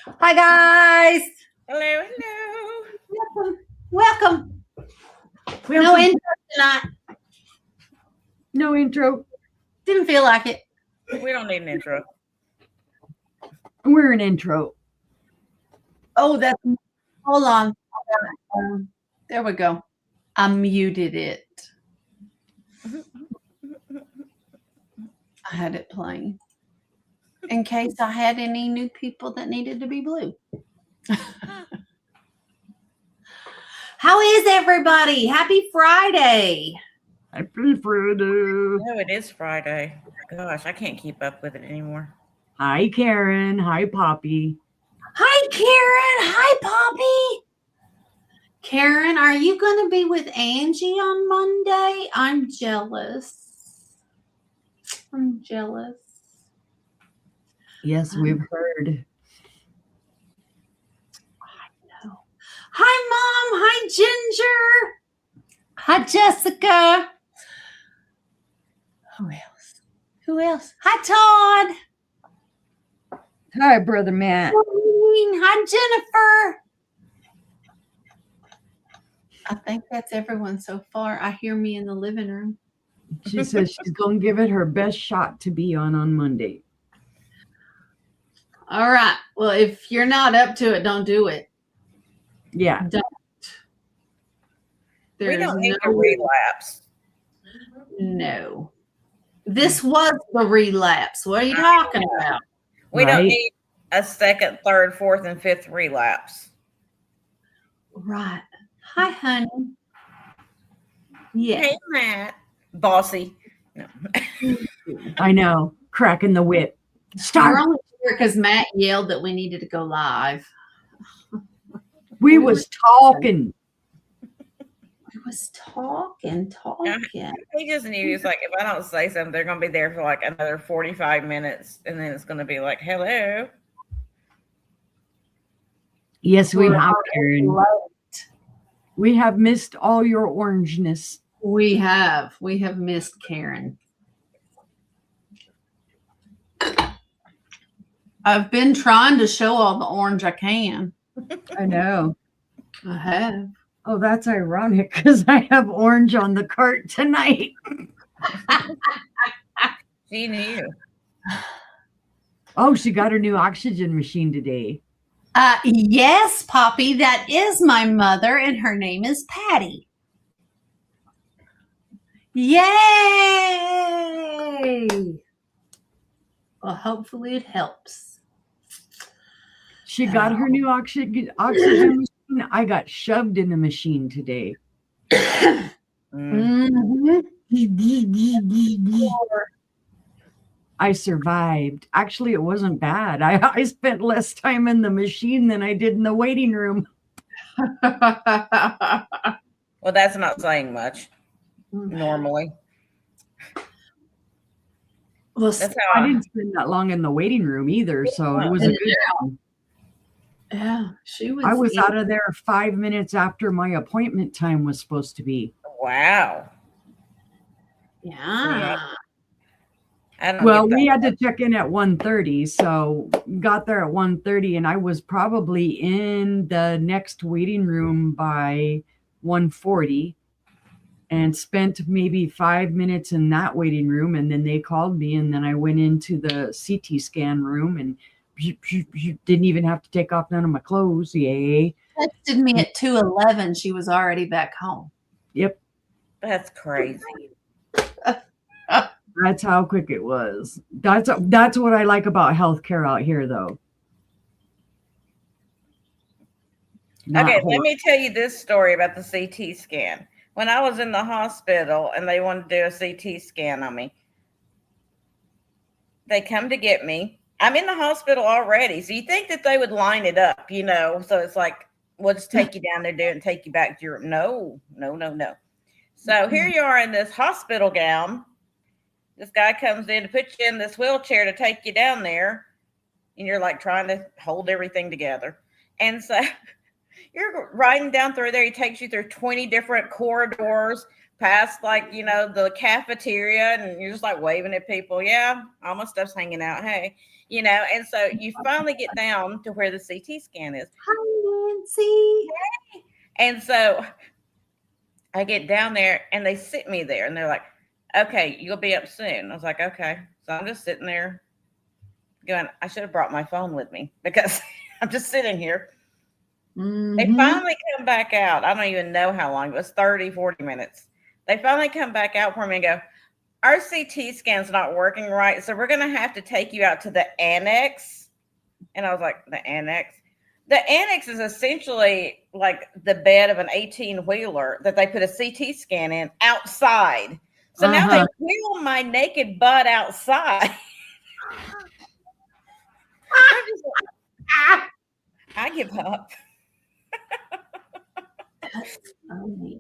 Hi, guys. Hello, hello. Welcome. No intro tonight. No intro. Didn't feel like it. We don't need an intro. We're an intro. Oh, that's. Hold on. There we go. I muted it. I had it playing in case I had any new people that needed to be blue. How is everybody? Happy Friday. Happy Friday. No, it is Friday. Gosh, I can't keep up with it anymore. Hi, Karen. Hi, Poppy. Hi, Karen. Hi, Poppy. Karen, are you going to be with Angie on Monday? I'm jealous. I'm jealous. Yes, we've heard. I know. Hi, Mom. Hi, Ginger. Hi, Jessica. Who else? Who else? Hi, Todd. Hi, Brother Matt. Hi, Jennifer. I think that's everyone so far. I hear me in the living room. She says she's going to give it her best shot to be on Monday. All right. Well, if you're not up to it, don't do it. Yeah. Don't. We don't need a relapse. No. This was the relapse. What are you talking about? We don't need a second, third, fourth, and fifth relapse. Right. Hi, honey. Yeah. Hey, Matt. Bossy. No. I know. Cracking the whip. We're only here because Matt yelled that we needed to go live. We was talking. We was talking. He just knew. He's like, if I don't say something, they're going to be there for like another 45 minutes. And then it's going to be like, hello. Yes, we have, Karen. We have missed all your orangeness. We have. We have missed Karen. I've been trying to show all the orange I can. I know. I have. Oh, that's ironic because I have orange on the cart tonight. She knew. Oh, she got her new oxygen machine today. Yes, Poppy, that is my mother, and her name is Patty. Yay! Well, hopefully it helps. She got her new oxygen machine. I got shoved in the machine today. Mm-hmm. I survived. Actually, it wasn't bad. I spent less time in the machine than I did in the waiting room. Well, that's not saying much normally. Well, that's how I didn't spend that long in the waiting room either, so it was a good one. Yeah, she was. I was out of there 5 minutes after my appointment time was supposed to be. Wow. Yeah. Well, we had to check in at 1:30, so got there at 1:30, and I was probably in the next waiting room by 1:40 and spent maybe 5 minutes in that waiting room, and then they called me, and then I went into the CT scan room and didn't even have to take off none of my clothes. Yay. Texted me at 2:11. She was already back home. Yep. That's crazy. That's how quick it was. That's what I like about healthcare out here, though. Okay, let me tell you this story about the CT scan. When I was in the hospital and they wanted to do a CT scan on me, they come to get me. I'm in the hospital already, so you think that they would line it up, so it's like, we'll just take you down there and take you back to your room. No. So here you are in this hospital gown. This guy comes in to put you in this wheelchair to take you down there, and you're like trying to hold everything together. And so you're riding down through there. He takes you through 20 different corridors, past like, the cafeteria, and you're just like waving at people. Yeah, all my stuff's hanging out. Hey, and so you finally get down to where the CT scan is. Hi, Nancy. And so I get down there and they sit me there and they're like, okay, you'll be up soon. I was like, okay. So I'm just sitting there going, I should have brought my phone with me because I'm just sitting here. Mm-hmm. They finally come back out. I don't even know how long. It was 30, 40 minutes. They finally come back out for me and go, our CT scan's not working right, so we're going to have to take you out to the annex. And I was like, the annex? The annex is essentially like the bed of an 18-wheeler that they put a CT scan in outside. So now they wheel my naked butt outside. I give up. That's funny.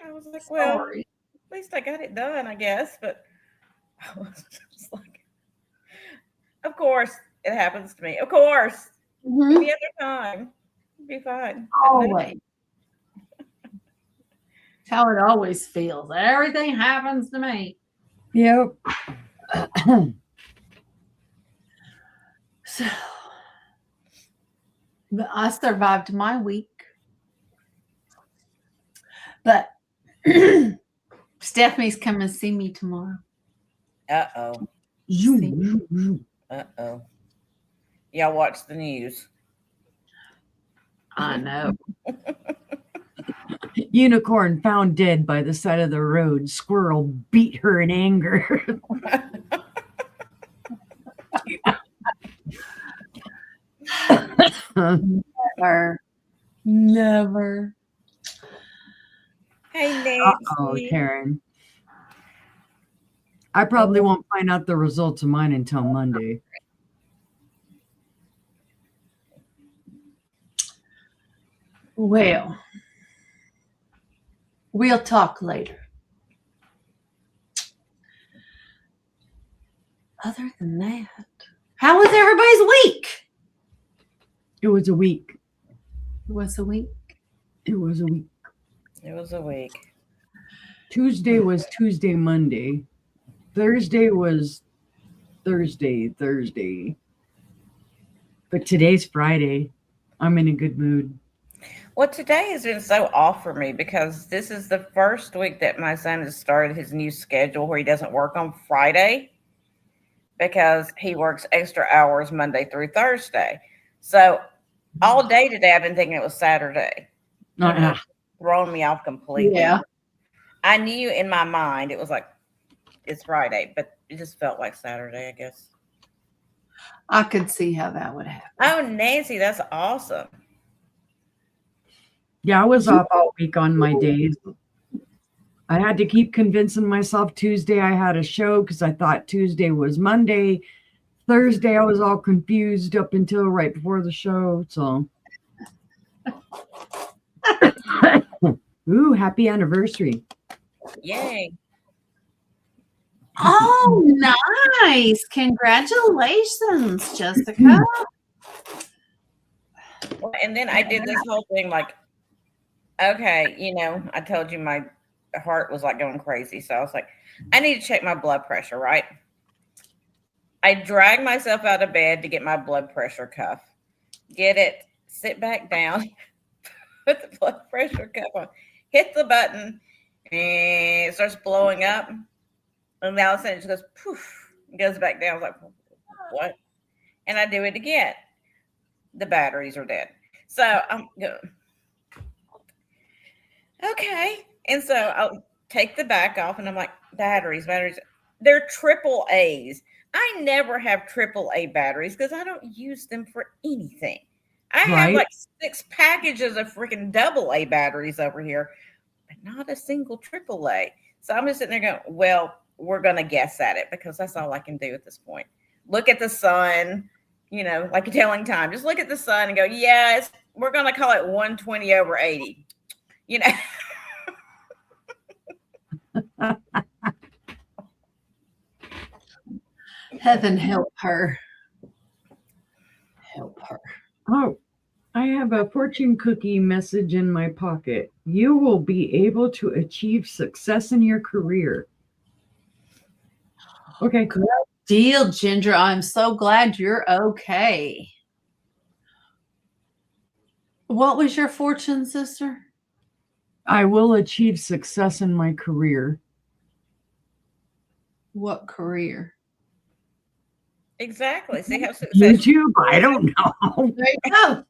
I was like, well, at least I got it done, I guess. But I was just like, of course, it happens to me. Of course. Mm-hmm. Any other time, it'd be fine. Always. That's how it always feels. Everything happens to me. Yep. So, but I survived my week. But Stephanie's coming to see me tomorrow. Uh-oh. Uh-oh. Y'all watch the news. I know. Unicorn found dead by the side of the road. Squirrel beat her in anger. Never. Hey, Nancy. Uh-oh, Karen. I probably won't find out the results of mine until Monday. Well, we'll talk later. Other than that, how was everybody's week? It was a week. It was a week. It was a week. It was a week. Tuesday was Tuesday, Monday. Thursday was Thursday. But today's Friday. I'm in a good mood. Well, today has been so off for me because this is the first week that my son has started his new schedule where he doesn't work on Friday because he works extra hours Monday through Thursday. So all day today, I've been thinking it was Saturday. Throwing me off completely. Yeah. I knew in my mind it was like, it's Friday, but it just felt like Saturday, I guess. I could see how that would happen. Oh, Nancy, that's awesome. Yeah, I was off all week on my days. I had to keep convincing myself Tuesday I had a show because I thought Tuesday was Monday. Thursday, I was all confused up until right before the show. So, ooh, happy anniversary. Yay. Oh, nice. Congratulations, Jessica. And then I did this whole thing like, okay, I told you my heart was like going crazy. So I was like, I need to check my blood pressure, right? I dragged myself out of bed to get my blood pressure cuff. Get it, sit back down, put the blood pressure cuff on, hit the button, and it starts blowing up. And now all of a sudden it just goes poof, it goes back down. I was like, what? And I do it again. The batteries are dead. So I'm going, okay. And so I'll take the back off and I'm like, batteries. They're triple A's. I never have triple A batteries because I don't use them for anything. I have like 6 packages of freaking double A batteries over here, but not a single triple A. So I'm just sitting there going, well, we're going to guess at it because that's all I can do at this point. Look at the sun, like you're telling time. Just look at the sun and go, yeah, we're going to call it 120/80. Heaven help her. Help her. Oh, I have a fortune cookie message in my pocket. You will be able to achieve success in your career. Okay. Good deal, Ginger. I'm so glad you're okay. What was your fortune, sister? I will achieve success in my career. What career? Exactly. See how successful. YouTube? I don't know. There you go.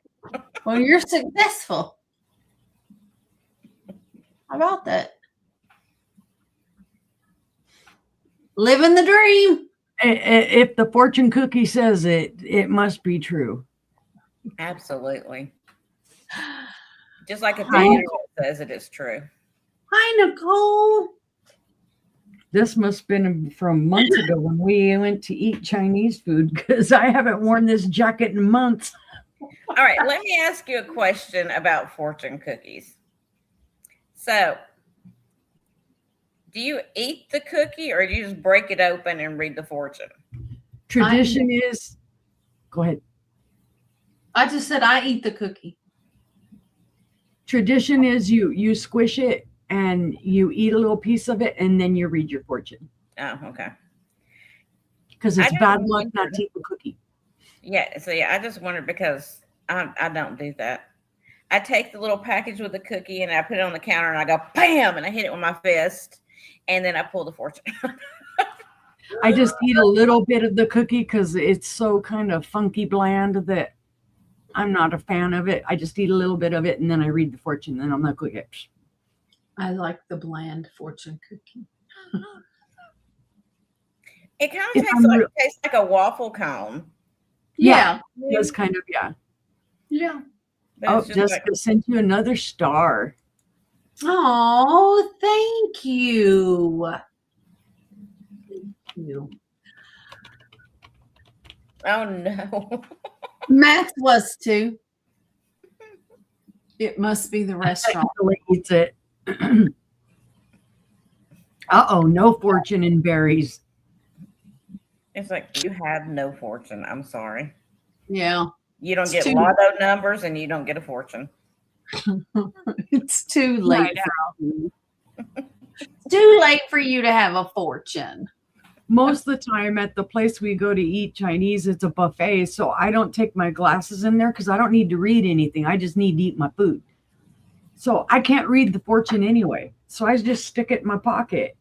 Well, you're successful. How about that? Living the dream. If the fortune cookie says it, it must be true. Absolutely. Just like if the internet says it is true. Hi, Nicole. This must have been from months ago when we went to eat Chinese food, because I haven't worn this jacket in months. All right, let me ask you a question about fortune cookies. So, do you eat the cookie or do you just break it open and read the fortune? Tradition is, go ahead. I just said I eat the cookie. Tradition is you squish it and you eat a little piece of it and then you read your fortune. Oh, okay. Because it's bad luck not to eat the cookie. Yeah, so yeah, I just wondered because I don't do that. I take the little package with the cookie and I put it on the counter and I go bam and I hit it with my fist and then I pull the fortune. I just eat a little bit of the cookie because it's so kind of funky bland that I'm not a fan of it. I just eat a little bit of it and then I read the fortune and I'm like, okay. I like the bland fortune cookie. It kind of tastes like a waffle cone. Yeah. It's kind of, yeah. Yeah. Oh, Jessica sent you another star. Oh, thank you. Thank you. Oh, no. Max was too. It must be the restaurant. Eats it. Uh-oh, no fortune in berries. It's like, you have no fortune. I'm sorry. Yeah. You don't get lotto numbers and you don't get a fortune. It's too late. It's too late for you to have a fortune. Most of the time at the place we go to eat Chinese, it's a buffet. So I don't take my glasses in there because I don't need to read anything. I just need to eat my food. So I can't read the fortune anyway. So I just stick it in my pocket.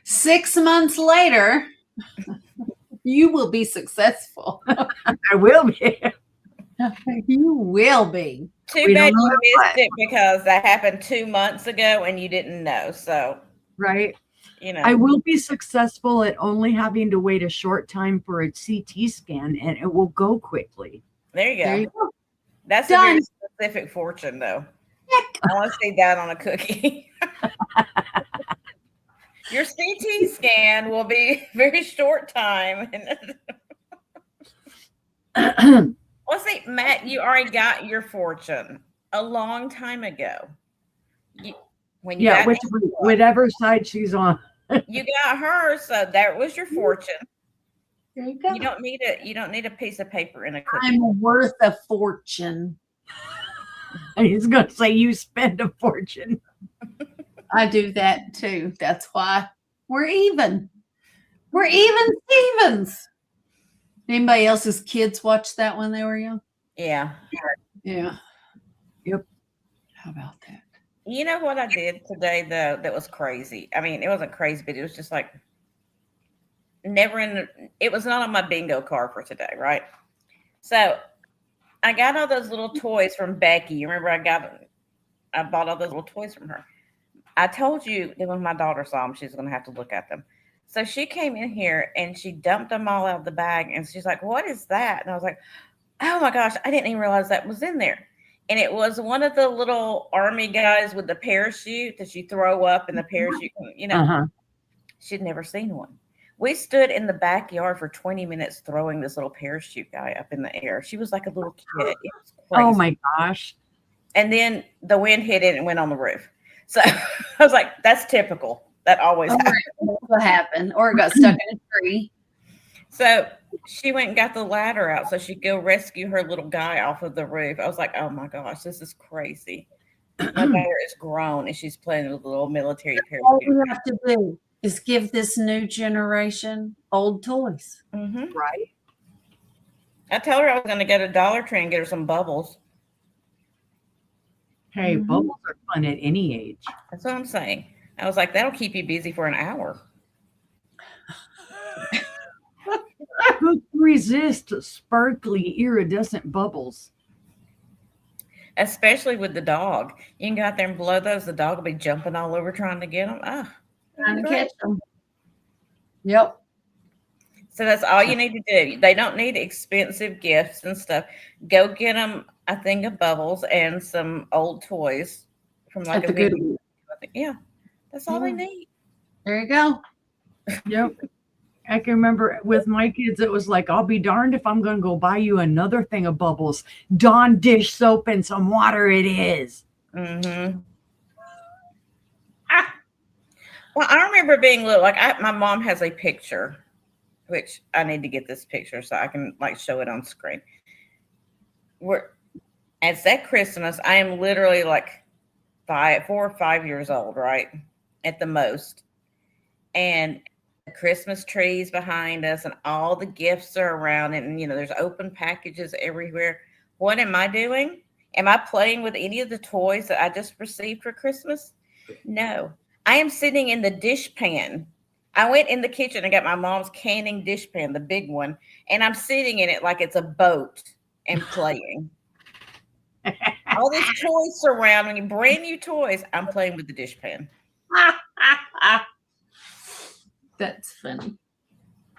6 months later, you will be successful. I will be. You will be. Too bad you missed it because that happened 2 months ago and you didn't know. So, right. You know, I will be successful at only having to wait a short time for a CT scan and it will go quickly. There you go. There you go. That's a very specific fortune, though. Heck. I want to see that on a cookie. Your CT scan will be very short time. Well, see, Matt, you already got your fortune a long time ago. Whatever side she's on. You got her, so that was your fortune. There you go. You don't need a piece of paper in a cookie. I'm worth a fortune. He's going to say you spend a fortune. I do that too. That's why we're even. We're even Stevens. Anybody else's kids watch that when they were young? Yeah. Yeah. Yep. How about that? You know what I did today, though, that was crazy? I mean, it wasn't crazy, but it was just like it was not on my bingo card for today, right? So I got all those little toys from Becky. You remember I bought all those little toys from her. I told you that when my daughter saw them, she's going to have to look at them. So she came in here and she dumped them all out of the bag. And she's like, what is that? And I was like, oh my gosh, I didn't even realize that was in there. And it was one of the little army guys with the parachute that you throw up and the parachute, She'd never seen one. We stood in the backyard for 20 minutes throwing this little parachute guy up in the air. She was like a little kid. It was crazy. Oh my gosh. And then the wind hit it and went on the roof. So I was like, that's typical. That always happens. What happened? Or it got stuck in a tree. So she went and got the ladder out so she'd go rescue her little guy off of the roof. I was like, oh my gosh, this is crazy. My daughter is grown and she's playing with a little military parachute. All we have to do is give this new generation old toys. Mm-hmm. Right. I told her I was going to go to Dollar Tree and get her some bubbles. Hey, bubbles are fun at any age. That's what I'm saying. I was like, that'll keep you busy for an hour. Who can resist sparkly, iridescent bubbles? Especially with the dog. You can go out there and blow those. The dog will be jumping all over trying to get them. Trying to catch them. Yep. So that's all you need to do. They don't need expensive gifts and stuff. Go get them a thing of bubbles and some old toys from like a video. Yeah, that's all they need. There you go. Yep. I can remember with my kids, it was like, I'll be darned if I'm going to go buy you another thing of bubbles. Dawn dish soap and some water it is. Mm-hmm. Well, I remember being little. Like my mom has a picture, which I need to get this picture so I can like show it on screen. It's that Christmas. I am literally like 4 or 5 years old, right? At the most. And the Christmas trees behind us and all the gifts are around it. And, there's open packages everywhere. What am I doing? Am I playing with any of the toys that I just received for Christmas? No. I am sitting in the dish pan. I went in the kitchen and got my mom's canning dish pan, the big one, and I'm sitting in it like it's a boat and playing. All these toys surrounding me, brand new toys. I'm playing with the dish pan. That's funny.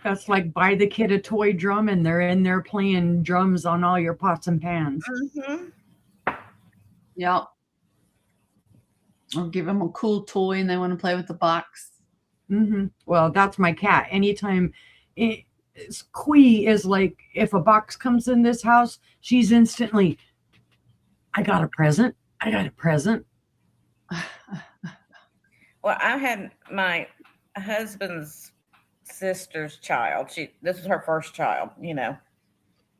That's like buy the kid a toy drum and they're in there playing drums on all your pots and pans. Mm-hmm. Yep. Or give them a cool toy and they want to play with the box. Mm-hmm. Well, that's my cat. Anytime Quee is like, if a box comes in this house, she's instantly, I got a present. I got a present. Well, I had my husband's sister's child. This was her first child. You know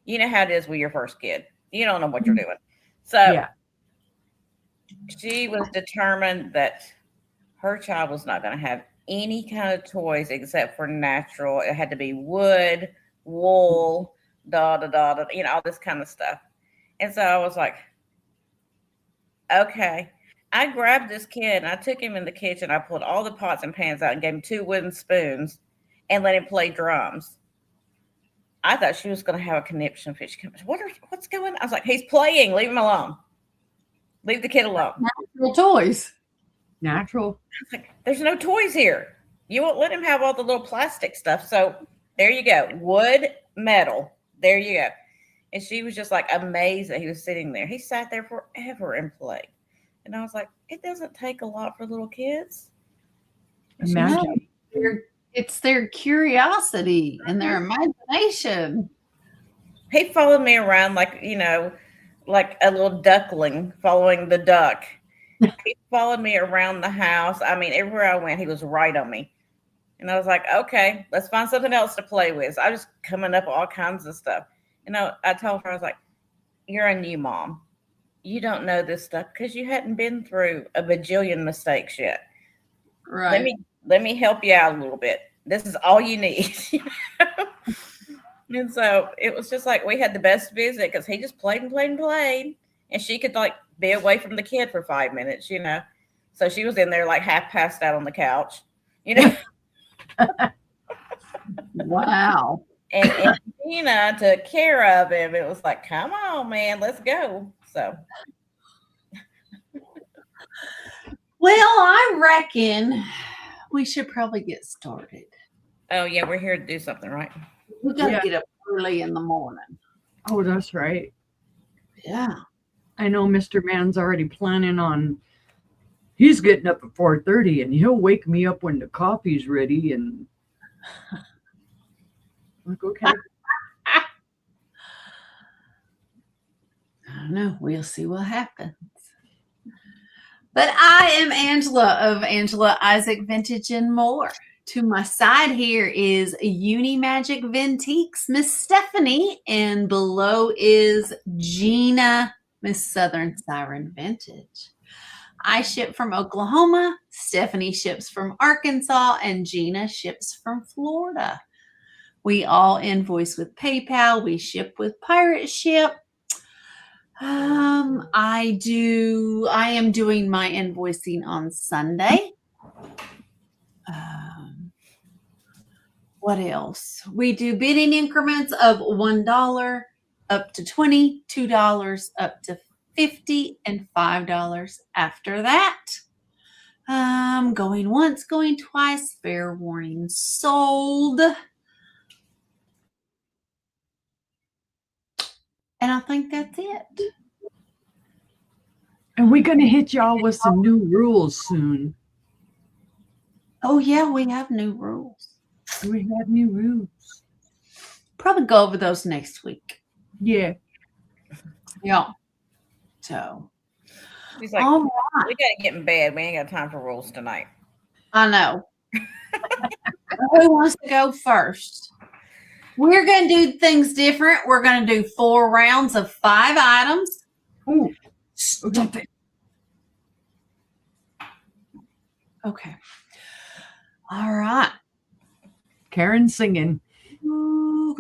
how it is with your first kid. You don't know what you're doing. So she was determined that her child was not going to have any kind of toys except for natural. It had to be wood, wool, all this kind of stuff. And so I was like, okay. I grabbed this kid and I took him in the kitchen. I pulled all the pots and pans out and gave him 2 wooden spoons and let him play drums. I thought she was going to have a conniption fit. She goes, what's going on? I was like, he's playing. Leave him alone. Leave the kid alone. Natural toys. Natural. I was like, there's no toys here. You won't let him have all the little plastic stuff. So there you go. Wood, metal. There you go. And she was just like amazed that he was sitting there. He sat there forever and played. And I was like, it doesn't take a lot for little kids. Imagine. It's their curiosity and their imagination. He followed me around like a little duckling following the duck. He followed me around the house. I mean, everywhere I went, he was right on me. And I was like, okay, let's find something else to play with. So I was coming up with all kinds of stuff. And I told her, I was like, you're a new mom. You don't know this stuff because you hadn't been through a bajillion mistakes yet. Right. Let me help you out a little bit. This is all you need. And so it was just like we had the best visit because he just played and played and played. And she could like be away from the kid for 5 minutes, So she was in there like half passed out on the couch, Wow. And Jeana took care of him. It was like, come on, man, let's go. So. Well, I reckon we should probably get started. Oh, yeah, we're here to do something, right? We got to get up early in the morning. Oh, that's right. Yeah. I know Mr. Man's already planning on, he's getting up at 4:30 and he'll wake me up when the coffee's ready. And I'm like, okay. I don't know. We'll see what happens. But I am Angela of Angela Isaac Vintage and More. To my side here is Uni Magic Vintiques, Miss Stephanie, and below is Jeana, Miss Southern Syren Vintage. I ship from Oklahoma, Stephanie ships from Arkansas, and Jeana ships from Florida. We all invoice with PayPal. We ship with Pirate Ship. I am doing my invoicing on Sunday. What else? We do bidding increments of $1 up to $20, $2 up to $50, and $5 after that. Going once, going twice, fair warning, sold. And I think that's it. And we're going to hit y'all with some new rules soon. Oh, yeah, we have new rules. We have new rules. Probably go over those next week. Yeah. Yeah. So. He's like, all right. We got to get in bed. We ain't got time for rules tonight. I know. Who wants to go first? We're going to do things different. We're going to do 4 rounds of 5 items. Ooh. Stop it. Okay. All right. Karen singing. Ooh,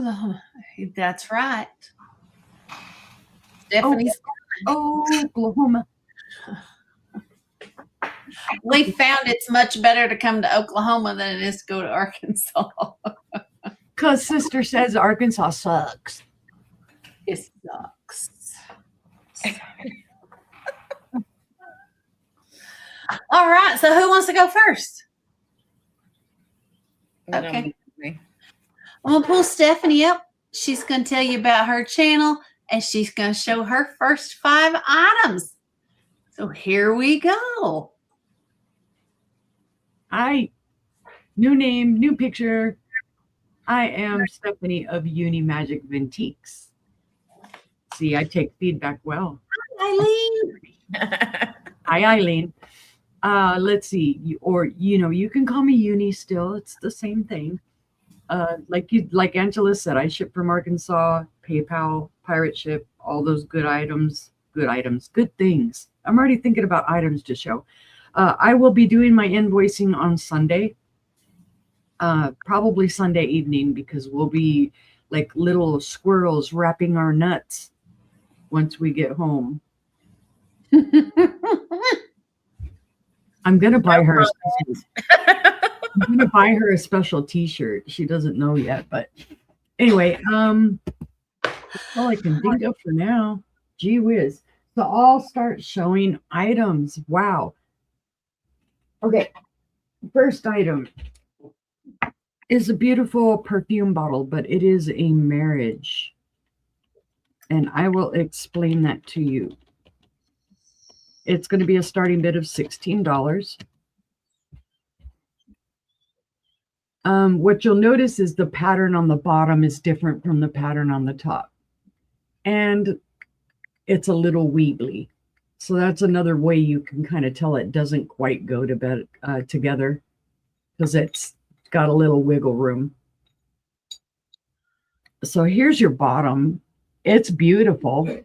that's right. Stephanie's Oklahoma. We found it's much better to come to Oklahoma than it is to go to Arkansas. Because sister says Arkansas sucks. It sucks. All right. So who wants to go first? Okay. I'm going to pull Stephanie up. She's going to tell you about her channel, and she's going to show her first 5 items. So here we go. New name, new picture. I am Stephanie of Uni Magic Vintiques. See, I take feedback well. Hi, Eileen. Hi, Eileen. Let's see. You can call me Uni still. It's the same thing. Like Angela said, I ship from Arkansas, PayPal, Pirate Ship, all those good items, good things. I'm already thinking about items to show. I will be doing my invoicing on Sunday, probably Sunday evening, because we'll be like little squirrels wrapping our nuts once we get home. I'm gonna buy her. I'm gonna buy her a special T-shirt. She doesn't know yet, but anyway, that's all I can think of for now. Gee whiz! So I'll start showing items. Wow. Okay, first item is a beautiful perfume bottle, but it is a marriage, and I will explain that to you. It's going to be a starting bid of $16. What you'll notice is the pattern on the bottom is different from the pattern on the top. And it's a little weebly. So that's another way you can kind of tell it doesn't quite go to bed together, because it's got a little wiggle room. So here's your bottom. It's beautiful.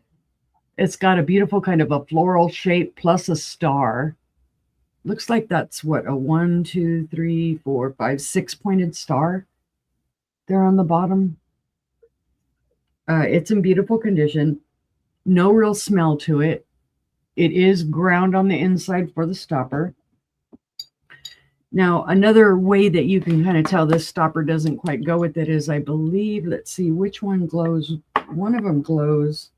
It's got a beautiful kind of a floral shape plus a star. Looks like that's what, a 1, 2, 3, 4, 5, 6-pointed star there on the bottom. It's in beautiful condition. No real smell to it. It is ground on the inside for the stopper. Now, another way that you can kind of tell this stopper doesn't quite go with it is, I believe, let's see, which one glows? One of them glows.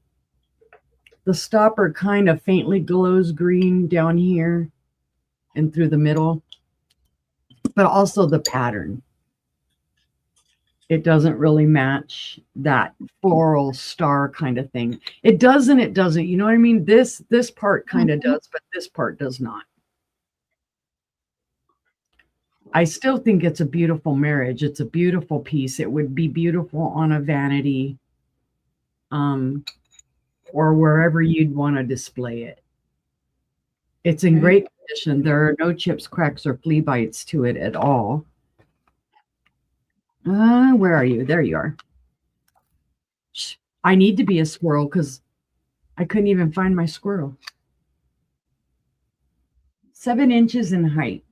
The stopper kind of faintly glows green down here and through the middle, but also the pattern. It doesn't really match that floral star kind of thing. It does and it doesn't. You know what I mean? This part kind of does, but this part does not. I still think it's a beautiful marriage. It's a beautiful piece. It would be beautiful on a vanity, or wherever you'd want to display it. It's in great condition. There are no chips, cracks, or flea bites to it at all. Where are you? There you are. I need to be a squirrel because I couldn't even find my squirrel. 7 inches in height.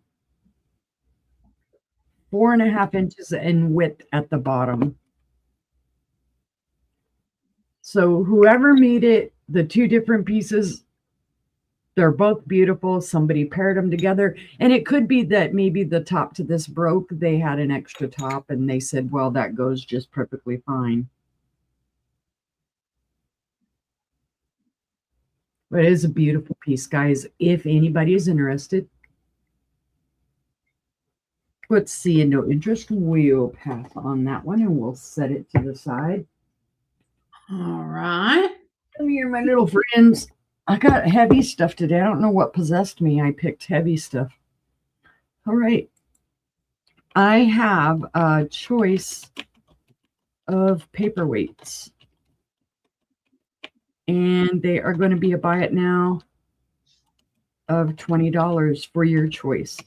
4.5 inches in width at the bottom. So whoever made it, the 2 different pieces, they're both beautiful. Somebody paired them together. And it could be that maybe the top to this broke. They had an extra top and they said, well, that goes just perfectly fine. But it is a beautiful piece, guys. If anybody is interested, let's see, and no interest, we'll pass on that one and we'll set it to the side. All right. Come here, my little friends. I got heavy stuff today. I don't know what possessed me. I picked heavy stuff. All right. I have a choice of paperweights. And they are going to be a buy it now of $20 for your choice.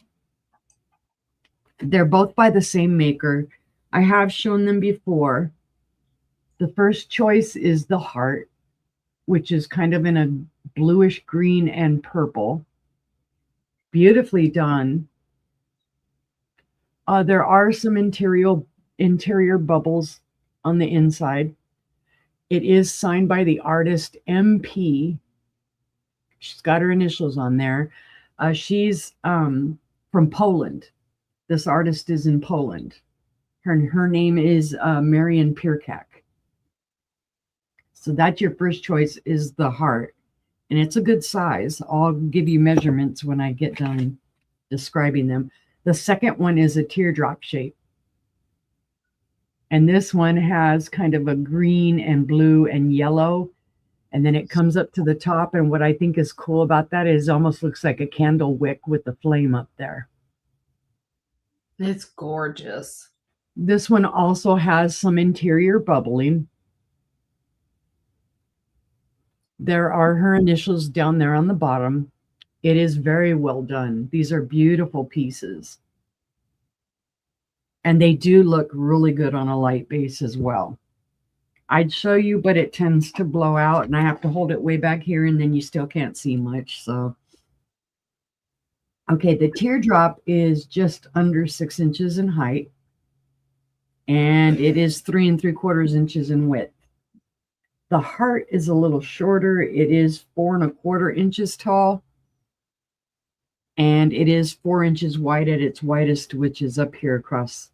They're both by the same maker. I have shown them before. The first choice is the heart, which is kind of in a bluish green and purple. Beautifully done. There are some interior bubbles on the inside. It is signed by the artist MP. She's got her initials on there. She's from Poland. This artist is in Poland. Her name is Marian Pierkak. So that's your first choice, is the heart. And it's a good size. I'll give you measurements when I get done describing them. The second one is a teardrop shape. And this one has kind of a green and blue and yellow. And then it comes up to the top. And what I think is cool about that is it almost looks like a candle wick with the flame up there. It's gorgeous. This one also has some interior bubbling. There are her initials down there on the bottom. It is very well done. These are beautiful pieces. And they do look really good on a light base as well. I'd show you, but it tends to blow out and I have to hold it way back here and then you still can't see much. So, okay, the teardrop is just under 6 inches in height. And it is 3 3/4 inches in width. The heart is a little shorter. It is 4 1/4 inches tall. And it is 4 inches wide at its widest, which is up here across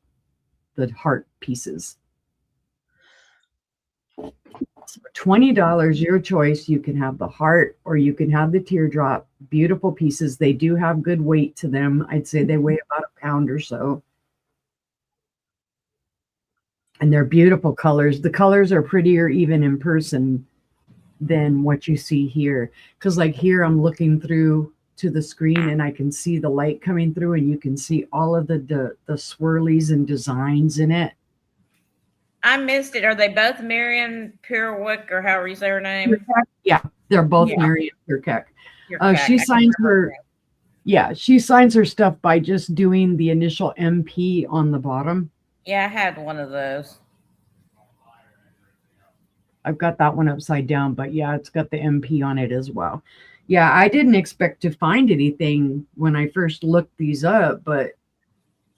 the heart pieces. So $20, your choice. You can have the heart or you can have the teardrop. Beautiful pieces. They do have good weight to them. I'd say they weigh about a pound or so. And they're beautiful colors. The colors are prettier even in person than what you see here. Because like here, I'm looking through to the screen and I can see the light coming through and you can see all of the swirlies and designs in it. I missed it. Are they both Marian Pierkak or however you say her name? Yeah, they're both Marian Pierkak. She signs her, she signs her stuff by just doing the initial MP on the bottom. Yeah, I had one of those. I've got that one upside down, but yeah, it's got the MP on it as well. Yeah, I didn't expect to find anything when I first looked these up, but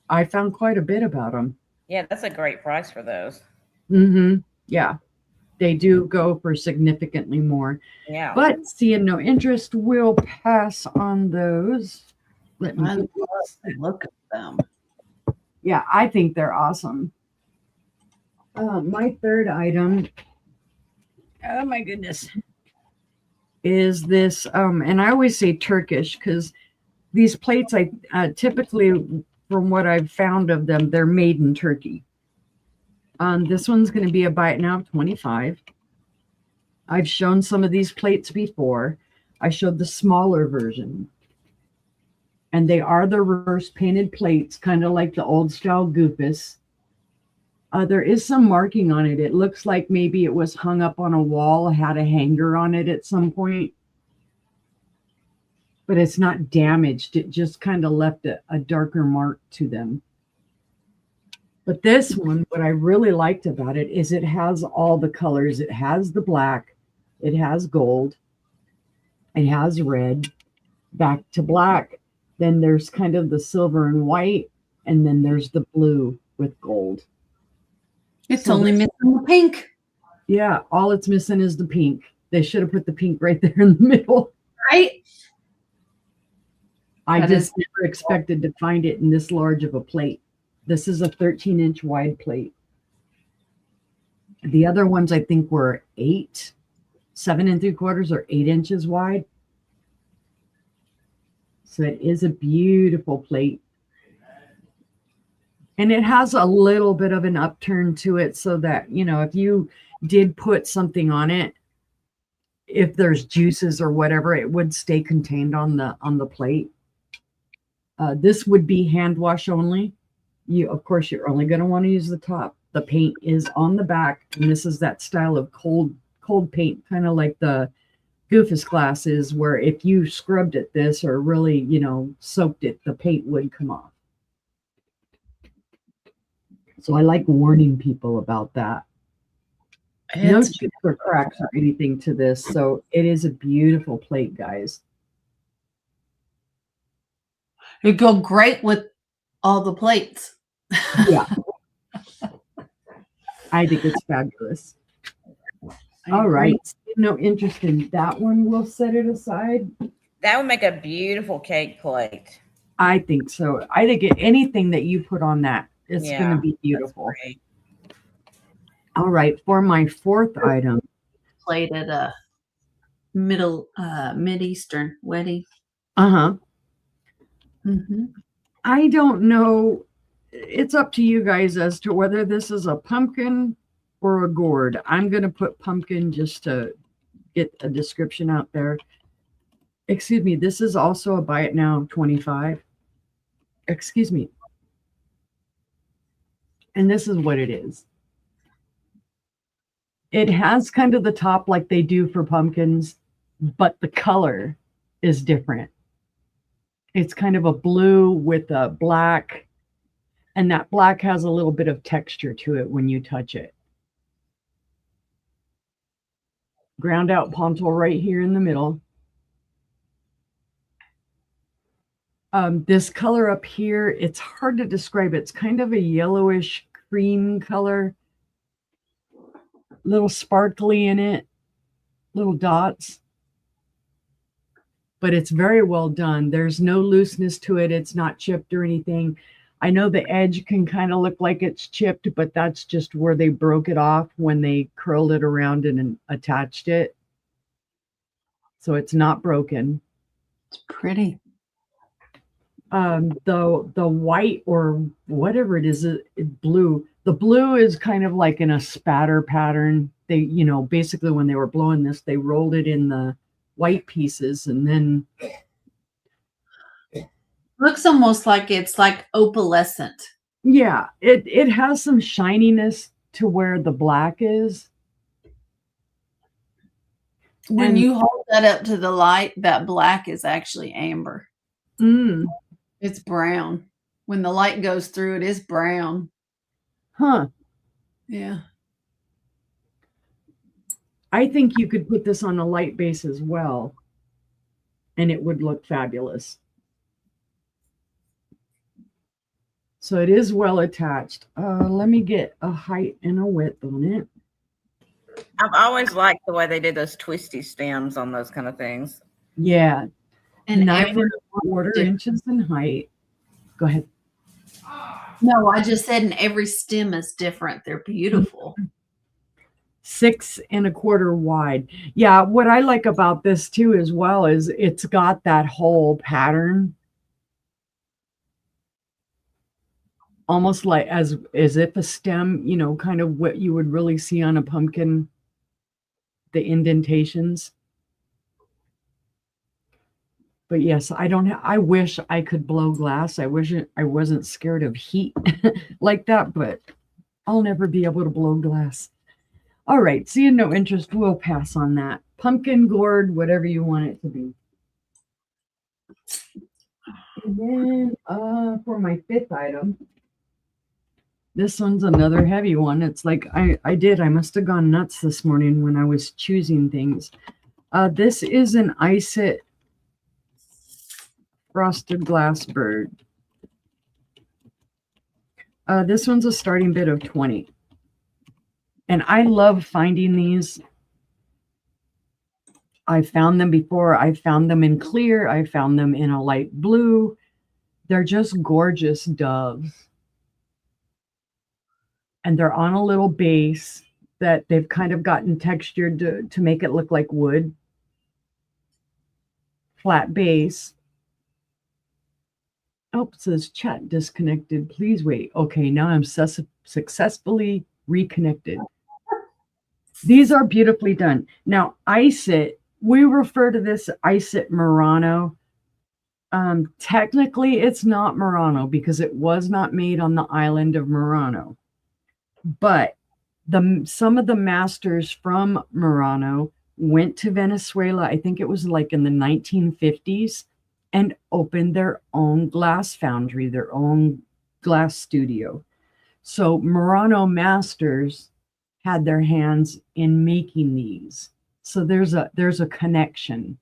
I found quite a bit about them. Yeah, that's a great price for those. Mm-hmm. Yeah, they do go for significantly more. Yeah. But seeing no interest, we'll pass on those. Let me look at them. Yeah, I think they're awesome. My third item, oh my goodness, is this, and I always say Turkish because these plates, I typically, from what I've found of them, they're made in Turkey. This one's going to be a buy it now of $25. I've shown some of these plates before. I showed the smaller version. And they are the reverse painted plates, kind of like the old style Goofus. There is some marking on it. It looks like maybe it was hung up on a wall, had a hanger on it at some point. But it's not damaged. It just kind of left a darker mark to them. But this one, what I really liked about it is it has all the colors. It has the black, it has gold, it has red, back to black. Then there's kind of the silver and white, and then there's the blue with gold. It's only missing the pink. Yeah, all it's missing is the pink. They should have put the pink right there in the middle. Right? I just never expected to find it in this large of a plate. This is a 13-inch wide plate. The other ones I think were 7 3/4 or 8 inches wide. So it is a beautiful plate. And it has a little bit of an upturn to it so that, you know, if you did put something on it, if there's juices or whatever, it would stay contained on the plate. This would be hand wash only. Of course, you're only going to want to use the top. The paint is on the back, and this is that style of cold paint, kind of like the Goofus glass is, where if you scrubbed at this or really, you know, soaked it, the paint would come off. So I like warning people about that. No chips or cracks or anything to this. So it is a beautiful plate, guys. It'd go great with all the plates. Yeah. I think it's fabulous. All right. No interest in that one. We'll set it aside. That would make a beautiful cake plate. I think so. I think anything that you put on that is going to be beautiful. All right. For my fourth item. Plate at a Mid-Eastern wedding. Uh-huh. Mm-hmm. I don't know. It's up to you guys as to whether this is a pumpkin or a gourd. I'm going to put pumpkin just to get a description out there. Excuse me. This is also a buy it now 25. Excuse me. And this is what it is. It has kind of the top like they do for pumpkins, but the color is different. It's kind of a blue with a black, and that black has a little bit of texture to it when you touch it. Ground out pontil right here in the middle. This color up here, it's hard to describe. It's kind of a yellowish cream color. Little sparkly in it, little dots. But it's very well done. There's no looseness to it. It's not chipped or anything. I know the edge can kind of look like it's chipped, but that's just where they broke it off when they curled it around and attached it. So it's not broken. It's pretty. The white or whatever it is, blue. The blue is kind of like in a spatter pattern. They, you know, basically when they were blowing this, they rolled it in the white pieces and then looks almost like it's like opalescent. Yeah, it has some shininess to where the black is. When you hold that up to the light, that black is actually amber. It's brown. When the light goes through, it is brown. Huh. Yeah. I think you could put this on a light base as well, and it would look fabulous. So it is well attached. Let me get a height and a width on it. I've always liked the way they did those twisty stems on those kind of things. Yeah. And 9 1/4 inches in height. Go ahead. No, I just said, and every stem is different. They're beautiful. 6 1/4 wide. Yeah, what I like about this too as well is it's got that whole pattern. Almost like as if a stem, you know, kind of what you would really see on a pumpkin, the indentations. But yes, I wish I could blow glass. I wish I wasn't scared of heat like that, but I'll never be able to blow glass. All right, seeing no interest, we'll pass on that. Pumpkin, gourd, whatever you want it to be. And then for my fifth item, This one's another heavy one. It's like I must have gone nuts this morning when I was choosing things. This is an Ice-It frosted glass bird. This one's a starting bid of 20. And I love finding these. I found them before. I found them in clear. I found them in a light blue. They're just gorgeous doves. And they're on a little base that they've kind of gotten textured to make it look like wood. Flat base. Oh, it says chat disconnected. Please wait. Okay, now I'm successfully reconnected. These are beautifully done. Now, Ice-It, we refer to this Ice-It Murano. Technically, it's not Murano because it was not made on the island of Murano. But some of the masters from Murano went to Venezuela, I think it was like in the 1950s, and opened their own glass foundry, their own glass studio. So Murano masters had their hands in making these. So there's a connection.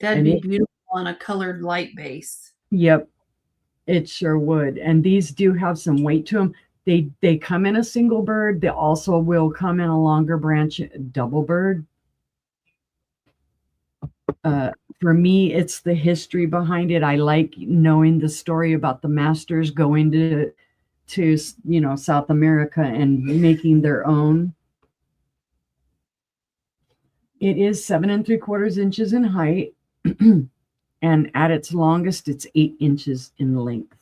That'd be beautiful on a colored light base. Yep, it sure would. And these do have some weight to them. They come in a single bird. They also will come in a longer branch double bird. For me, it's the history behind it. I like knowing the story about the masters going to South America and making their own. It is 7 3/4 inches in height. And at its longest, it's 8 inches in length.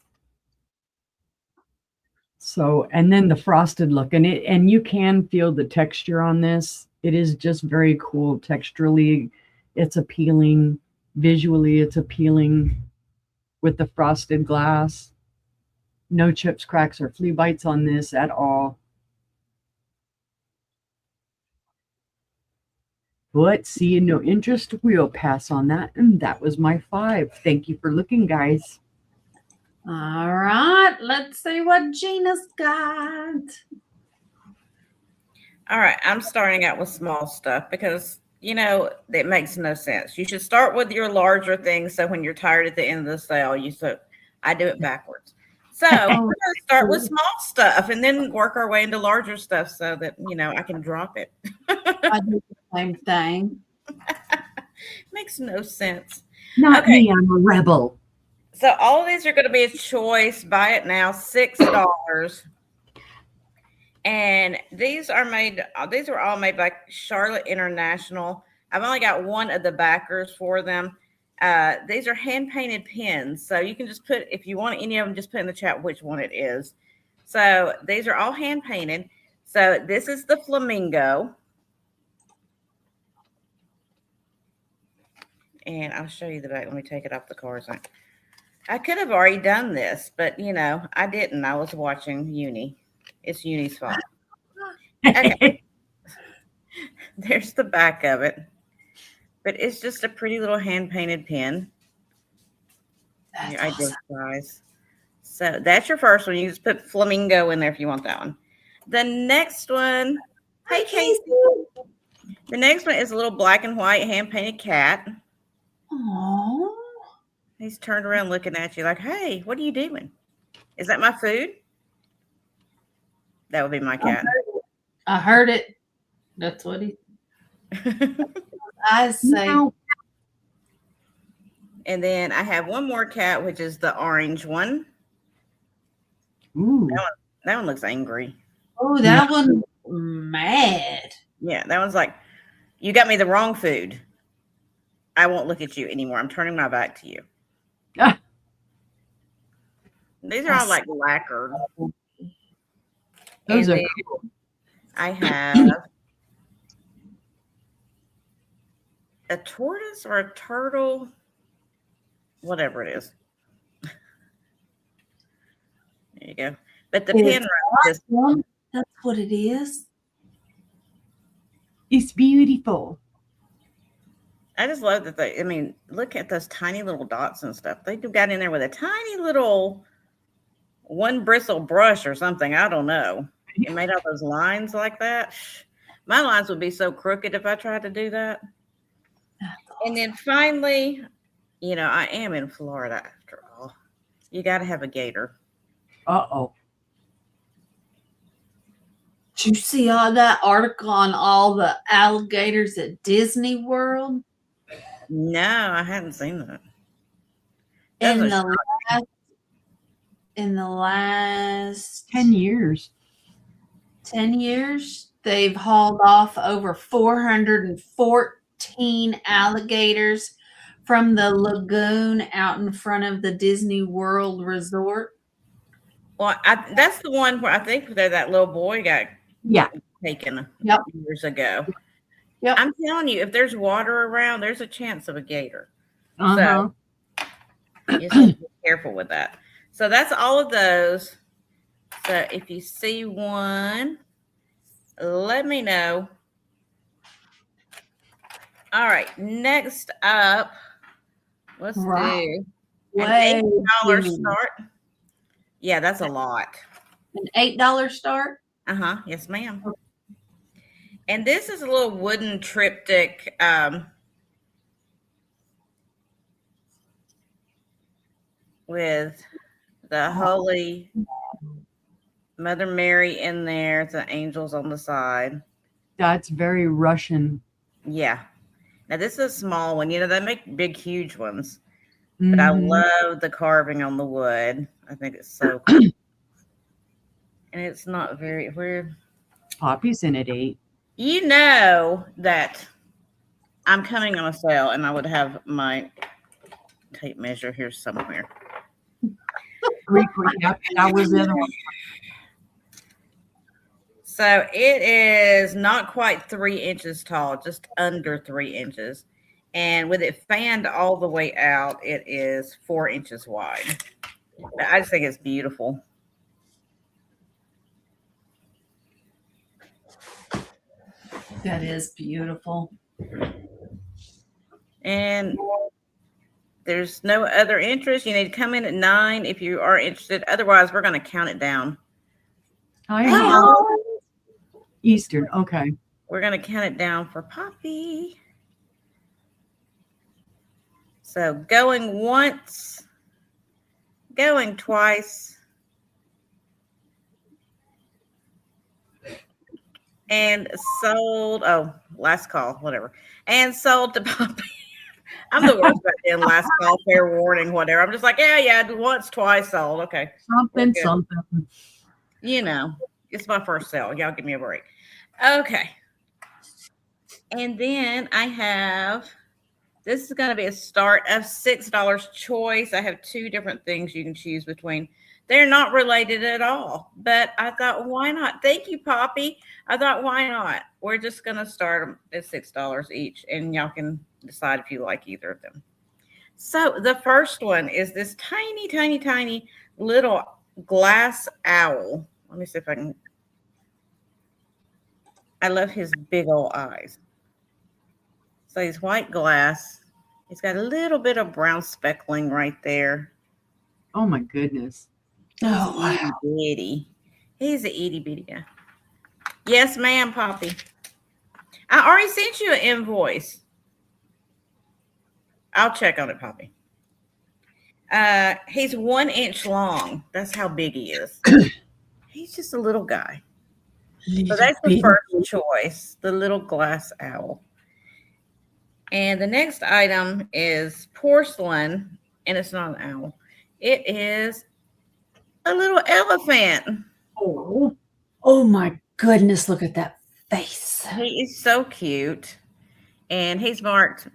So, and then the frosted look, and you can feel the texture on this. It is just very cool texturally. It's appealing. Visually, it's appealing with the frosted glass. No chips, cracks, or flea bites on this at all. But seeing no interest, we'll pass on that. And that was my 5. Thank you for looking, guys. All right. Let's see what Jeana's got. All right. I'm starting out with small stuff because, it makes no sense. You should start with your larger things. So when you're tired at the end of the sale, I do it backwards. So we're going to start with small stuff and then work our way into larger stuff so that, I can drop it. I do the same thing. Makes no sense. Not me, I'm a rebel. So all of these are going to be a choice. Buy it now, $6. And these are all made by Charlotte International. I've only got one of the backers for them. These are hand-painted pins. So you can just put, if you want any of them, just put in the chat which one it is. So these are all hand-painted. So this is the flamingo. And I'll show you the back. Let me take it off the cards. I could have already done this, but, I didn't. I was watching Uni. It's Uni's fault. Okay. There's the back of it. But it's just a pretty little hand-painted pin. That's awesome. So that's your first one. You just put flamingo in there if you want that one. The next one. Hey, Casey. The next one is a little black and white hand-painted cat. Aww. He's turned around looking at you like, hey, what are you doing? Is that my food? That would be my cat. I heard it. That's what he. I say. No. And then I have one more cat, which is the orange one. Ooh. That one looks angry. Oh, that one mad. Yeah, that one's like, you got me the wrong food. I won't look at you anymore. I'm turning my back to you. These are all like lacquered. Those are cool. I have a tortoise or a turtle, whatever it is. There you go. But the pin that's what it is. It's beautiful. I just love that I mean, look at those tiny little dots and stuff. They got in there with a tiny little one bristle brush or something. I don't know. It made all those lines like that. My lines would be so crooked if I tried to do that. And then finally, you know, I am in Florida after all. You got to have a gator. Uh-oh. Did you see all that article on all the alligators at Disney World? No, I hadn't seen that. In the last 10 years. 10 years, they've hauled off over 414 alligators from the lagoon out in front of the Disney World Resort. Well, that's the one where I think that little boy got taken years ago. Yep. I'm telling you, if there's water around, there's a chance of a gator. Uh-huh. So you have to be careful with that. So that's all of those. So if you see one, let me know. All right, next up, let's do an $8 start. Yeah, that's a lot. An $8 start? Uh-huh. Yes, ma'am. Okay. And this is a little wooden triptych. With the Holy Mother Mary in there, the angels on the side. That's very Russian. Yeah. Now this is a small one. You know, they make big, huge ones. But I love the carving on the wood. I think it's so cool. And it's not very weird. Poppy's in at 8. You know that I'm coming on a sale, and I would have my tape measure here somewhere. That was the other one. So it is not quite 3 inches tall, just under 3 inches. And with it fanned all the way out, it is 4 inches wide. But I just think it's beautiful. That is beautiful. And there's no other interest. You need to come in at 9 if you are interested. Otherwise, we're going to count it down. Eastern. Okay. We're going to count it down for Poppy. So going once, going twice, and sold. Oh, last call, whatever. And sold to Poppy. I'm the worst at saying last call, fair warning, whatever. I'm just like, yeah, once, twice, sold. Okay. Something. You know, it's my first sale. Y'all give me a break. Okay. And then I have, this is going to be a start of $6 choice. I have 2 different things you can choose between. They're not related at all, but I thought, why not? Thank you, Poppy. I thought, why not? We're just going to start them at $6 each, and y'all can decide if you like either of them. So the first one is this tiny, tiny, tiny little glass owl. Let me see if I can. I love his big old eyes. So he's white glass. He's got a little bit of brown speckling right there. Oh my goodness. Oh, wow. He's an itty bitty guy. Yes, ma'am, Poppy. I already sent you an invoice. I'll check on it, Poppy. He's 1 inch long. That's how big he is. He's just a little guy. So that's the first choice, the little glass owl. And the next item is porcelain, and it's not an owl. It is a little elephant. Oh my goodness, look at that face. He is so cute. And he's marked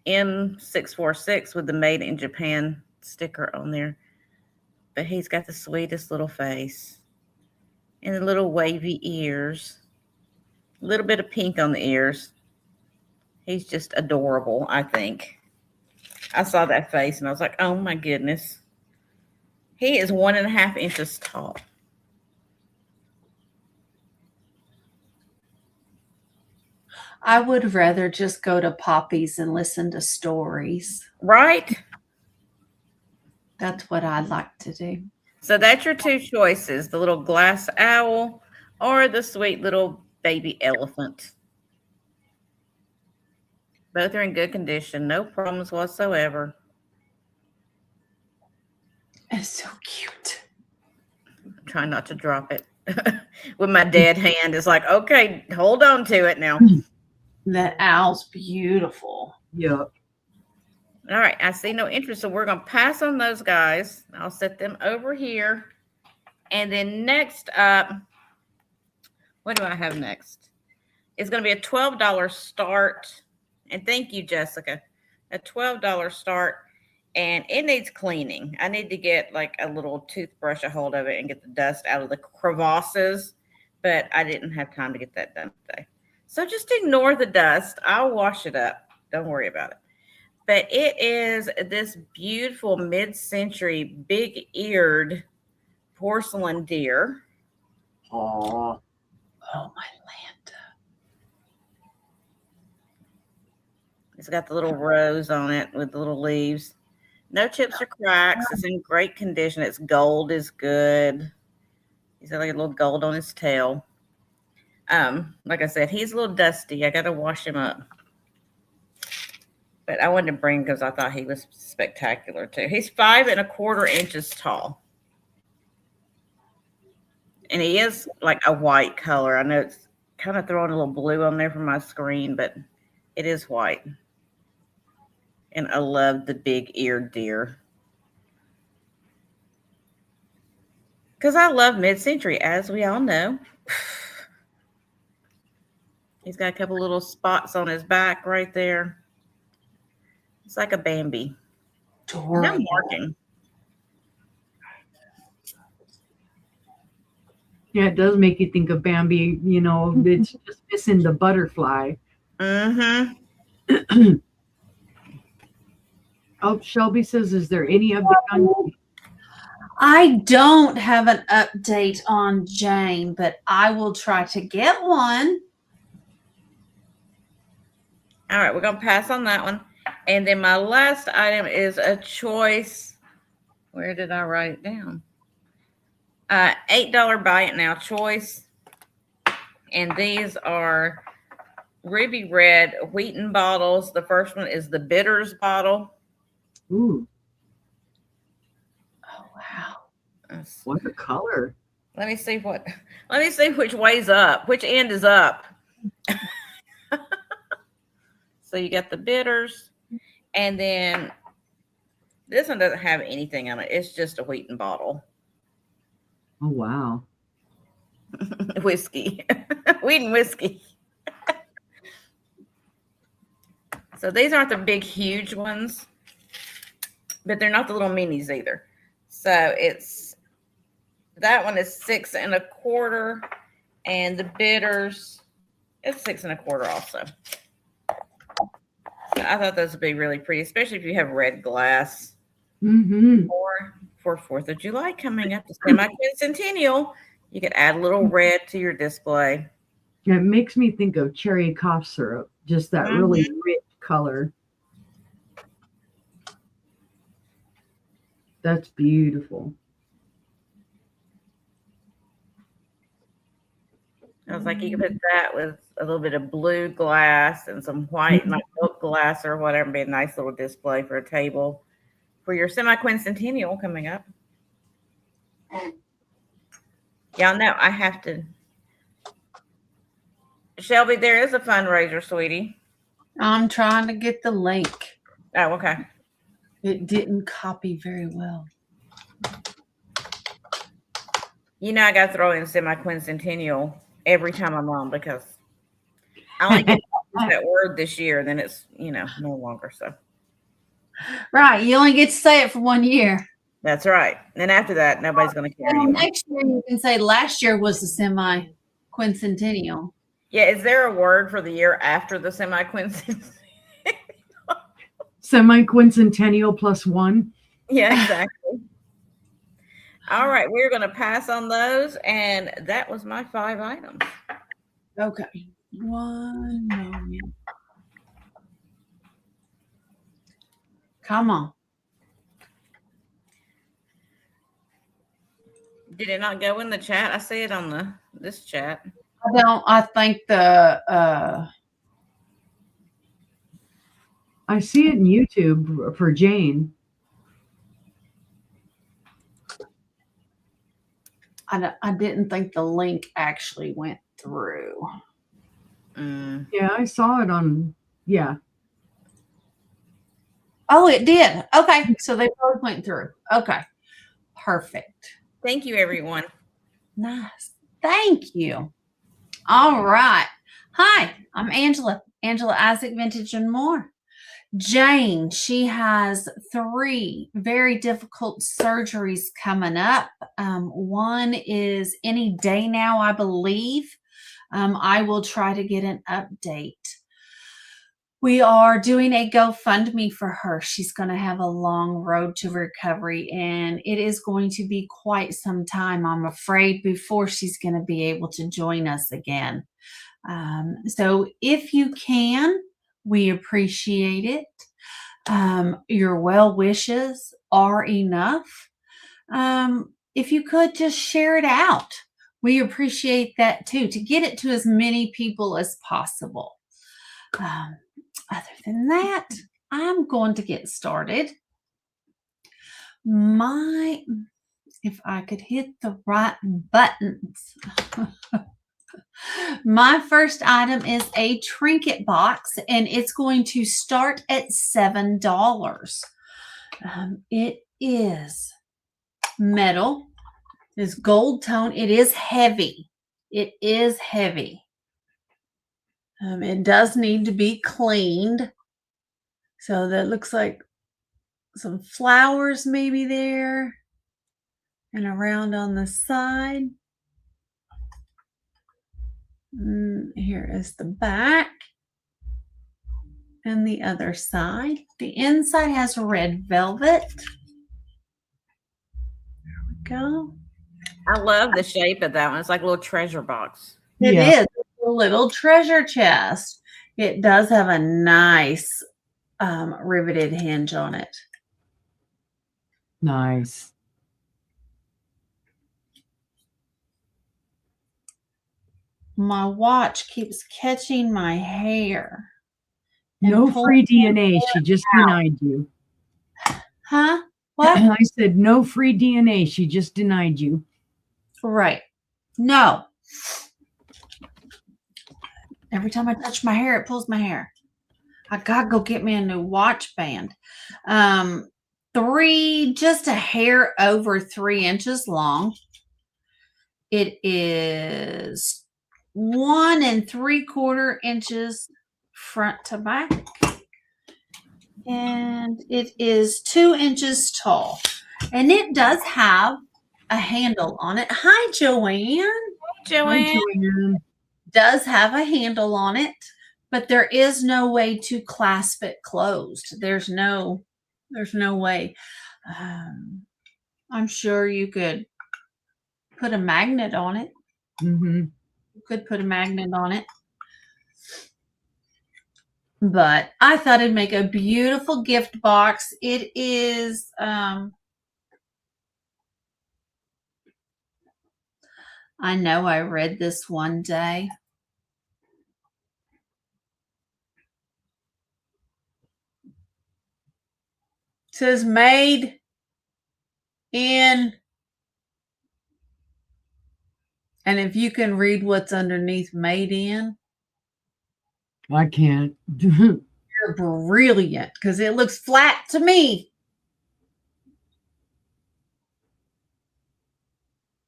M646 with the Made in Japan sticker on there. But he's got the sweetest little face. And the little wavy ears. A little bit of pink on the ears. He's just adorable, I think. I saw that face and I was like, oh my goodness. He is 1.5 inches tall. I would rather just go to Poppy's and listen to stories. Right? That's what I'd like to do. So that's your two choices, the little glass owl or the sweet little baby elephant. Both are in good condition, no problems whatsoever. It's so cute. I'm trying not to drop it. With my dead hand, it's like, okay, hold on to it now. That owl's beautiful. Yep. All right, I see no interest, so we're going to pass on those guys. I'll set them over here. And then next up, what do I have next? It's going to be a $12 start. And thank you, Jessica. A $12 start. And it needs cleaning. I need to get like a little toothbrush a hold of it and get the dust out of the crevasses. But I didn't have time to get that done today. So just ignore the dust. I'll wash it up. Don't worry about it. But it is this beautiful mid-century big-eared porcelain deer. Oh, my Lanta. It's got the little rose on it with the little leaves. No chips or cracks. It's in great condition. Its gold is good. He's got like a little gold on his tail. Like I said, he's a little dusty. I got to wash him up. But I wanted to bring because I thought he was spectacular too. He's 5 1/4 inches tall. And he is like a white color. I know it's kind of throwing a little blue on there from my screen, but it is white. And I love the big-eared deer. Because I love mid-century, as we all know. He's got a couple little spots on his back right there. It's like a Bambi. No marking. Yeah, it does make you think of Bambi. You know, it's just missing the butterfly. Mm-hmm. Oh, Shelby says, is there any update on? I don't have an update on Jane, but I will try to get one. All right, we're going to pass on that one. And then my last item is a choice. Where did I write it down? $8 buy it now choice. And these are ruby red Wheaton bottles. The first one is the bitters bottle. Ooh. Oh, wow. What a color. Let me see which way's up, which end is up. So you got the bitters, and then this one doesn't have anything on it. It's just a Wheaton bottle. Oh, wow. Whiskey. Wheaton whiskey. So these aren't the big, huge ones, but they're not the little minis either. So that one is 6 1/4, and the bitters is 6 1/4 also. So I thought those would be really pretty, especially if you have red glass. Mm-hmm. Or for 4th of July coming up, the semi-quincentennial, you could add a little red to your display. It makes me think of cherry cough syrup, just that really rich color. That's beautiful. I was like, you can put that with a little bit of blue glass and some white, like milk glass or whatever, be a nice little display for a table for your semi-quincentennial coming up. Y'all know I have to. Shelby, there is a fundraiser, sweetie. I'm trying to get the link. Oh, okay. It didn't copy very well. You know, I got to throw in semi-quincentennial every time I'm on because I only get that word this year, and then it's, no longer so. Right. You only get to say it for 1 year. That's right. And then after that, nobody's going to care anymore. Next year, you can say last year was the semi-quincentennial. Yeah. Is there a word for the year after the semi-quincentennial? Semi-quincentennial +1. Yeah, exactly. All right. We're going to pass on those. And that was my 5 items. Okay. One moment. Come on. Did it not go in the chat? I see it on this chat. I think I see it in YouTube for Jane. I didn't think the link actually went through. Yeah, I saw it on, yeah. Oh, it did. Okay. So they both went through. Okay. Perfect. Thank you, everyone. Nice. Thank you. All right. Hi, I'm Angela. Angela Isaac Vintage and More. Jane, she has 3 very difficult surgeries coming up. One is any day now, I believe. I will try to get an update. We are doing a GoFundMe for her. She's going to have a long road to recovery, and it is going to be quite some time, I'm afraid, before she's going to be able to join us again. So if you can, we appreciate it. Your well wishes are enough. If you could just share it out, we appreciate that too, to get it to as many people as possible. Other than that, I'm going to get started. If I could hit the right buttons. My first item is a trinket box, and it's going to start at $7. It is metal. It is gold tone. It is heavy. It is heavy. It does need to be cleaned. So that looks like some flowers maybe there and around on the side. Here is the back and the other side. The inside has red velvet. There we go. I love the shape of that one. It's like a little treasure box. It is a little treasure chest. It does have a nice riveted hinge on it. Nice. My watch keeps catching my hair. No free DNA. She just denied you. Huh? What? I said no free DNA. She just denied you. Right. No. Every time I touch my hair, it pulls my hair. I gotta go get me a new watch band. Just a hair over 3 inches long. It is 1 3/4 inches front to back. And it is 2 inches tall. And it does have a handle on it. Hi, Joanne. Joanne. Hi, Joanne. Does have a handle on it, but there is no way to clasp it closed. There's no way. I'm sure you could put a magnet on it. Mm-hmm. You could put a magnet on it. But I thought it'd make a beautiful gift box. It is I know I read this one day. It says made in, and if you can read what's underneath made in, I can't. you're brilliant, because it looks flat to me.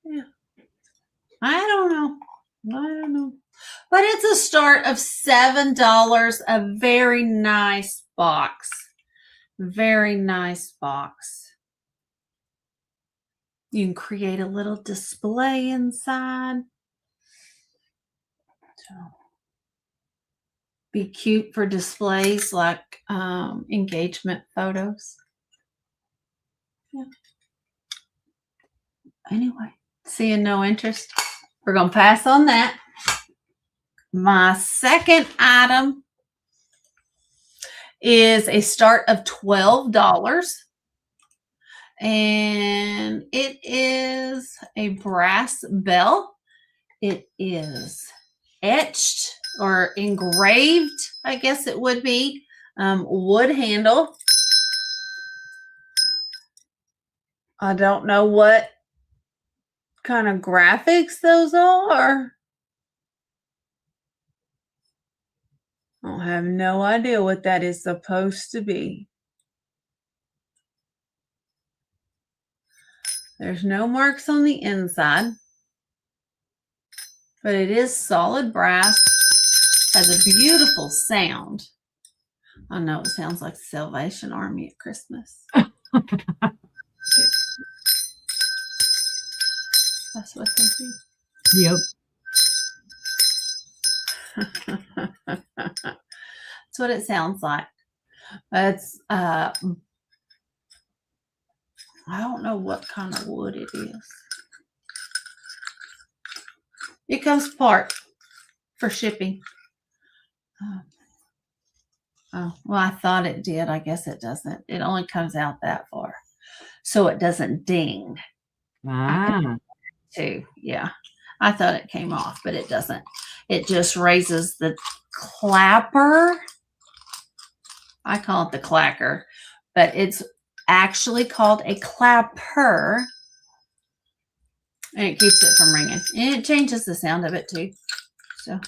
Yeah. I don't know. But it's a start of $7. A very nice box. Very nice box. You can create a little display inside. So, be cute for displays like engagement photos. Yeah. Anyway, seeing no interest, we're going to pass on that. My second item is a start of $12. And it is a brass bell. It is etched or engraved, I guess it would be. Wood handle. I don't know what kind of graphics those are. I have no idea what that is supposed to be. There's no marks on the inside, but it is solid brass. Has a beautiful sound. I know it sounds like the Salvation Army at Christmas. That's what they do. Yep. That's what it sounds like. It's I don't know what kind of wood it is. It comes apart for shipping. Oh, well, I thought it did. I guess it doesn't. It only comes out that far, so it doesn't ding. Too. Yeah. I thought it came off, but it doesn't. It just raises the clapper. I call it the clacker, but it's actually called a clapper. And it keeps it from ringing. And it changes the sound of it too. So.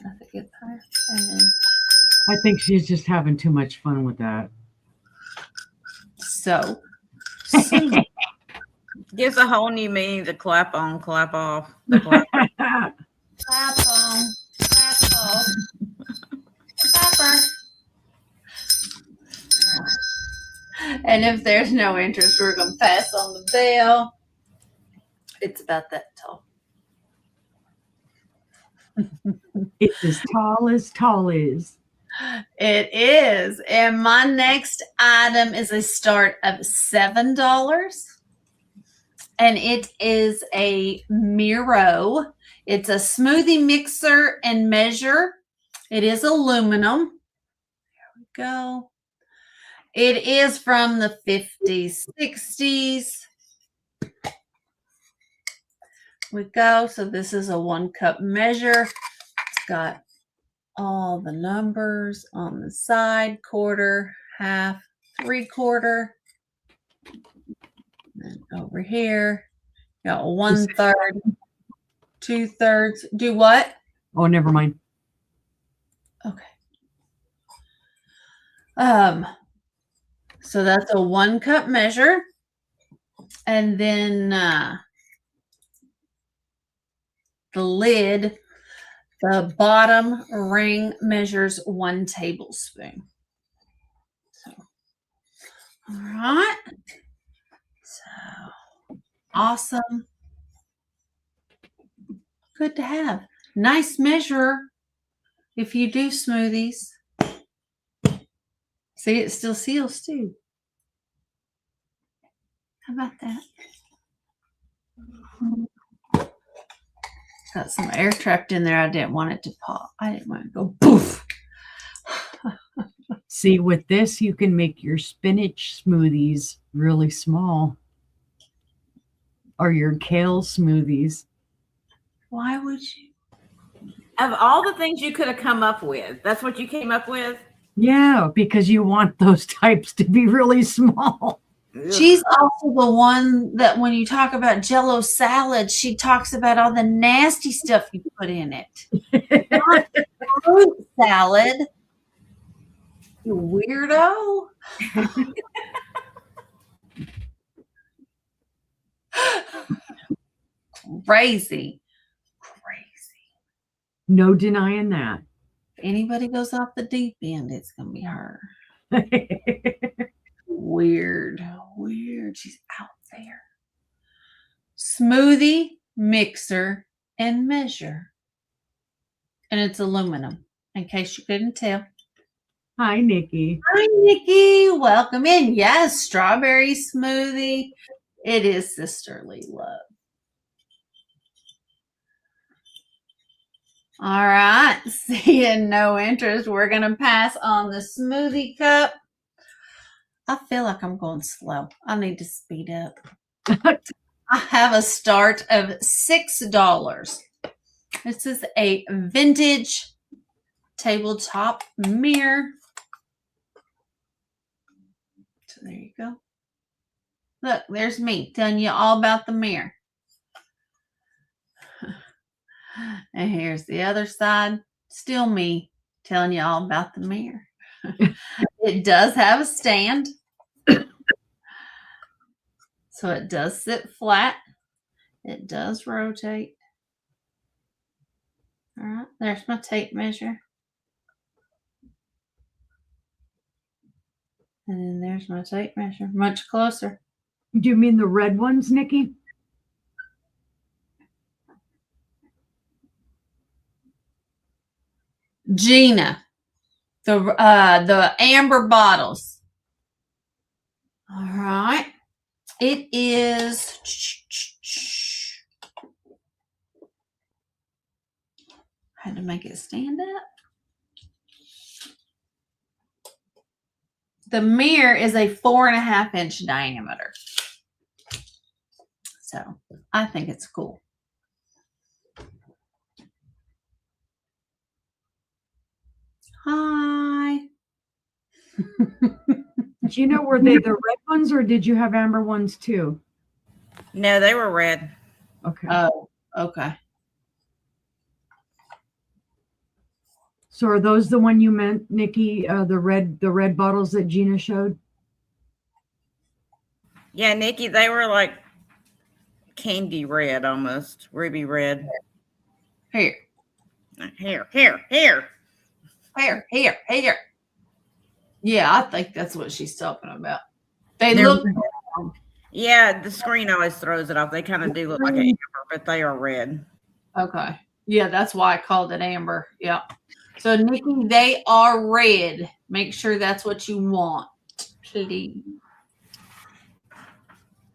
That's a good part. And then. I think she's just having too much fun with that. So. Gives a whole new meaning to clap on, clap off. The clap. Clap on, clap off. Clapper. And if there's no interest, we're going to pass on the bell. It's about that tall. It's as tall as tall is. It is. And my next item is a start of $7. And it is a Miro. It's a smoothie mixer and measure. It is aluminum. There we go. It is from the 50s, 60s. We go. So this is a 1-cup measure. It's got all the numbers on the side, quarter, half, 3/4. And over here, got 1/3, 2/3. Do what? Oh, never mind. Okay. So that's a 1-cup measure. And then the lid, the bottom ring measures 1 tablespoon. So, all right. So, awesome. Good to have. Nice measure if you do smoothies. See, it still seals too. How about that? Got some air trapped in there. I didn't want it to pop. I didn't want it to go poof. See, with this, you can make your spinach smoothies really small. Or your kale smoothies. Why would you? Of all the things you could have come up with, that's what you came up with? Yeah, because you want those types to be really small. She's also the one that when you talk about Jell-O salad, she talks about all the nasty stuff you put in it. Not fruit salad. You weirdo. Crazy. No denying that. If anybody goes off the deep end, it's going to be her. Weird. She's out there. Smoothie, mixer, and measure. And it's aluminum, in case you couldn't tell. Hi, Nikki. Hi, Nikki. Welcome in. Yes, strawberry smoothie. It is sisterly love. All right. Seeing no interest, we're going to pass on the smoothie cup. I feel like I'm going slow. I need to speed up. I have a start of $6. This is a vintage tabletop mirror. So there you go. Look, there's me telling you all about the mirror. And here's the other side. Still me telling you all about the mirror. It does have a stand. So it does sit flat. It does rotate. All right, there's my tape measure. And then there's my tape measure. Much closer. Do you mean the red ones, Nikki? Jeana. The amber bottles. All right. It is I had to make it stand up. The mirror is a 4.5-inch diameter. So I think it's cool. Hi. Do you know, were they the red ones or did you have amber ones too? No, they were red. Okay. Oh, okay. So are those the one you meant, Nikki? The red bottles that Jeana showed? Yeah, Nikki, they were like candy red almost, ruby red. Here. Here. Yeah, I think that's what she's talking about. They're look. Yeah, the screen always throws it off. They kind of do look like an amber, but they are red. Okay. Yeah, that's why I called it amber. Yeah. So, Nikki, they are red. Make sure that's what you want, please.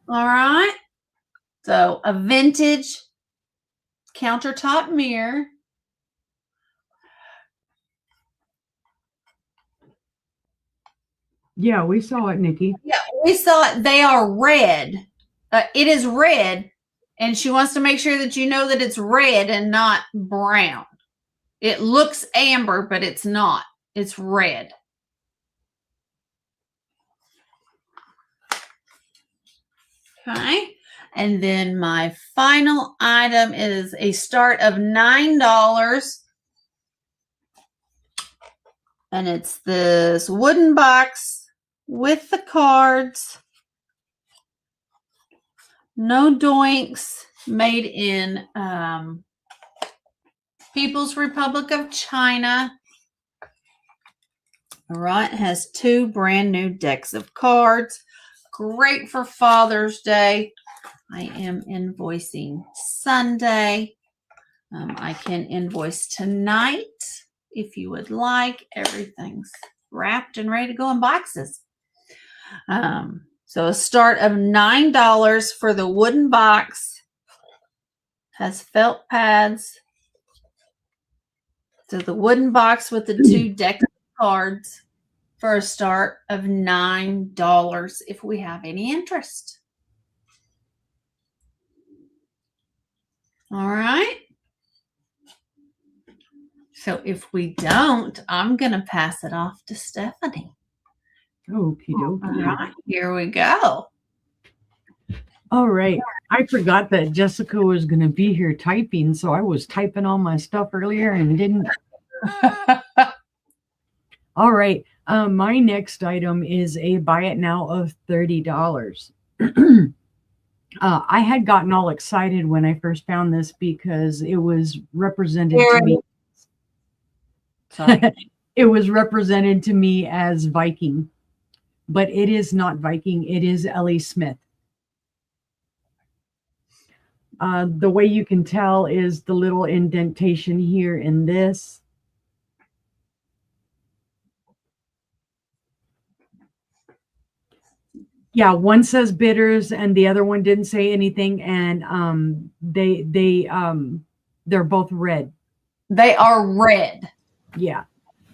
All right. So, a vintage countertop mirror. Yeah, we saw it, Nikki. Yeah, we saw it. They are red. It is red, and she wants to make sure that you know that it's red and not brown. It looks amber, but it's not. It's red. Okay. And then my final item is a start of $9. And it's this wooden box with the cards. No doinks, made in People's Republic of China. All right, it has 2 brand new decks of cards. Great for Father's Day. I am invoicing Sunday. I can invoice tonight if you would like. Everything's wrapped and ready to go in boxes. So a start of $9 for the wooden box. Has felt pads. So the wooden box with the 2 decks of cards for a start of $9 if we have any interest. All right. So if we don't, I'm going to pass it off to Stephanie. Okie dokie. All right, here we go. All right. I forgot that Jessica was going to be here typing, so I was typing all my stuff earlier and didn't. All right. My next item is a buy it now of $30. I had gotten all excited when I first found this because it was represented to me. It was represented to me as Viking, but it is not Viking. It is Ellie Smith. The way you can tell is the little indentation here in this. Yeah, one says bitters and the other one didn't say anything, and they're both red. They are red. Yeah.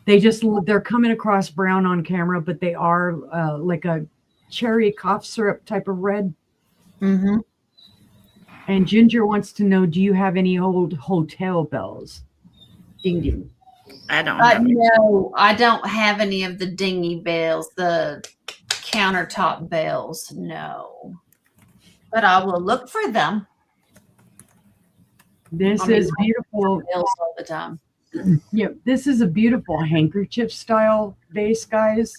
They're coming across brown on camera, but they are like a cherry cough syrup type of red. Mm-hmm. And Ginger wants to know, do you have any old hotel bells? Ding ding. I don't have no, I don't have any of the dingy bells, the countertop bells. No. But I will look for them. This is beautiful. Bells all the time. Yeah, this is a beautiful handkerchief style vase, guys.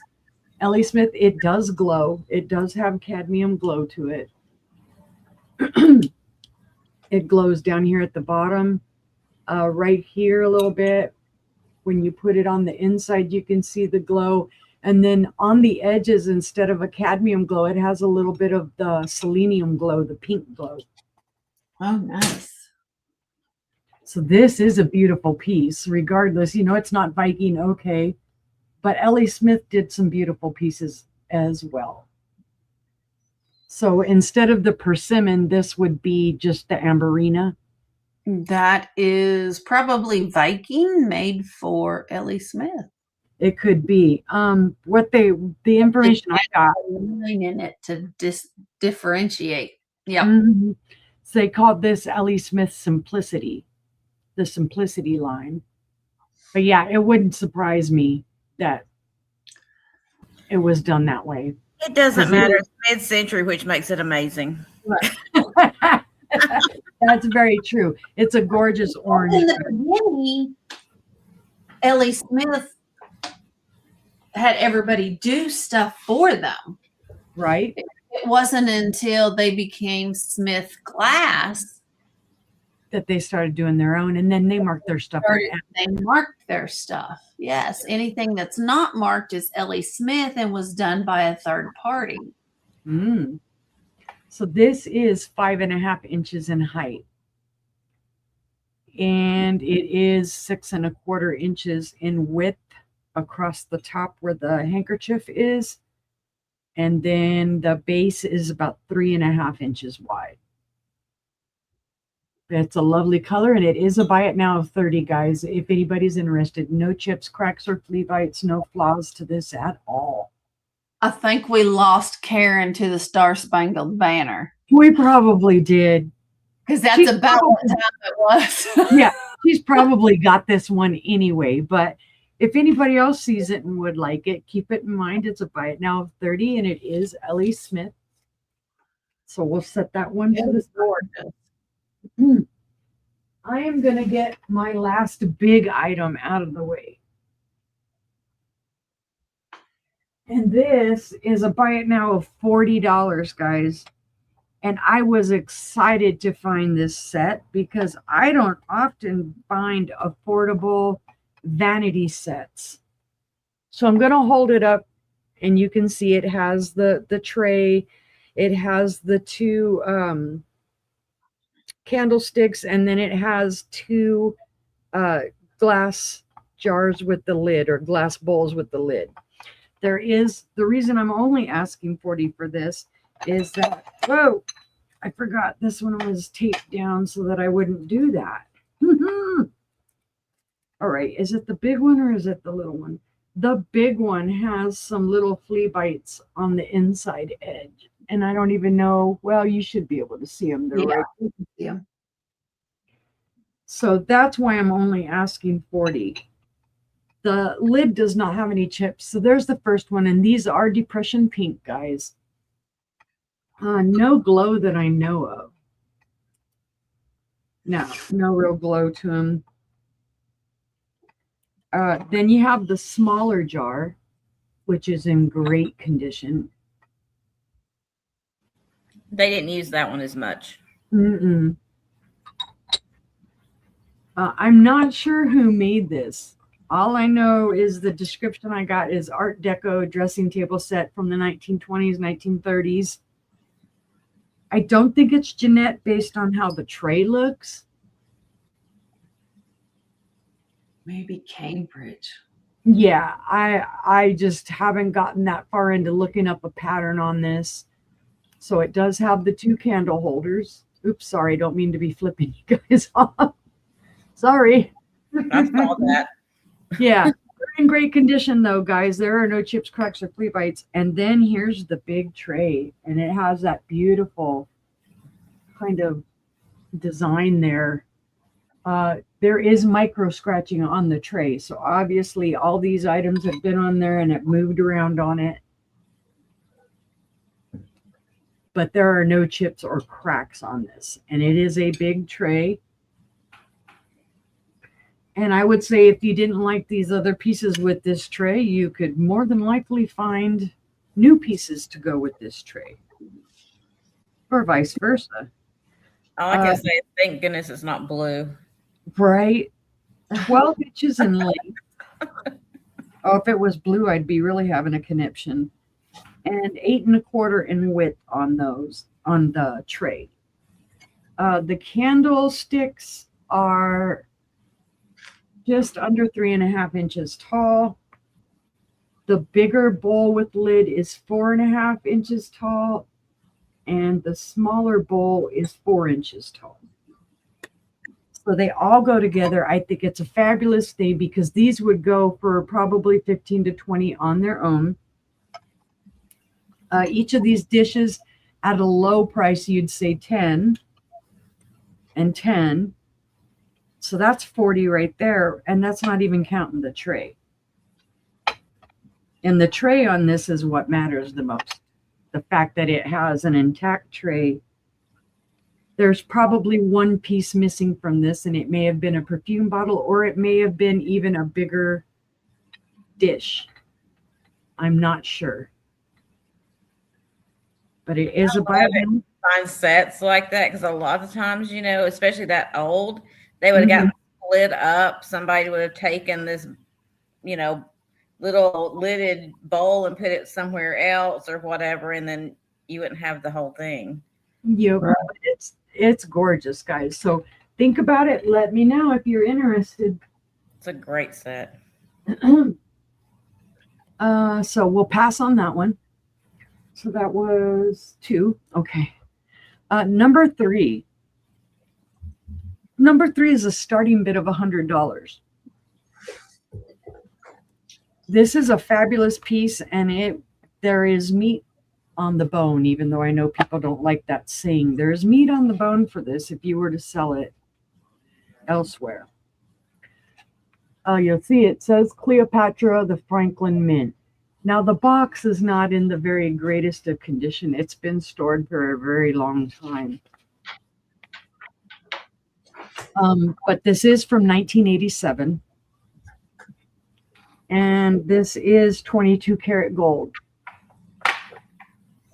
Ellie Smith, it does glow. It does have cadmium glow to it. It glows down here at the bottom, right here a little bit. When you put it on the inside, you can see the glow. And then on the edges, instead of a cadmium glow, it has a little bit of the selenium glow, the pink glow. Oh, nice. So this is a beautiful piece, regardless. It's not Viking, okay. But Ellie Smith did some beautiful pieces as well. So instead of the persimmon, this would be just the amberina. That is probably Viking made for Ellie Smith. It could be. The information I got in it to differentiate. Yeah. Mm-hmm. So they called this Ellie Smith Simplicity, the Simplicity line. But yeah, it wouldn't surprise me that it was done that way. It doesn't matter. It's mid-century, which makes it amazing. Right. That's very true. It's a gorgeous orange. In the beginning, Ellie Smith had everybody do stuff for them. Right. It wasn't until they became Smith Glass that they started doing their own, and then they marked their stuff. They marked their stuff. Yes. Anything that's not marked is Ellie Smith and was done by a third party. Mm. So this is 5.5 inches in height. And it is 6.25 inches in width across the top where the handkerchief is. And then the base is about 3.5 inches wide. It's a lovely color, and it is a buy it now of 30, guys. If anybody's interested, no chips, cracks, or flea bites, no flaws to this at all. I think we lost Karen to the Star Spangled Banner. We probably did. Because that's about what time it was. Yeah, she's probably got this one anyway. But if anybody else sees it and would like it, keep it in mind. It's a buy it now of 30, and it is Ellie Smith. So we'll set that one to the side. I am going to get my last big item out of the way. And this is a buy it now of $40, guys. And I was excited to find this set because I don't often find affordable vanity sets. So I'm going to hold it up, and you can see it has the tray. It has the two candlesticks, and then it has two glass jars with the lid, or glass bowls with the lid. The reason I'm only asking $40 for this is that, whoa, I forgot this one was taped down so that I wouldn't do that. All right, is it the big one or is it the little one? The big one has some little flea bites on the inside edge. And I don't even know, well, you should be able to see them. They're right. Yeah. So that's why I'm only asking $40. The lid does not have any chips. So there's the first one. And these are depression pink, guys. No glow that I know of. No real glow to them. Then you have the smaller jar, which is in great condition. They didn't use that one as much. I'm not sure who made this. All I know is the description I got is Art Deco dressing table set from the 1920s, 1930s. I don't think it's Jeanette based on how the tray looks. Maybe Cambridge. Yeah, I just haven't gotten that far into looking up a pattern on this. So it does have the 2 candle holders. Oops, sorry, don't mean to be flipping you guys off. Sorry. I saw that. Yeah, they're in great condition though, guys. There are no chips, cracks, or flea bites. And then here's the big tray, and it has that beautiful kind of design there. There is micro scratching on the tray, so obviously all these items have been on there and it moved around on it. But there are no chips or cracks on this, and it is a big tray. And I would say if you didn't like these other pieces with this tray, you could more than likely find new pieces to go with this tray, or vice versa. All I can say is thank goodness it's not blue. Right? 12 inches in length. Oh, if it was blue, I'd be really having a conniption. And 8 1/4 in width on those, on the tray. The candlesticks are just under 3.5 inches tall. The bigger bowl with lid is 4.5 inches tall, and the smaller bowl is 4 inches tall. So they all go together. I think it's a fabulous thing because these would go for probably 15 to 20 on their own. Each of these dishes at a low price, you'd say 10 and 10. So that's 40 right there. And that's not even counting the tray. And the tray on this is what matters the most. The fact that it has an intact tray. There's probably one piece missing from this, and it may have been a perfume bottle, or it may have been even a bigger dish. I'm not sure. But it is a Bible. Find sets like that because a lot of times, you know, especially that old, they would have gotten split up. Somebody would have taken this, you know, little lidded bowl and put it somewhere else or whatever, and then you wouldn't have the whole thing. Yeah, it's gorgeous, guys. So think about it. Let me know if you're interested. It's a great set. So we'll pass on that one. So that was 2. Okay. Number 3. Number 3 is a starting bid of $100. This is a fabulous piece, and there is meat on the bone, even though I know people don't like that saying. There's meat on the bone for this if you were to sell it elsewhere. You'll see it says Cleopatra, the Franklin Mint. Now, the box is not in the very greatest of condition. It's been stored for a very long time. But this is from 1987. And this is 22 karat gold.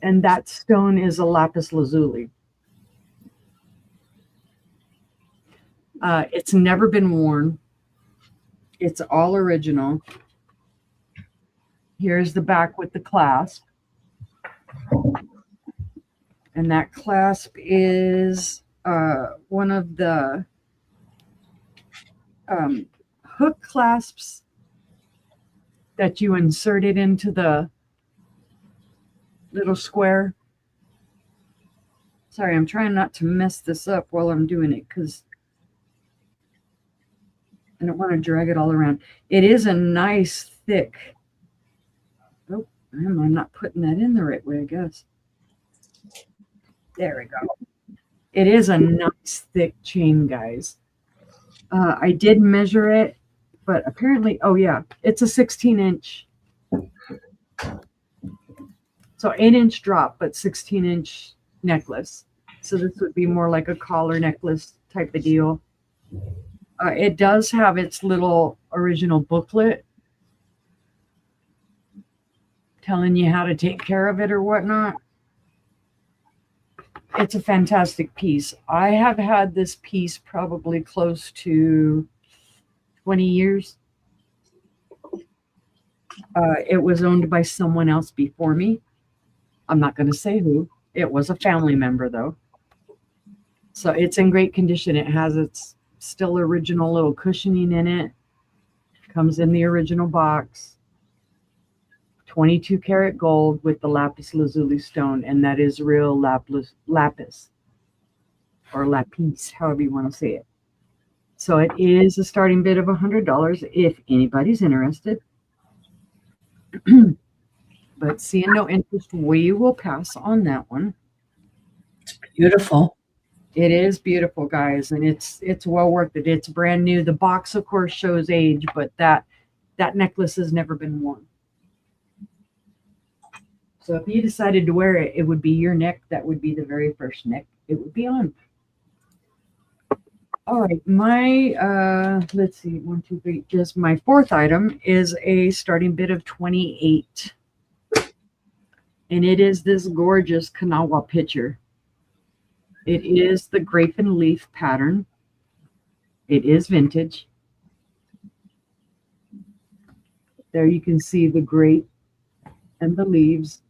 And that stone is a lapis lazuli. It's never been worn. It's all original. Here's the back with the clasp. And that clasp is one of the hook clasps that you inserted into the little square. Sorry, I'm trying not to mess this up while I'm doing it because I don't want to drag it all around. It is a nice thick. Oh, I'm not putting that in the right way, I guess. There we go. It is a nice thick chain, guys. I did measure it, but apparently, oh yeah, it's a 16-inch. So 8-inch drop, but 16-inch necklace. So this would be more like a collar necklace type of deal. It does have its little original booklet telling you how to take care of it or whatnot. It's a fantastic piece. I have had this piece probably close to 20 years. It was owned by someone else before me. I'm not going to say who. It was a family member, though. So it's in great condition. It has its still original little cushioning in it. Comes in the original box. 22 karat gold with the lapis lazuli stone, and that is real lapis or lapis, however you want to say it. So it is a starting bid of $100 if anybody's interested. But seeing no interest, we will pass on that one. It's beautiful. It is beautiful, guys, and it's well worth it. It's brand new. The box, of course, shows age, but that necklace has never been worn. So if you decided to wear it, it would be your neck. That would be the very first neck it would be on. All right, my let's see, 1, 2, 3. Just my fourth item is a starting bid of 28, and it is this gorgeous Kanawha picture. It is the grape and leaf pattern. It is vintage. There you can see the grape and the leaves.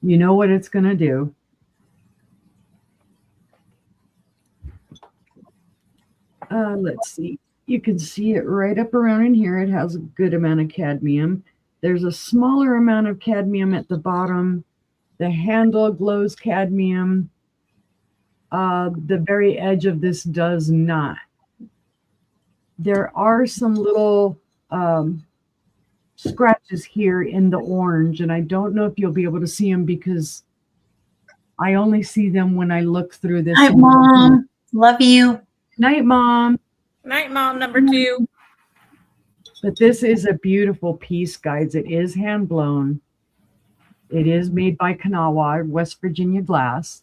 You know what it's going to do. Let's see. You can see it right up around in here. It has a good amount of cadmium. There's a smaller amount of cadmium at the bottom. The handle glows cadmium. The very edge of this does not. There are some little scratches here in the orange, and I don't know if you'll be able to see them because I only see them when I look through this. Hi, Mom. Love you. Night, Mom. Night, Mom, number 2. But this is a beautiful piece, guys. It is hand blown. It is made by Kanawha, West Virginia glass.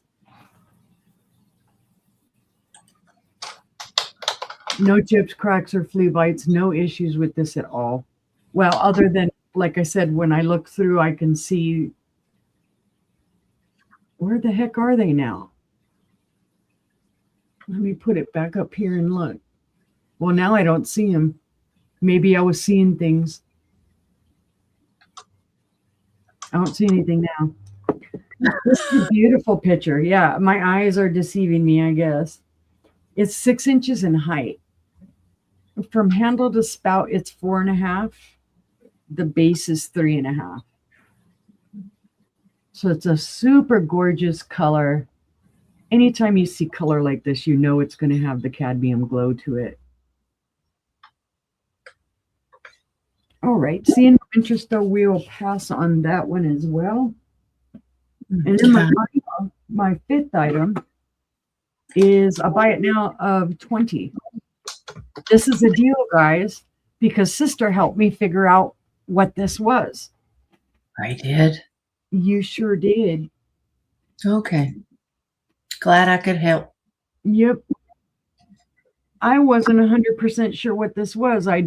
No chips, cracks, or flea bites. No issues with this at all. Well, other than, like I said, when I look through, I can see. Where the heck are they now? Let me put it back up here and look. Well, now I don't see them. Maybe I was seeing things. I don't see anything now. This is a beautiful picture. Yeah, my eyes are deceiving me, I guess. It's 6 inches in height. From handle to spout, it's 4.5. The base is 3.5. So it's a super gorgeous color. Anytime you see color like this, you know it's going to have the cadmium glow to it. All right, seeing no interest, though, we will pass on that one as well. And then my fifth item is a buy it now of 20. This is a deal, guys, because Sister helped me figure out what this was. I did. You sure did. Okay. Glad I could help. Yep. I wasn't 100% sure what this was. I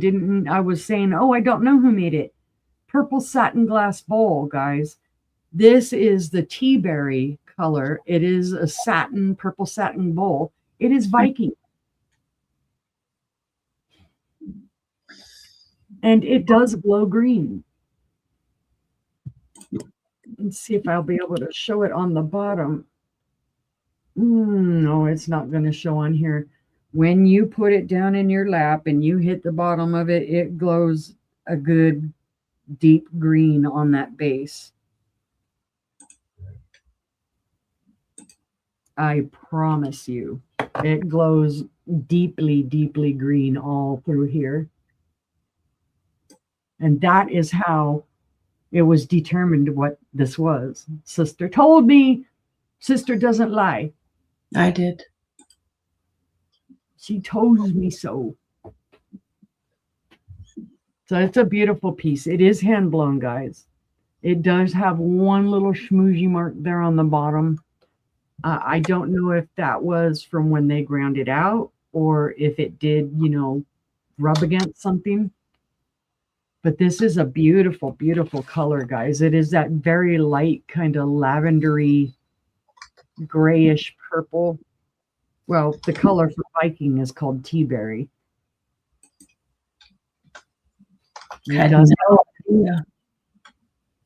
was saying, oh, I don't know who made it. Purple satin glass bowl, guys. This is the tea berry color. It is a satin, purple satin bowl. It is Viking. And it does glow green. Let's see if I'll be able to show it on the bottom. No, it's not going to show on here. When you put it down in your lap and you hit the bottom of it, it glows a good deep green on that base. I promise you, it glows deeply, deeply green all through here. And that is how it was determined what this was. Sister told me. Sister doesn't lie. I did. She told me so. So it's a beautiful piece. It is hand blown, guys. It does have one little schmoozy mark there on the bottom. I don't know if that was from when they ground it out or if it did, rub against something. But this is a beautiful, beautiful color, guys. It is that very light kind of lavendery, grayish purple. Well, the color for Viking is called tea berry.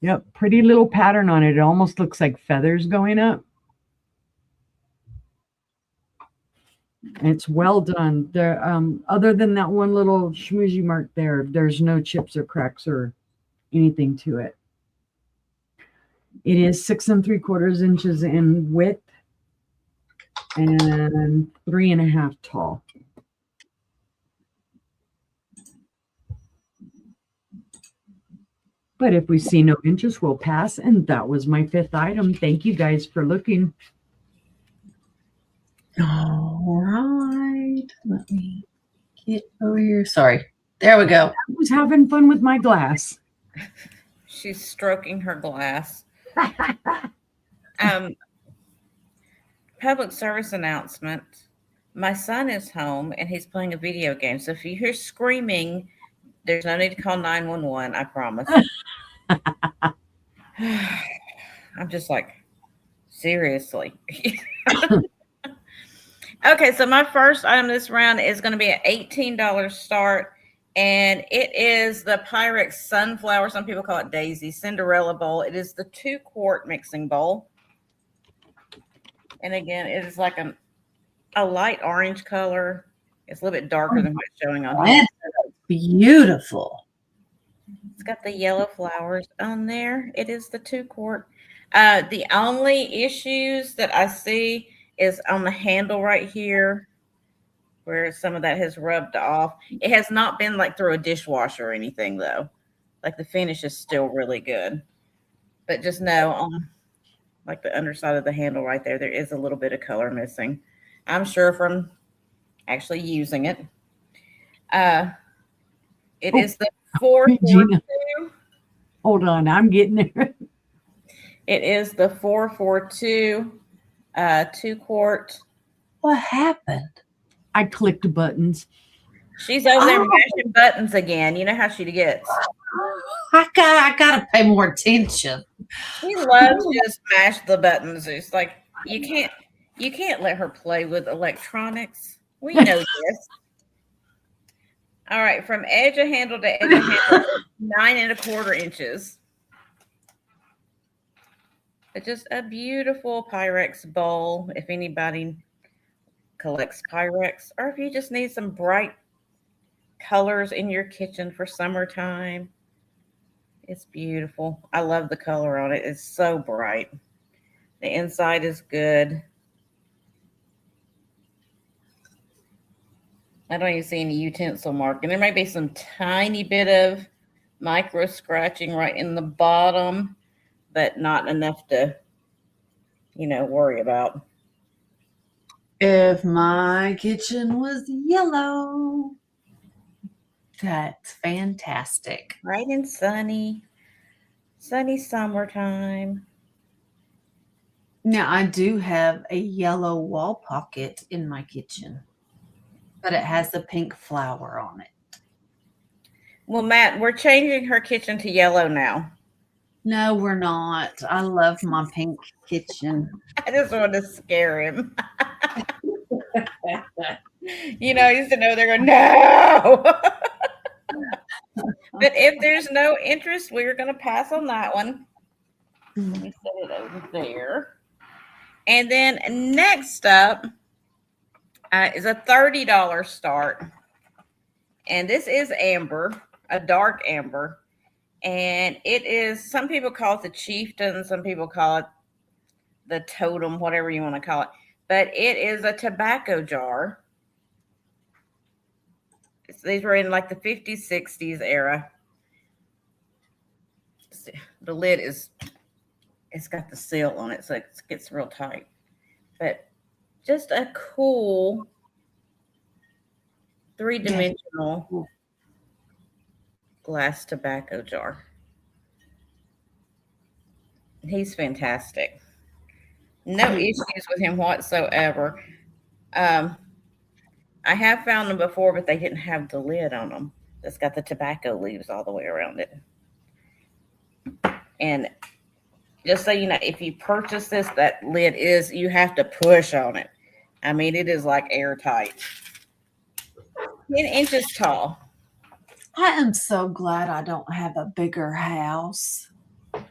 Yep, pretty little pattern on it. It almost looks like feathers going up. It's well done. There, other than that one little schmoozy mark there, there's no chips or cracks or anything to it. It is 6 3/4 inches in width and 3.5 tall. But if we see no interest, we'll pass. And that was my 5th item. Thank you guys for looking. All right. Let me get over here. Sorry. There we go. I was having fun with my glass. She's stroking her glass. Public service announcement. My son is home and he's playing a video game. So if you hear screaming, there's no need to call 911. I promise. I'm just like, seriously. Okay, so my first item this round is going to be an $18 start, and it is the Pyrex Sunflower. Some people call it Daisy Cinderella Bowl. It is the 2-quart mixing bowl. And again, it is like a light orange color. It's a little bit darker than what's showing on here. That's beautiful. It's got the yellow flowers on there. It is the 2-quart. The only issues that I see is on the handle right here, where some of that has rubbed off. It has not been like through a dishwasher or anything though. Like the finish is still really good. But just know on like the underside of the handle right there, there is a little bit of color missing. I'm sure from actually using it. It is the 442. Hold on, I'm getting there. It is the 442 2-quart. What happened? I clicked buttons. She's over there mashing buttons again. You know how she gets. I gotta pay more attention. She loves to just mash the buttons. It's like you can't let her play with electronics. We know this. All right, from edge of handle to edge of handle, 9 1/4 inches. It's just a beautiful Pyrex bowl. If anybody collects Pyrex, or if you just need some bright colors in your kitchen for summertime, it's beautiful. I love the color on it. It's so bright. The inside is good. I don't even see any utensil marking. There might be some tiny bit of micro scratching right in the bottom, but not enough to, worry about. If my kitchen was yellow, that's fantastic. Bright and sunny summertime. Now, I do have a yellow wall pocket in my kitchen, but it has a pink flower on it. Well, Matt, we're changing her kitchen to yellow now. No, we're not. I love my pink kitchen. I just wanted to scare him. He used to know they're going, no. But if there's no interest, we're going to pass on that one. Let me set it over there. And then next up is a $30 start. And this is amber, a dark amber. And it is, some people call it the chieftain, some people call it the totem, whatever you want to call it. But it is a tobacco jar. These were in like the 50s, 60s era. The lid it's got the seal on it, so it gets real tight. But just a cool 3-dimensional glass tobacco jar. He's fantastic. No issues with him whatsoever. I have found them before, but they didn't have the lid on them. It's got the tobacco leaves all the way around it. And just so you know, if you purchase this, that lid you have to push on it. I mean, it is like airtight. 10 inches tall. I am so glad I don't have a bigger house. I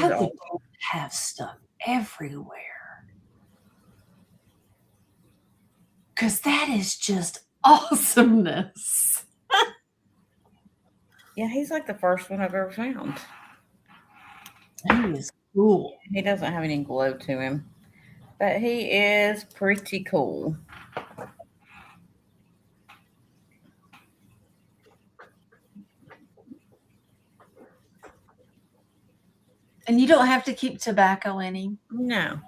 don't have stuff everywhere. Because that is just awesomeness. Yeah, he's like the first one I've ever found. He is cool. He doesn't have any glow to him, but he is pretty cool. And you don't have to keep tobacco in him. No.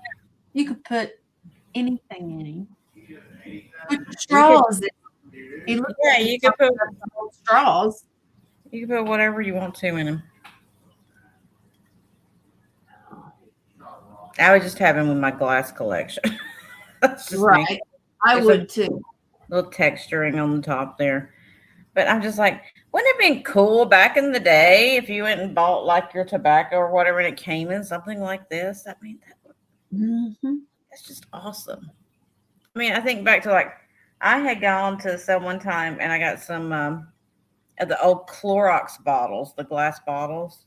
You could put anything in him. Put straws in. Yeah, you could put straws. You can put whatever you want to in him. I would just have him with my glass collection. That's just right. Me. I would too. Little texturing on the top there. But I'm just like, wouldn't it have been cool back in the day if you went and bought like your tobacco or whatever and it came in something like this? I mean, that's just awesome. I mean, I think back to like, I had gone to sell one time and I got some of the old Clorox bottles, the glass bottles.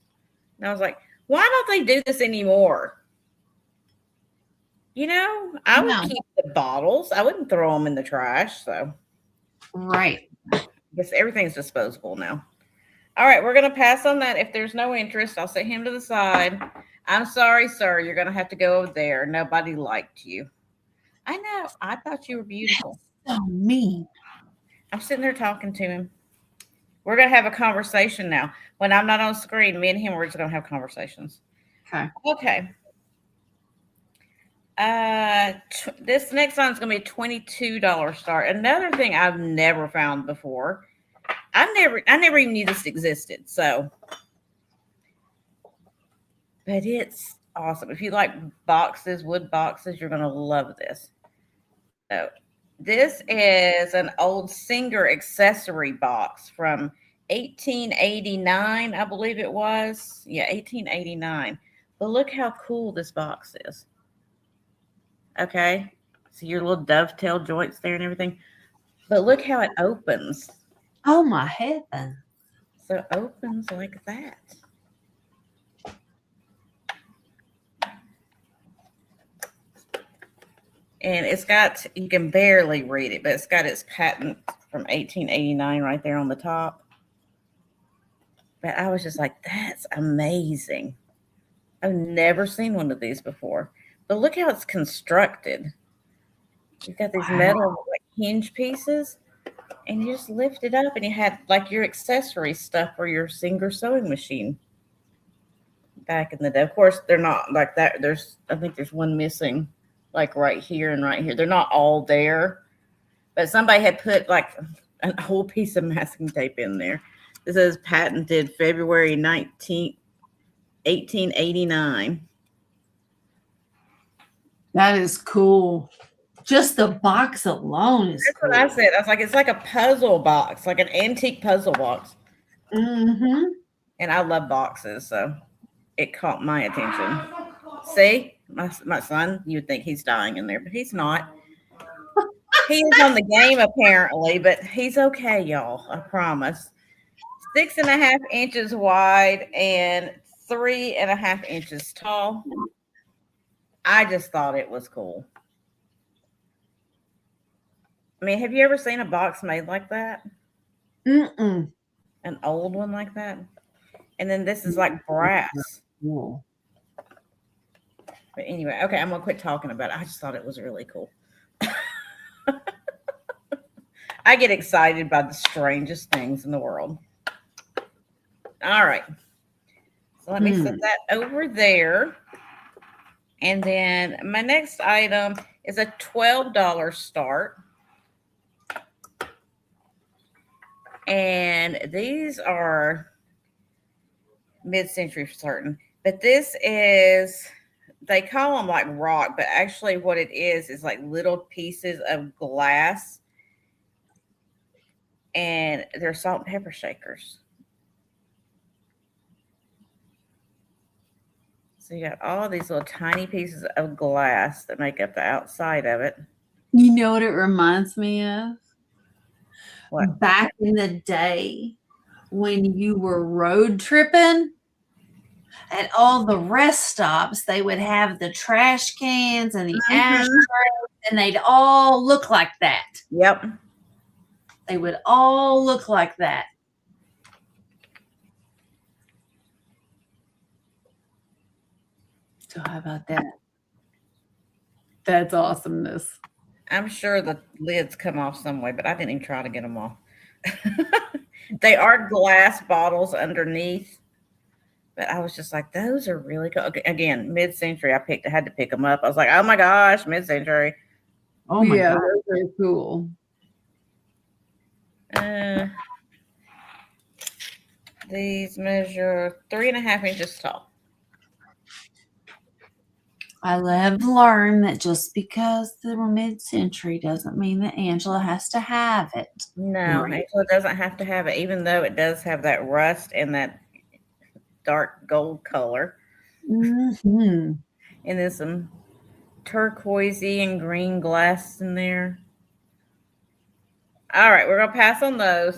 And I was like, why don't they do this anymore? You know, I would keep the bottles. I wouldn't throw them in the trash. So, right. I guess everything's disposable now. All right, we're going to pass on that. If there's no interest, I'll set him to the side. I'm sorry, sir. You're going to have to go over there. Nobody liked you. I know. I thought you were beautiful. That's so mean. I'm sitting there talking to him. We're going to have a conversation now. When I'm not on screen, me and him, we're just going to have conversations. Okay. This next one is going to be a $22 start. Another thing I've never found before. I never even knew this existed. So, but it's awesome. If you like boxes, wood boxes, you're going to love this. So, this is an old Singer accessory box from 1889, I believe it was. Yeah, 1889. But look how cool this box is. Okay. See your little dovetail joints there and everything. But look how it opens. Oh, my heaven. So it opens like that. And it's got, you can barely read it, but it's got its patent from 1889 right there on the top. But I was just like, that's amazing. I've never seen one of these before. But look how it's constructed. You've got these metal like hinge pieces, and you just lift it up, and you had like your accessory stuff for your Singer sewing machine. Back in the day, of course, they're not like that. I think there's one missing, like right here and right here. They're not all there, but somebody had put like a whole piece of masking tape in there. This is patented February 19th, 1889. That is cool. Just the box alone is That's cool. what I said. I was like, it's like a puzzle box, like an antique puzzle box. Mm-hmm. And I love boxes, so it caught my attention. See, my son, you would think he's dying in there, but he's not. He is on the game apparently, but he's okay, y'all. I promise. 6.5 inches wide and 3.5 inches tall. I just thought it was cool. I mean, have you ever seen a box made like that? Mm-mm. An old one like that? And then this is like brass. Cool. But anyway, okay, I'm going to quit talking about it. I just thought it was really cool. I get excited by the strangest things in the world. All right. So let me set that over there. And then my next item is a $12 start. And these are mid-century for certain. But this is, they call them like rock, but actually what it is like little pieces of glass. And they're salt and pepper shakers. So you got all these little tiny pieces of glass that make up the outside of it. You know what it reminds me of? What? Back in the day when you were road tripping at all the rest stops, they would have the trash cans and the ashtrays, and they'd all look like that. Yep. They would all look like that. So how about that? That's awesomeness. I'm sure the lids come off some way, but I didn't even try to get them off. They are glass bottles underneath. But I was just like, those are really cool. Okay, again, mid-century. I had to pick them up. I was like, oh my gosh, mid-century. Oh my yeah, God. those are cool. These measure 3.5 inches tall. I have learned that just because they were mid-century doesn't mean that Angela has to have it. No, right. Angela doesn't have to have it, even though it does have that rust and that dark gold color. Mm-hmm. And then some turquoisey and green glass in there. All right, we're going to pass on those.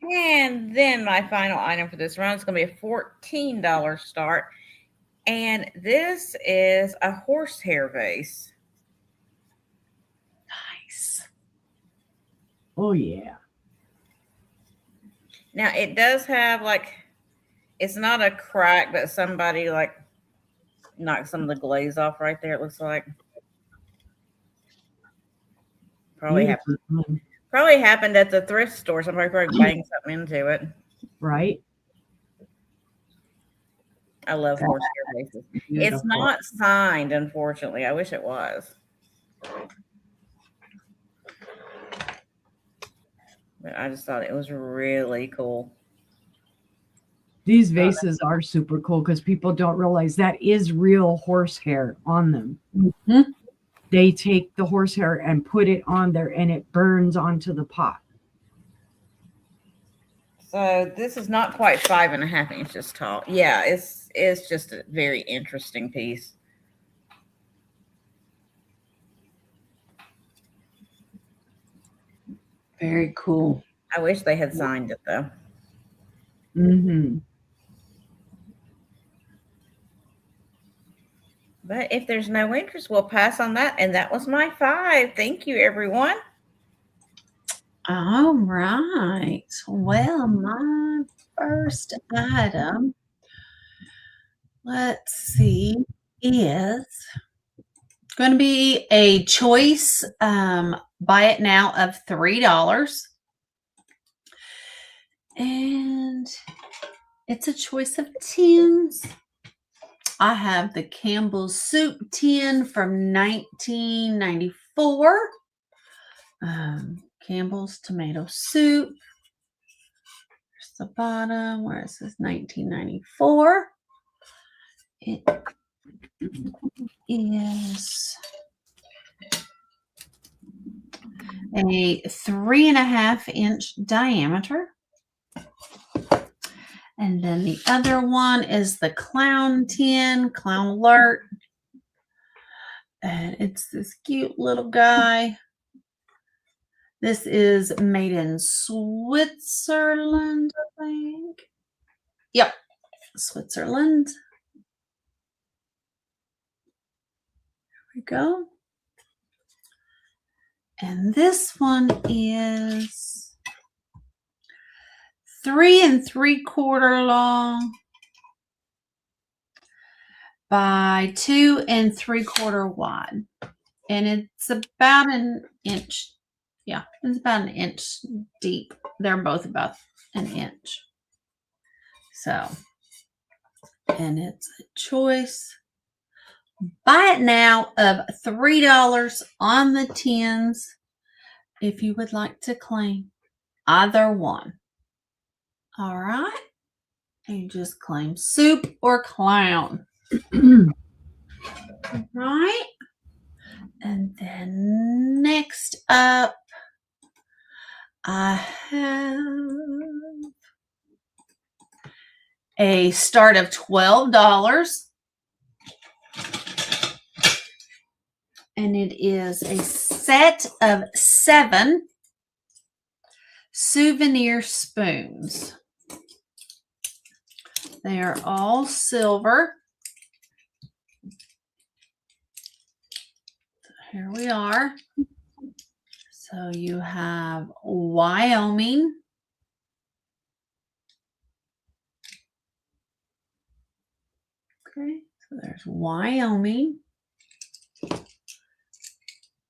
And then my final item for this run is going to be a $14 start. And this is a horsehair vase. Nice. Oh, yeah. Now, it does have, like, it's not a crack, but somebody, like, knocked some of the glaze off right there, it looks like. Probably happened at the thrift store. Somebody probably banged something into it. Right. I love horsehair vases. It's not signed, unfortunately. I wish it was. But I just thought it was really cool. These vases are super cool because people don't realize that is real horsehair on them. Mm-hmm. They take the horsehair and put it on there and it burns onto the pot. So this is not quite 5.5 inches tall. Yeah, it's just a very interesting piece. Very cool. I wish they had signed it though. Mm-hmm. But if there's no interest, we'll pass on that. And that was my 5. Thank you, everyone. All right. Well, my first item, let's see, is going to be a choice buy it now of $3. And it's a choice of tins. I have the Campbell's Soup tin from 1994. Campbell's Tomato Soup. There's the bottom where it says 1994. It is a 3.5 inch diameter. And then the other one is the Clown tin, Clown Alert. And it's this cute little guy. This is made in Switzerland, I think. Yep, Switzerland. There we go. And this one is 3 3/4 long by 2 3/4 wide. And it's about an inch. Yeah, it's about an inch deep. They're both about an inch. So, and it's a choice. Buy it now of $3 on the tins if you would like to claim either one. All right. And you just claim soup or clown. All right. And then next up, I have a start of $12. And it is a set of 7 souvenir spoons. They are all silver. Here we are. So you have Wyoming. Okay, so there's Wyoming.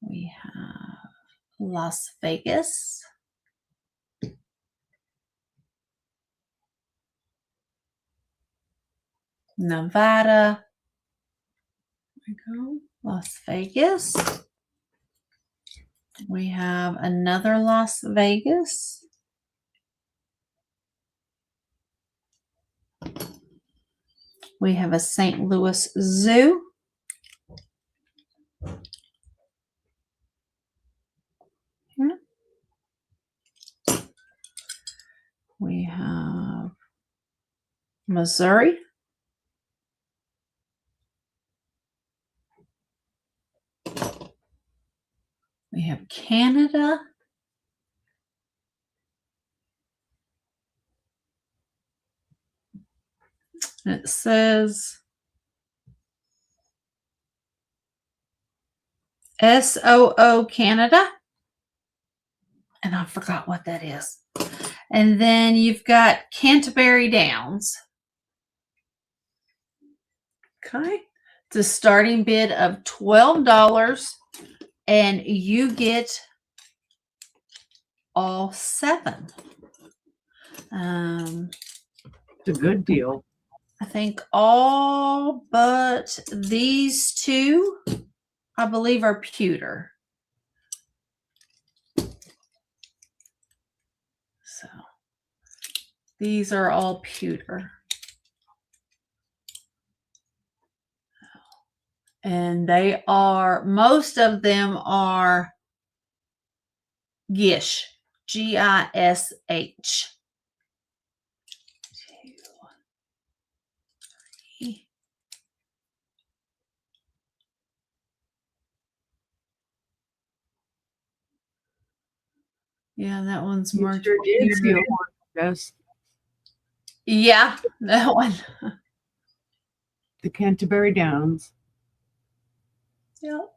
We have Las Vegas. Nevada. There we go. Las Vegas. We have another Las Vegas. We have a St. Louis Zoo. Here. We have Missouri. We have Canada. It says SOO Canada. And I forgot what that is. And then you've got Canterbury Downs. Okay. It's a starting bid of $12. And you get all 7. It's a good deal. I think all but these 2, I believe, are pewter. So these are all pewter. And they are, most of them are Gish. Gish. Yeah, that one's more. Sure did see one, yes. Yeah, that one. The Canterbury Downs. Yep.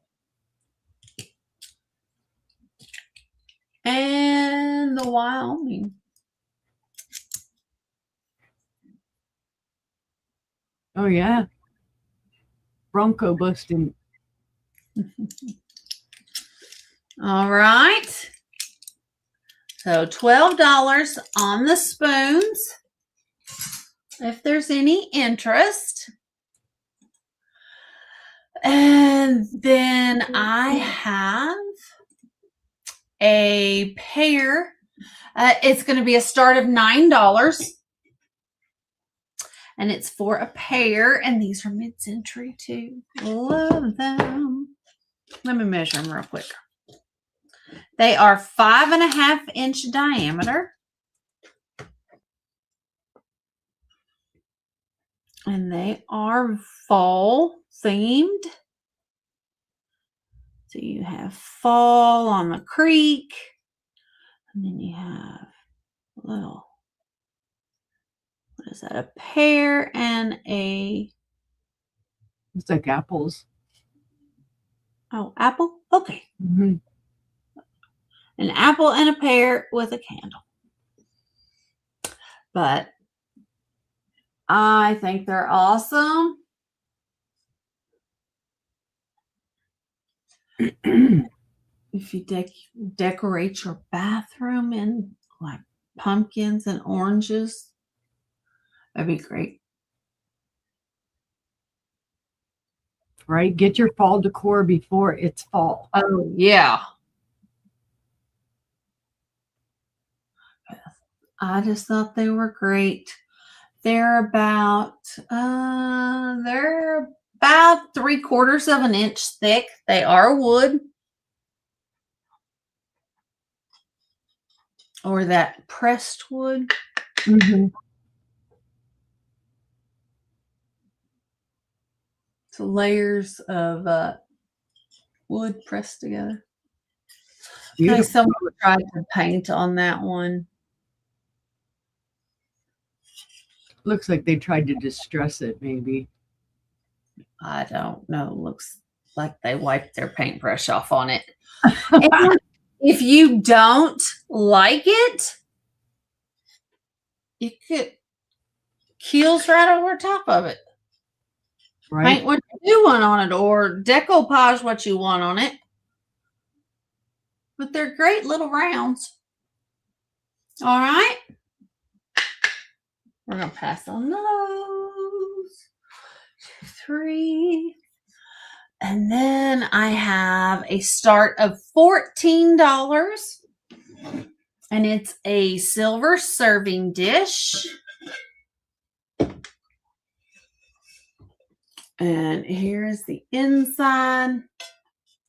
And the Wyoming. Oh, yeah. Bronco busting. All right. So $12 on the spoons, if there's any interest. And then I have a pair. It's going to be a start of $9. And it's for a pair. And these are mid-century too. Love them. Let me measure them real quick. They are 5.5-inch diameter. And they are fall themed. So you have fall on the creek. And then you have a little, what is that? A pear and a... It's like apples. Oh, apple? Okay. Mm-hmm. An apple and a pear with a candle. But I think they're awesome. If you decorate your bathroom in like pumpkins and oranges, that'd be great. Right? Get your fall decor before it's fall. Oh, yeah. I just thought they were great. They're about 3/4 of an inch thick. They are wood. Or that pressed wood. Mm-hmm. So layers of wood pressed together. Okay, someone tried to paint on that one. Looks like they tried to distress it, maybe. I don't know. Looks like they wiped their paintbrush off on it. And if you don't like it, you could keels right over top of it. Right. Paint what you want on it, or decoupage what you want on it. But they're great little rounds. All right. We're going to pass on those. 2, 3. And then I have a start of $14. And it's a silver serving dish. And here's the inside.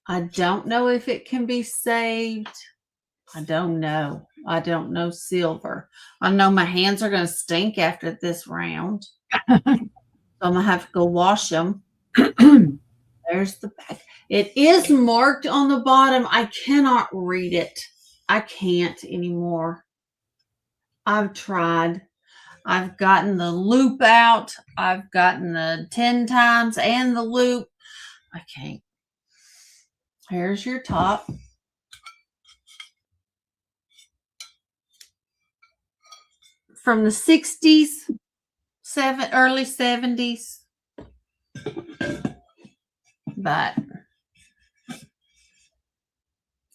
I don't know if it can be saved. I don't know. I don't know silver. I know my hands are going to stink after this round. So I'm going to have to go wash them. There's the back. It is marked on the bottom. I cannot read it. I can't anymore. I've tried. I've gotten the loop out. I've gotten the 10 times and the loop. I can't. Here's your top. From the 60s, early 70s. But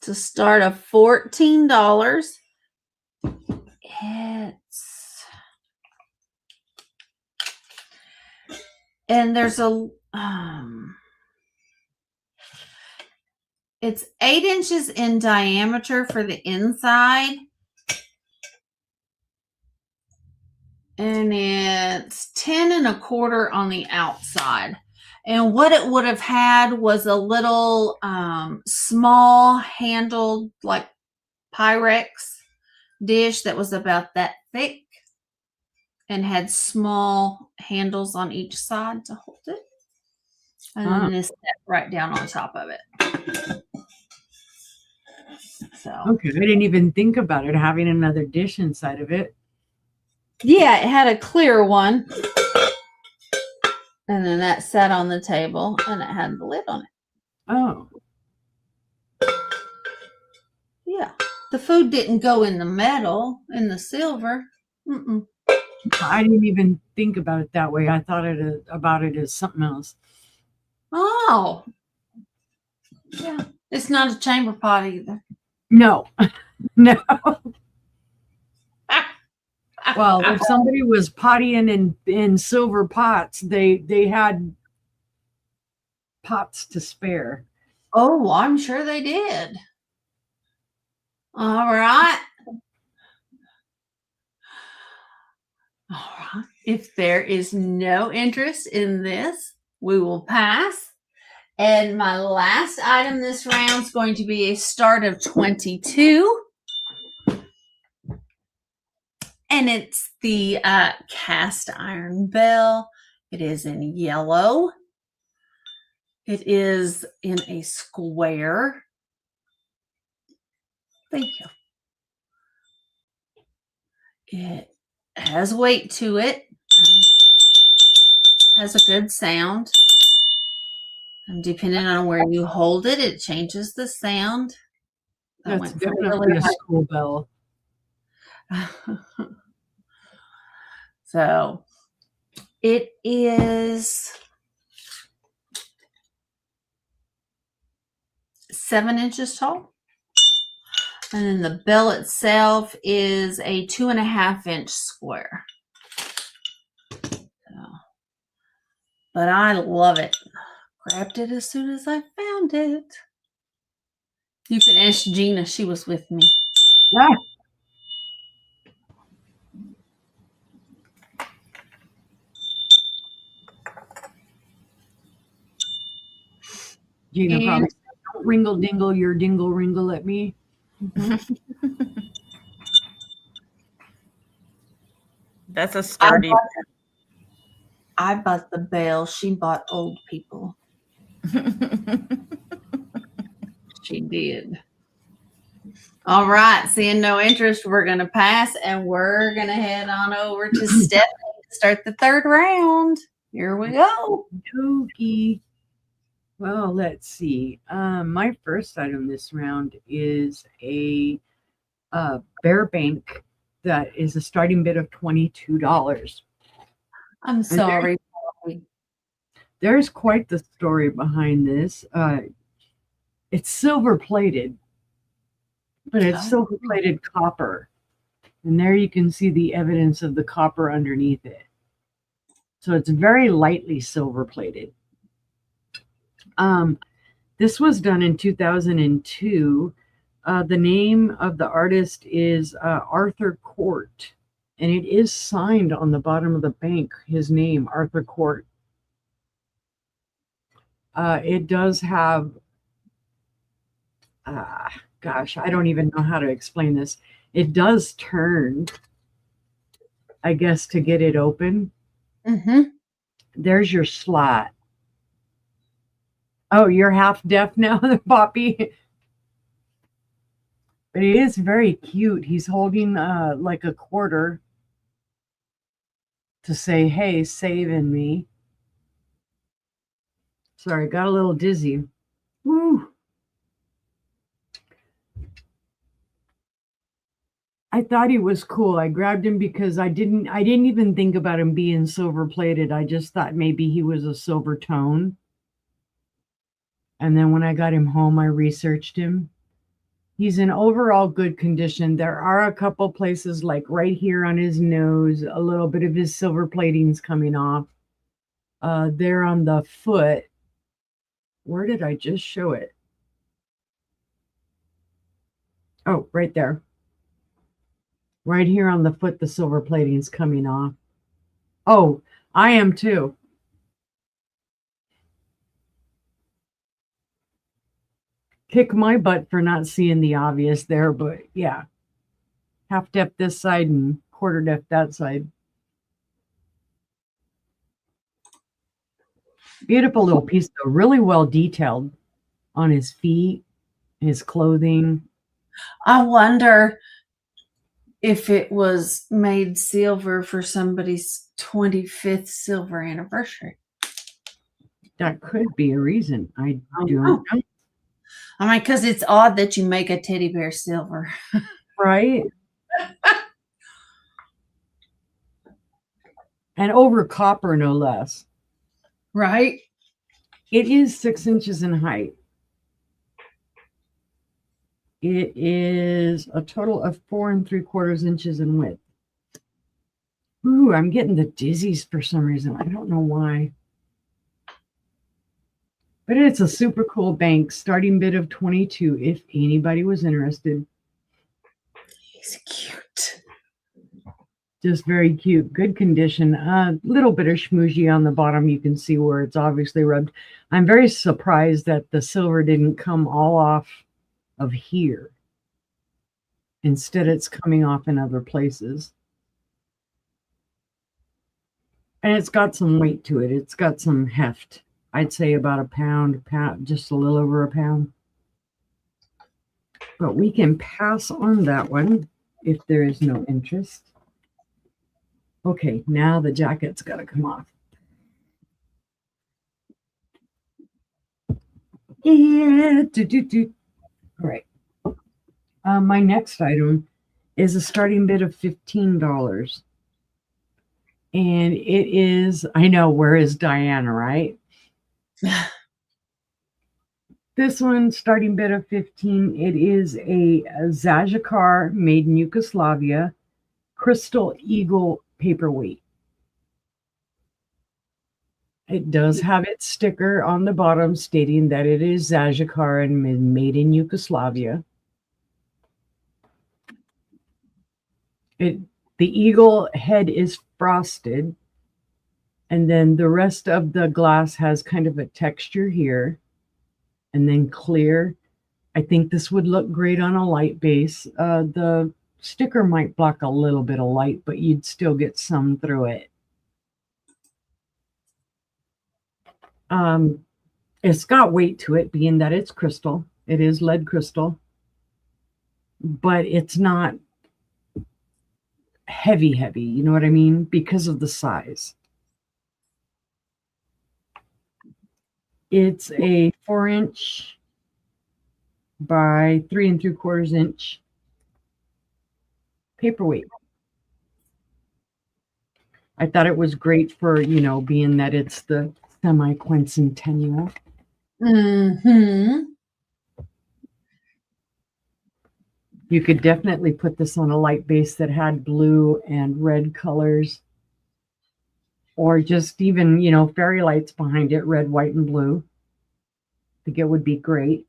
to start of $14, and there's a it's 8 inches in diameter for the inside, and it's 10 1/4 on the outside. And what it would have had was a little small handled, like Pyrex dish that was about that thick and had small handles on each side to hold it. And then this set right down on top of it. So okay, I didn't even think about it having another dish inside of it. Yeah, it had a clear one. And then that sat on the table and it had the lid on it. Oh. Yeah. The food didn't go in the metal, in the silver. I didn't even think about it that way. I thought about it as something else. Oh. Yeah. It's not a chamber pot either. No. No. Well, if somebody was pottying in silver pots, they had pots to spare. Oh, I'm sure they did. All right. All right. If there is no interest in this, we will pass. And my last item this round is going to be a start of 22. And it's the cast iron bell. It is in yellow. It is in a square. Thank you. It has weight to it. Has a good sound. And depending on where you hold it, it changes the sound. That's definitely a school bell. So it is 7 inches tall. And then the bell itself is a 2.5 inch square. But I love it. Grabbed it as soon as I found it. You can ask Jeana. She was with me. Yeah. Jeana probably said, "Don't ringle dingle your dingle ringle at me." That's a sturdy. I bought the bell. She bought old people. She did. All right. Seeing no interest, we're going to pass and we're going to head on over to Stephanie. to start the third round. Here we go. Dookie. Well, let's see. My first item this round is a bear bank that is a starting bid of $22. I'm sorry. There's quite the story behind this. It's silver plated, but it's silver plated copper. And there you can see the evidence of the copper underneath it. So it's very lightly silver plated. This was done in 2002. The name of the artist is Arthur Court, and it is signed on the bottom of the bank, his name, Arthur Court. It does have, gosh, I don't even know how to explain this. It does turn, I guess, to get it open. Mm-hmm. There's your slot. Oh, you're half deaf now, Poppy. But he is very cute. He's holding like a quarter to say, hey, saving me. Sorry, got a little dizzy. Woo. I thought he was cool. I grabbed him because I didn't even think about him being silver plated. I just thought maybe he was a silver tone. And then when I got him home, I researched him. He's in overall good condition. There are a couple places like right here on his nose, a little bit of his silver plating's coming off. There on the foot. Where did I just show it? Oh, right there. Right here on the foot, the silver plating's coming off. Oh, I am too. Kick my butt for not seeing the obvious there, but yeah. Half deaf this side and quarter deaf that side. Beautiful little piece, though. Really well detailed on his feet, his clothing. I wonder if it was made silver for somebody's 25th silver anniversary. That could be a reason. I don't know. I mean, because it's odd that you make a teddy bear silver. Right? And over copper, no less. Right? It is 6 inches in height. It is a total of 4 3/4 inches in width. Ooh, I'm getting the dizzies for some reason. I don't know why. But it's a super cool bank. Starting bid of 22 if anybody was interested. He's cute. Just very cute. Good condition. Little bit of schmoozy on the bottom. You can see where it's obviously rubbed. I'm very surprised that the silver didn't come all off of here. Instead, it's coming off in other places. And it's got some weight to it. It's got some heft. I'd say about a pound, just a little over a pound. But we can pass on that one if there is no interest. Okay, now the jacket's got to come off. Yeah, All right. My next item is a starting bid of $15. And it is, I know, where is Diana, right? This one, starting bid of 15. It is a Zajacar made in Yugoslavia, crystal eagle paperweight. It does have its sticker on the bottom stating that it is Zajacar and made in Yugoslavia. The eagle head is frosted, and then the rest of the glass has kind of a texture here, and then clear. I think this would look great on a light base. The sticker might block a little bit of light, but you'd still get some through it. It's got weight to it, being that it's crystal. It is lead crystal, but it's not heavy, you know what I mean? Because of the size. It's a 4-inch by 3 3/4 inch paperweight. I thought it was great for, being that it's the semi-quincentennial. Mm-hmm. You could definitely put this on a light base that had blue and red colors, or just even, fairy lights behind it, red, white, and blue. I think it would be great.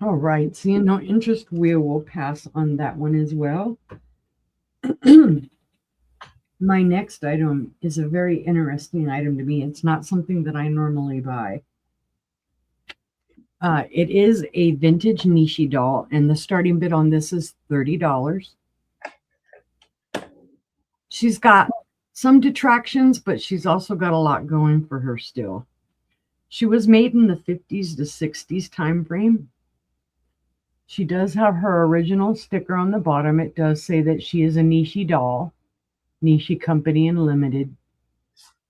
All right, seeing no interest, we will pass on that one as well. My next item is a very interesting item to me. It's not something that I normally buy. It is a vintage Nishi doll, and the starting bid on this is $30. She's got some detractions, but she's also got a lot going for her still. She was made in the 50s to 60s time frame. She does have her original sticker on the bottom. It does say that she is a Nishi doll, Nishi Company and limited,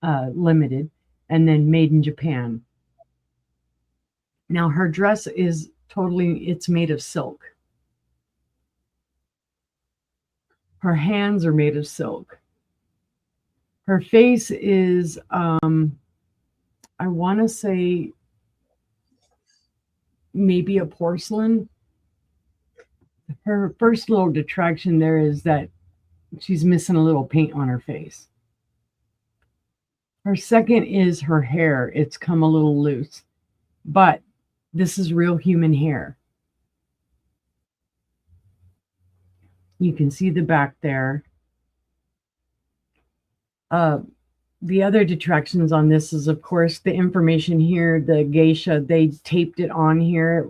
and then made in Japan. Now her dress is it's made of silk. Her hands are made of silk. Her face is, I want to say maybe a porcelain. Her first little detraction there is that she's missing a little paint on her face. Her second is her hair. It's come a little loose, but this is real human hair. You can see the back there. The other detractions on this is, of course, the information here, the geisha, they taped it on here.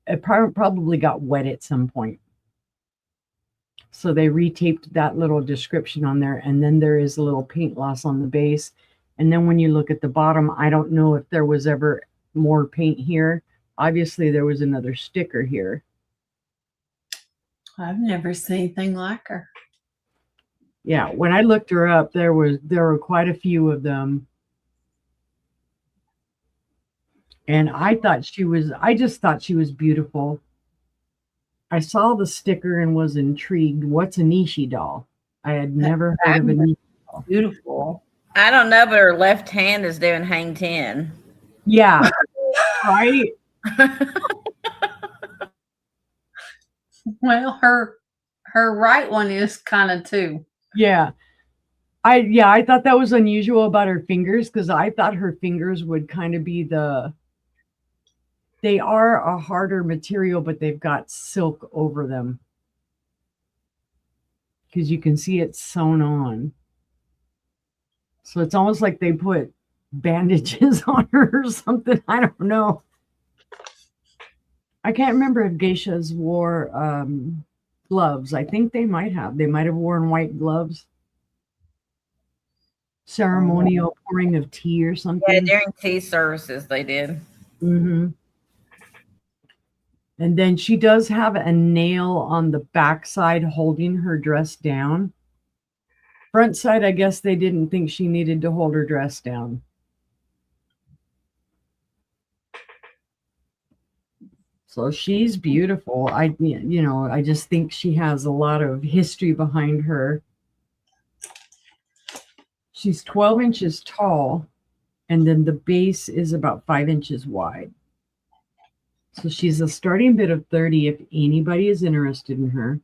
It probably got wet at some point. So they retaped that little description on there. And then there is a little paint loss on the base. And then when you look at the bottom, I don't know if there was ever more paint here. Obviously, there was another sticker here. I've never seen anything like her. Yeah, when I looked her up, there were quite a few of them. And I just thought she was beautiful. I saw the sticker and was intrigued. What's a Nishi doll? I had never heard of a Nishi doll. Beautiful. I don't know, but her left hand is doing hang 10. Yeah, right? Well, her right one is kind of too. Yeah. I thought that was unusual about her fingers, because I thought her fingers would kind of be they are a harder material, but they've got silk over them, because you can see it's sewn on. So it's almost like they put bandages on her or something. I don't know. I can't remember if geishas wore gloves. I think they might have. They might have worn white gloves. Ceremonial pouring of tea or something. Yeah, during tea services they did. Mm-hmm. And then she does have a nail on the back side holding her dress down. Front side, I guess they didn't think she needed to hold her dress down. So she's beautiful. I just think she has a lot of history behind her. She's 12 inches tall, and then the base is about 5 inches wide. So she's a starting bid of $30 if anybody is interested in her.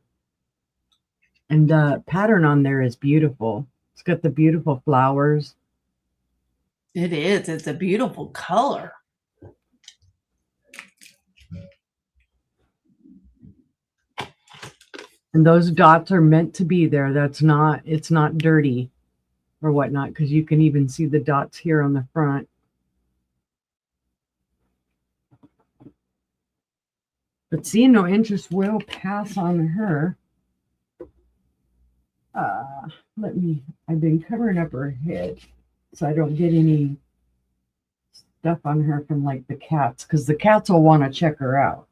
And the pattern on there is beautiful. It's got the beautiful flowers. It is. It's a beautiful color. And those dots are meant to be there. It's not dirty or whatnot, because you can even see the dots here on the front. But seeing no interest, we'll pass on her. I've been covering up her head so I don't get any stuff on her from like the cats, because the cats will want to check her out.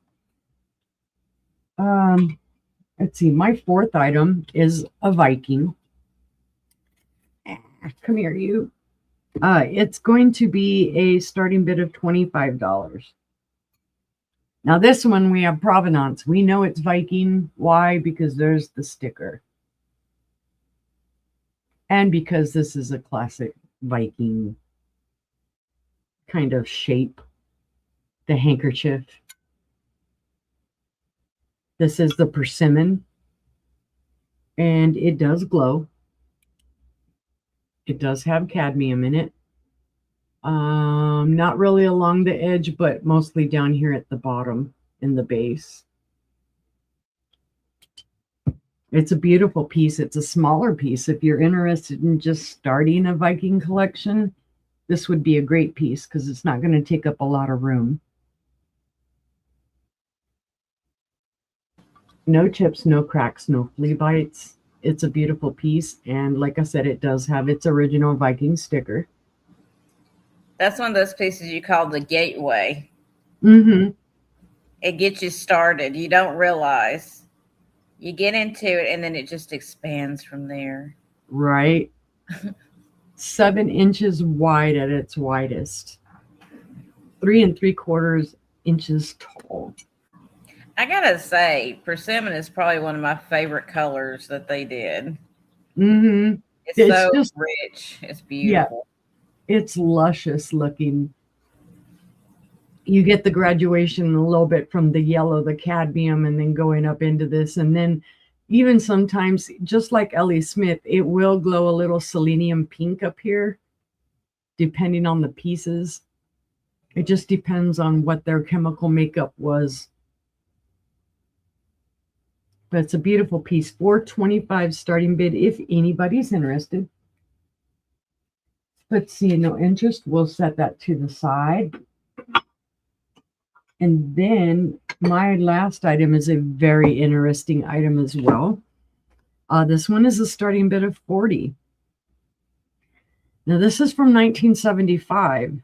Let's see. My fourth item is a Viking. Come here, you. It's going to be a starting bid of $25. Now this one we have provenance. We know it's Viking. Why? Because there's the sticker. And because this is a classic Viking kind of shape. The handkerchief. This is the persimmon. And it does glow. It does have cadmium in it. Not really along the edge, but mostly down here at the bottom in the base. It's a beautiful piece. It's a smaller piece. If you're interested in just starting a Viking collection, this would be a great piece because it's not going to take up a lot of room. No chips, no cracks, no flea bites. It's a beautiful piece. And like I said, it does have its original Viking sticker. That's one of those pieces you call the gateway. Mm-hmm. It gets you started. You don't realize. You get into it, and then it just expands from there. Right. 7 inches wide at its widest. 3 3/4 inches tall. I gotta say, persimmon is probably one of my favorite colors that they did. Mm-hmm. It's so just rich. It's beautiful. Yeah, it's luscious looking. You get the graduation a little bit from the yellow, the cadmium, and then going up into this. And then even sometimes, just like Ellie Smith, it will glow a little selenium pink up here, depending on the pieces. It just depends on what their chemical makeup was. But it's a beautiful piece. $425 starting bid if anybody's interested. Let's see, no interest. We'll set that to the side. And then my last item is a very interesting item as well. This one is a starting bid of $40. Now this is from 1975.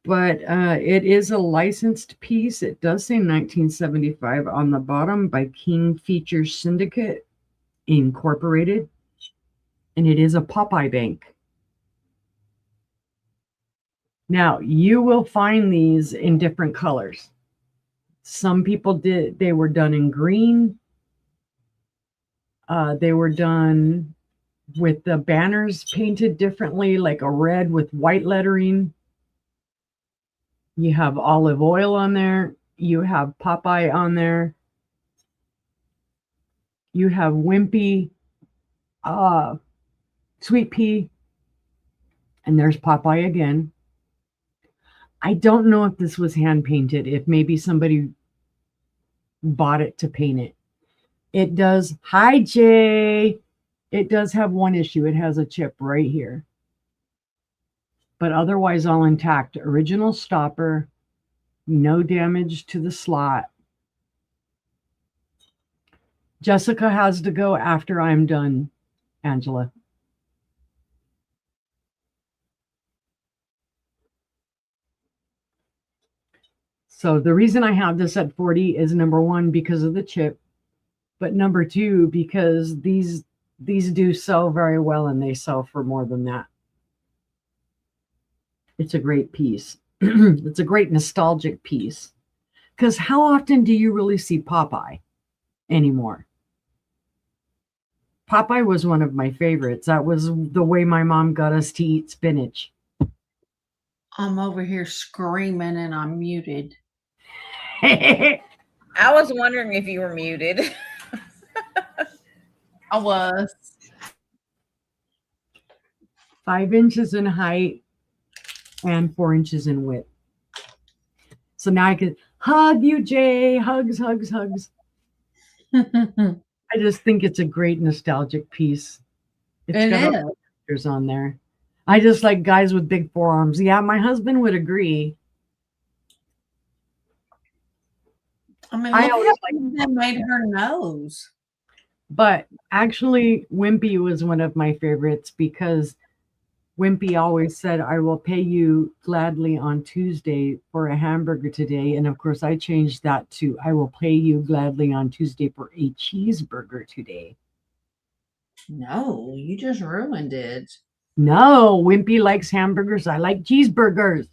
But it is a licensed piece. It does say 1975 on the bottom by King Features Syndicate Incorporated. And it is a Popeye bank. Now, you will find these in different colors. Some people they were done in green. They were done with the banners painted differently, like a red with white lettering. You have olive oil on there. You have Popeye on there. You have Wimpy, Sweet Pea, and there's Popeye again. I don't know if this was hand painted, if maybe somebody bought it to paint it. It does, hi Jay. It does have one issue. It has a chip right here. But otherwise all intact. Original stopper, no damage to the slot. Jessica has to go after I'm done, Angela. So the reason I have this at 40 is number one, because of the chip, but number two, because these do sell very well and they sell for more than that. It's a great piece. It's a great nostalgic piece. Because how often do you really see Popeye anymore? Popeye was one of my favorites. That was the way my mom got us to eat spinach. I'm over here screaming and I'm muted. I was wondering if you were muted. I was. 5 inches in height and 4 inches in width. So now I could hug you, Jay. Hugs, hugs, hugs. I just think it's a great nostalgic piece. It's got all the pictures on there. I just like guys with big forearms. Yeah, my husband would agree. I mean, I always like that made her nose. But actually, Wimpy was one of my favorites because Wimpy always said, I will pay you gladly on Tuesday for a hamburger today. And of course, I changed that to, I will pay you gladly on Tuesday for a cheeseburger today. No, you just ruined it. No, Wimpy likes hamburgers. I like cheeseburgers.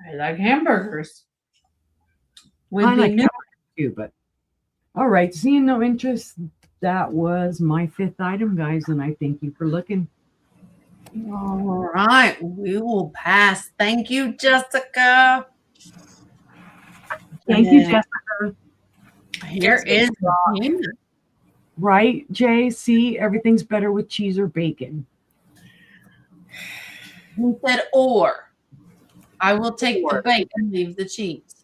I like hamburgers. I like hamburgers too, but all right. Seeing no interest, that was my 5th item, guys. And I thank you for looking. All right, we will pass. Thank you, Jessica. Thank you, Jessica. Here is Jeana. Right, Jay? See, everything's better with cheese or bacon. He said, or. I will take the bacon, leave the cheese.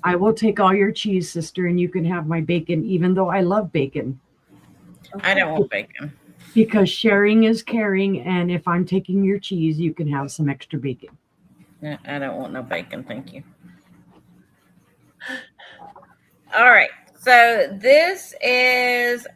I will take all your cheese, sister, and you can have my bacon, even though I love bacon. I don't want bacon. Because sharing is caring, and if I'm taking your cheese, you can have some extra bacon. No, I don't want no bacon, thank you. All right, so this is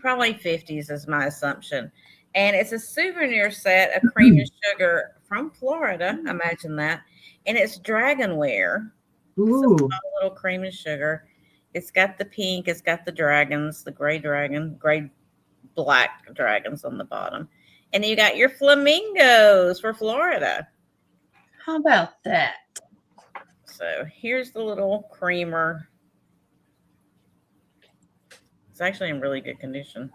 probably 50s is my assumption. And it's a souvenir set of cream and sugar from Florida. Imagine that. And it's dragonware. Ooh. So a little cream and sugar. It's got the pink. It's got the dragons, the gray black dragons on the bottom. And you got your flamingos for Florida. How about that? So here's the little creamer. It's actually in really good condition.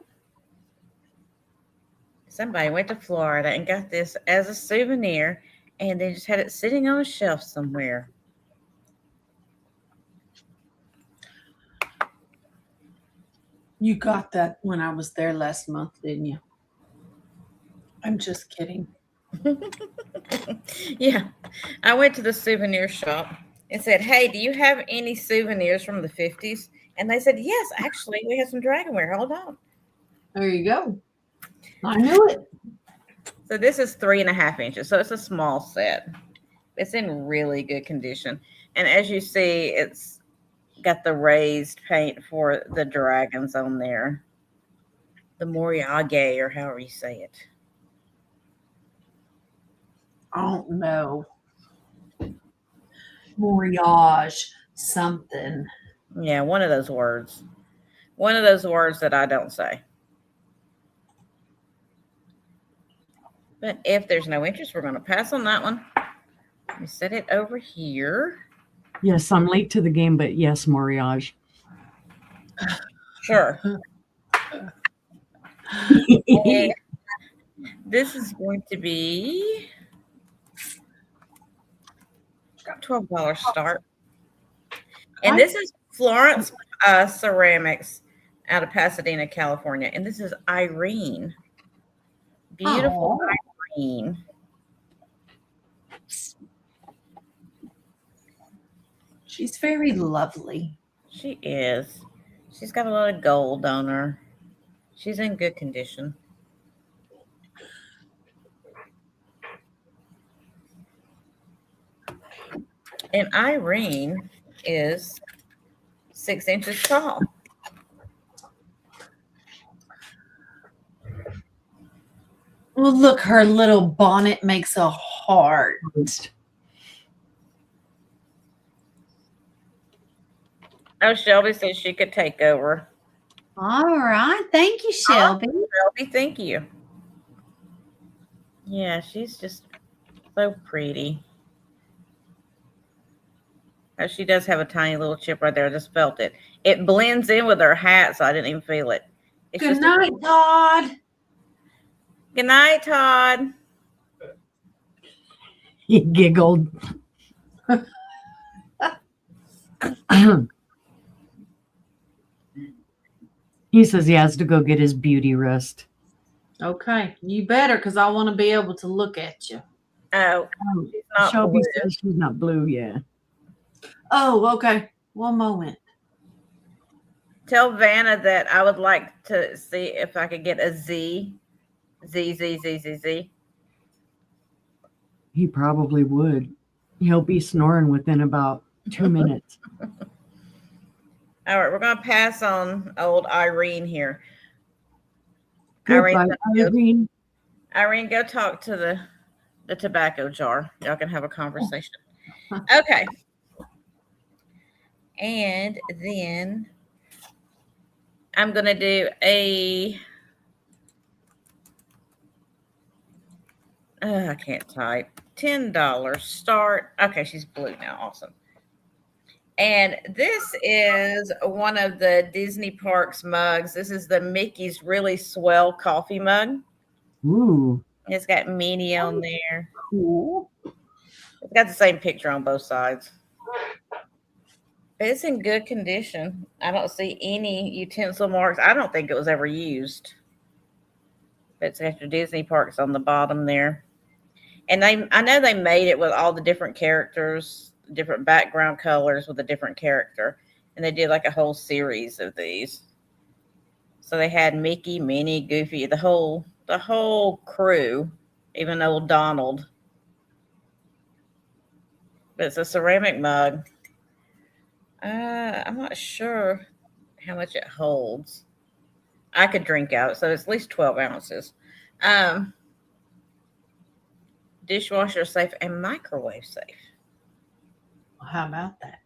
Somebody went to Florida and got this as a souvenir, and they just had it sitting on a shelf somewhere. You got that when I was there last month, didn't you? I'm just kidding. Yeah. I went to the souvenir shop and said, hey, do you have any souvenirs from the 50s? And they said, yes, actually, we have some dragonware. Hold on. There you go. I knew it. So this is 3.5 inches. So it's a small set. It's in really good condition. And as you see, it's got the raised paint for the dragons on there. The Moriage, or however you say it. I don't know. Moriage something. Yeah, one of those words. One of those words that I don't say. But if there's no interest, we're going to pass on that one. Let me set it over here. Yes, I'm late to the game, but yes, Moriage. Sure. This is going to be $12 start. And this is Florence Ceramics out of Pasadena, California. And this is Irene. Beautiful Irene. She's very lovely. She is. She's got a lot of gold on her. She's in good condition. And Irene is 6 inches tall. Well, look, her little bonnet makes a heart. Oh, Shelby says she could take over. All right. Thank you, Shelby. Oh, Shelby, thank you. Yeah, she's just so pretty. Oh, she does have a tiny little chip right there. I just felt it. It blends in with her hat, so I didn't even feel it. Good night, Todd. Good night, Todd. He giggled. He says he has to go get his beauty rest. Okay. You better, because I want to be able to look at you. Oh, she's not Shelby blue. says she's not blue, yeah. Oh, okay. One moment. Tell Vanna that I would like to see if I could get a Z. Z. He probably would. He'll be snoring within about 2 minutes. All right, we're going to pass on old Irene here. Goodbye, Irene. Irene, go talk to the tobacco jar. Y'all can have a conversation. Okay. And then I'm going to do I can't type. $10 start. Okay, she's blue now. Awesome. And this is one of the Disney Parks mugs. This is the Mickey's Really Swell coffee mug. Ooh. It's got Minnie on there. Cool. It's got the same picture on both sides. It's in good condition. I don't see any utensil marks. I don't think it was ever used. It's after Disney Parks on the bottom there. And I know they made it with all the different characters, different background colors with a different character. And they did like a whole series of these. So they had Mickey, Minnie, Goofy, the whole crew, even old Donald. But it's a ceramic mug. I'm not sure how much it holds. I could drink out, so it's at least 12 ounces. Dishwasher safe and microwave safe. Well, how about that?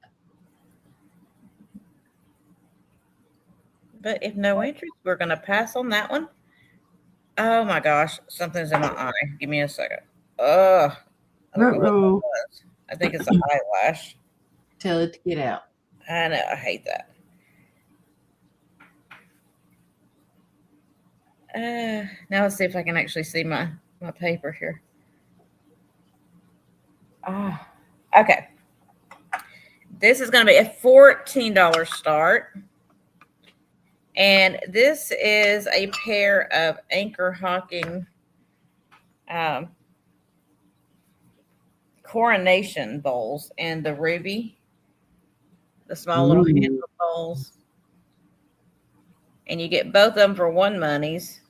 But if no interest, we're going to pass on that one. Oh my gosh, something's in my eye. Give me a second. I don't know what it was. I think it's an eyelash. Tell it to get out. I know, I hate that. Now let's see if I can actually see my paper here. Okay. This is going to be a $14 start. And this is a pair of Anchor Hawking coronation bowls and the ruby, the small little handle bowls. And you get both of them for one monies.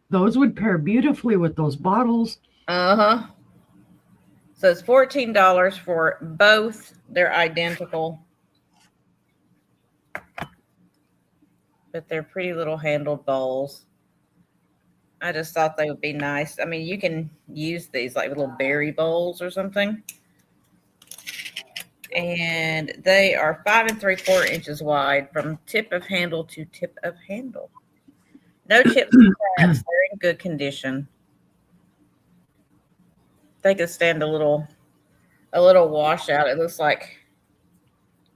Those would pair beautifully with those bottles. So it's $14 for both. They're identical. But they're pretty little handled bowls. I just thought they would be nice. I mean, you can use these like little berry bowls or something. And they are 5 3/4 inches wide from tip of handle to tip of handle. No chips and cracks. They're in good condition. They could stand a little washout. It looks like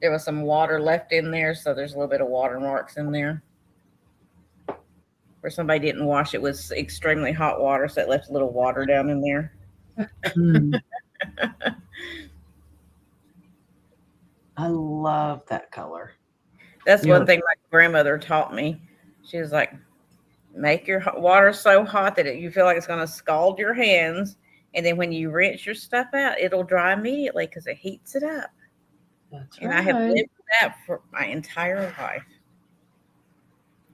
there was some water left in there, so there's a little bit of watermarks in there. Where somebody didn't wash it with extremely hot water, so it left a little water down in there. I love that color. That's one thing my grandmother taught me. She was like, make your water so hot that you feel like it's going to scald your hands. And then when you rinse your stuff out, it'll dry immediately because it heats it up. That's and right. I have lived with that for my entire life.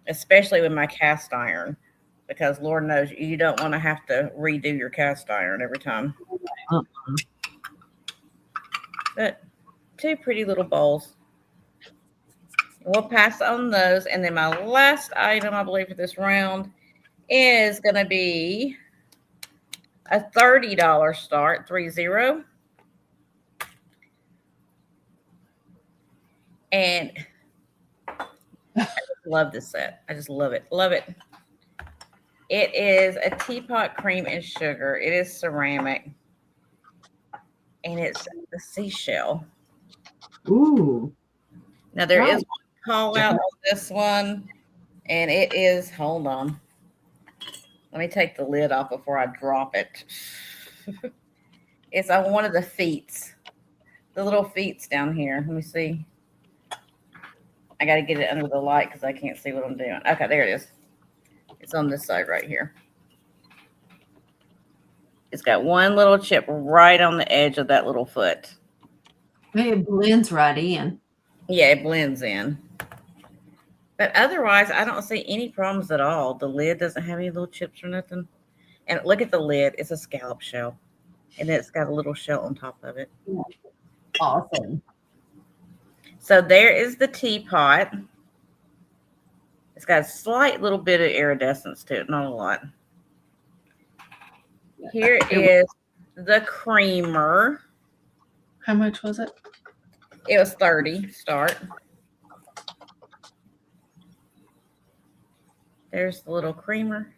Especially with my cast iron. Because Lord knows you don't want to have to redo your cast iron every time. But two pretty little bowls. We'll pass on those. And then my last item, I believe, for this round is going to be a $30 start, 30. And I just love this set. I just love it. Love it. It is a teapot cream and sugar. It is ceramic. And it's the seashell. Ooh. Now, there is one call out on this one. And it is, hold on. Let me take the lid off before I drop it. It's on one of the feet. The little feet down here. Let me see. I got to get it under the light because I can't see what I'm doing. Okay, there it is. It's on this side right here. It's got one little chip right on the edge of that little foot. It blends right in. Yeah, it blends in. But otherwise, I don't see any problems at all. The lid doesn't have any little chips or nothing. And look at the lid. It's a scallop shell. And it's got a little shell on top of it. Awesome. So there is the teapot. It's got a slight little bit of iridescence to it, not a lot. Here is the creamer. How much was it? It was $30 start. There's the little creamer.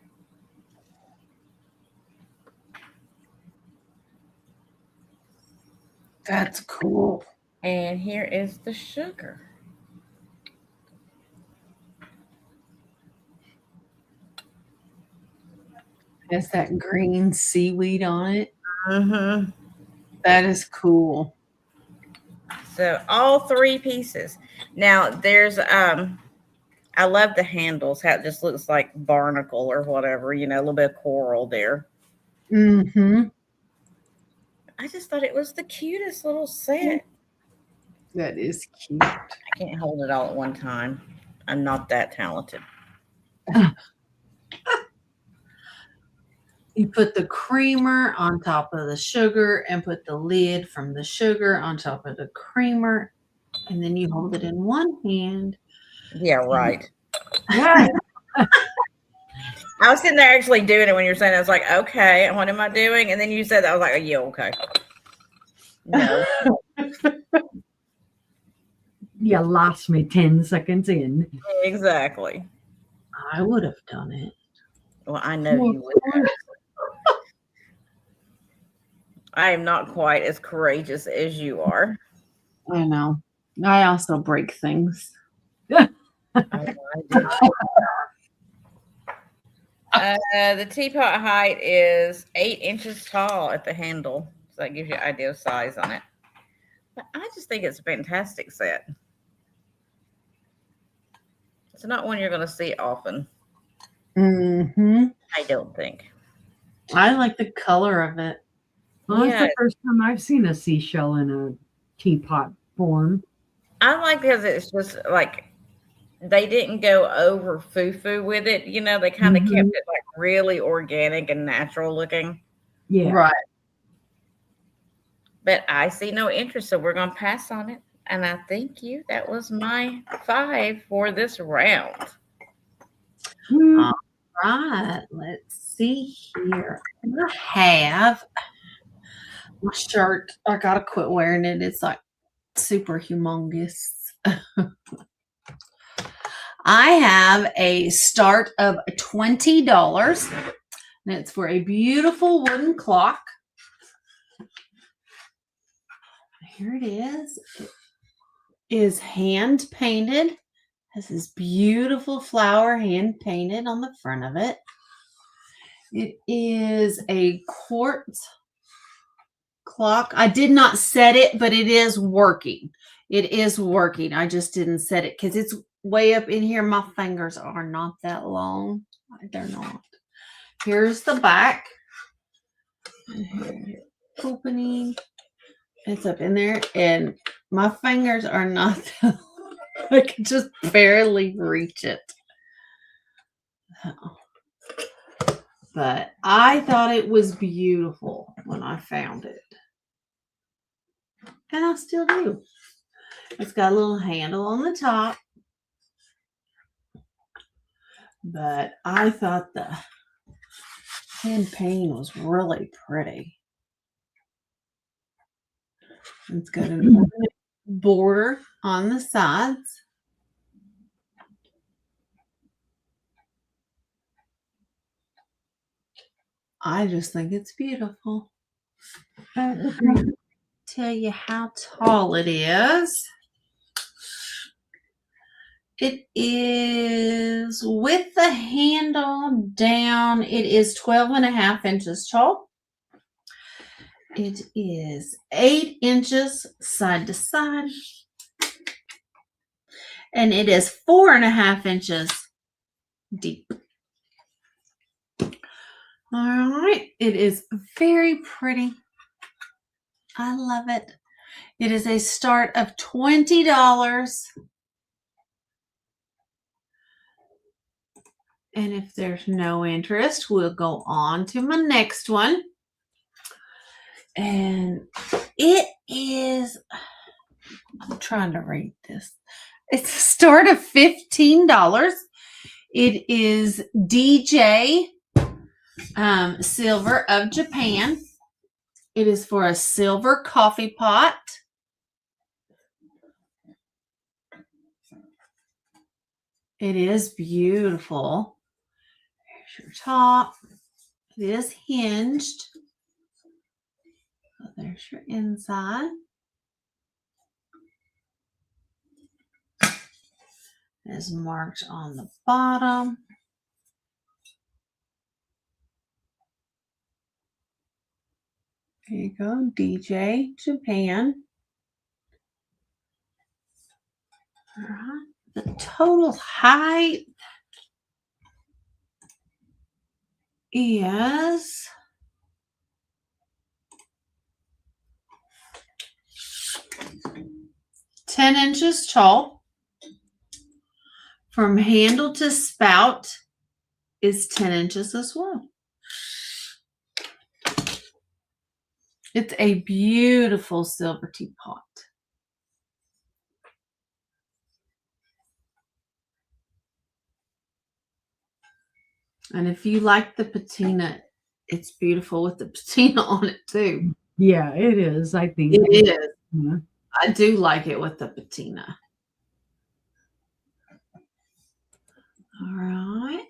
That's cool. And here is the sugar. Has that green seaweed on it. Mm-hmm. That is cool. So all 3 pieces. Now there's I love the handles, how it just looks like barnacle or whatever, a little bit of coral there. Mm-hmm. I just thought it was the cutest little set. That is cute. I can't hold it all at one time. I'm not that talented. You put the creamer on top of the sugar and put the lid from the sugar on top of the creamer. And then you hold it in one hand. Yeah, right. Yeah. I was sitting there actually doing it when you were saying it. I was like, okay, what am I doing? And then you said that. I was like, oh, yeah, okay. No. You lost me 10 seconds in. Exactly. I would have done it. Well, I know you would have. I am not quite as courageous as you are. I know. I also break things. The teapot height is 8 inches tall at the handle. So that gives you an idea of size on it. But I just think it's a fantastic set. It's not one you're going to see often. Mm-hmm. I don't think. I like the color of it. Well, it's the first time I've seen a seashell in a teapot form. I like because it's just like they didn't go over foo-foo with it. They kind of kept it like really organic and natural looking. Yeah. Right. But I see no interest, so we're going to pass on it. And I thank you. That was my 5 for this round. All right. Let's see here. I have my shirt. I got to quit wearing it. It's like super humongous. I have a start of $20. And it's for a beautiful wooden clock. Here it is. It is hand painted. Has this beautiful flower hand painted on the front of it. It is a quartz clock. I did not set it, but it is working. It is working. I just didn't set it because it's way up in here. My fingers are not that long. They're not. Here's the back. Opening. It's up in there, and my fingers are not that long. I can just barely reach it. But I thought it was beautiful when I found it. And I still do. It's got a little handle on the top. But I thought the hand painting was really pretty. It's got an border on the sides. I just think it's beautiful. Tell you how tall it is. It is, with the handle down, it is 12.5 inches tall. It is 8 inches side to side. And it is 4.5 inches deep. All right. It is very pretty. I love it. It is a start of $20. And if there's no interest, we'll go on to my next one. And it is, I'm trying to read this. It's a start of $15. It is DJ Silver of Japan. It is for a silver coffee pot. It is beautiful. There's your top. It is hinged. So there's your inside. It is marked on the bottom. There you go, DJ Japan. All right. The total height is 10 inches tall. From handle to spout is 10 inches as well. It's a beautiful silver teapot. And if you like the patina, it's beautiful with the patina on it too. Yeah, it is. I think it is. Yeah. I do like it with the patina. All right.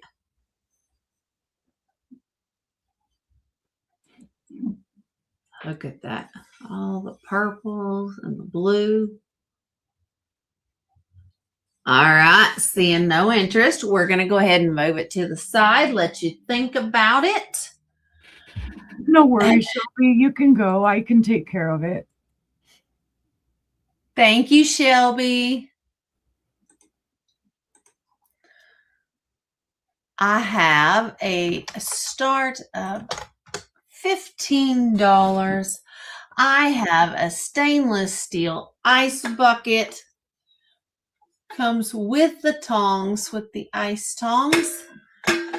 Look at that. All the purples and the blue. All right. Seeing no interest, we're going to go ahead and move it to the side. Let you think about it. No worries, Shelby. You can go. I can take care of it. Thank you, Shelby. I have a start of $15. I have a stainless steel ice bucket. Comes with the tongs, with the ice tongs.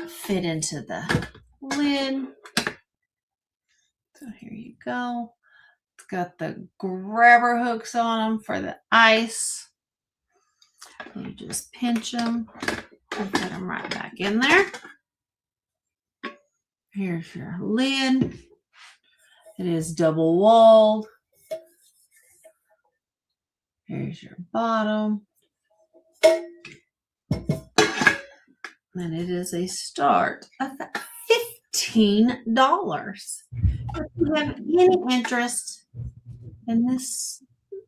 Fit into the lid. So here you go. It's got the grabber hooks on them for the ice. You just pinch them and put them right back in there. Here's your lid. It is double walled. Here's your bottom. And it is a start of $15. If you have any interest in this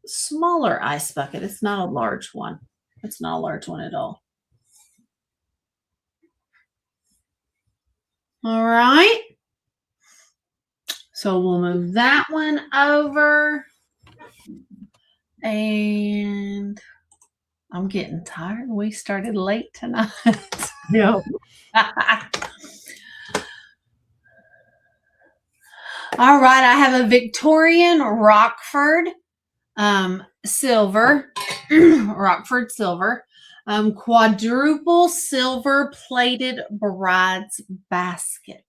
smaller ice bucket, it's not a large one. It's not a large one at all. All right. So we'll move that one over. And I'm getting tired. We started late tonight. Yep. All right. I have a Victorian Rockford silver, Rockford silver, quadruple silver plated bride's basket.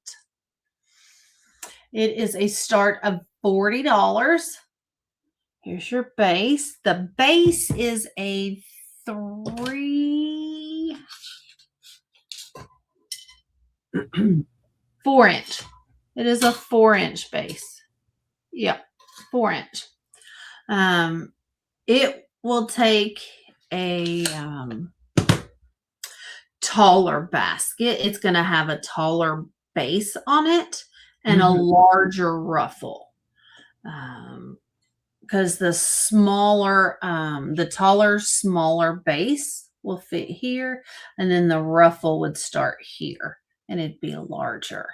It is a start of $40. Here's your base. The base is a 4-inch. It is a 4-inch base. Yep, 4-inch. It will take a taller basket. It's going to have a taller base on it and a larger ruffle. Because the smaller, the taller, smaller base will fit here, and then the ruffle would start here, and it'd be larger.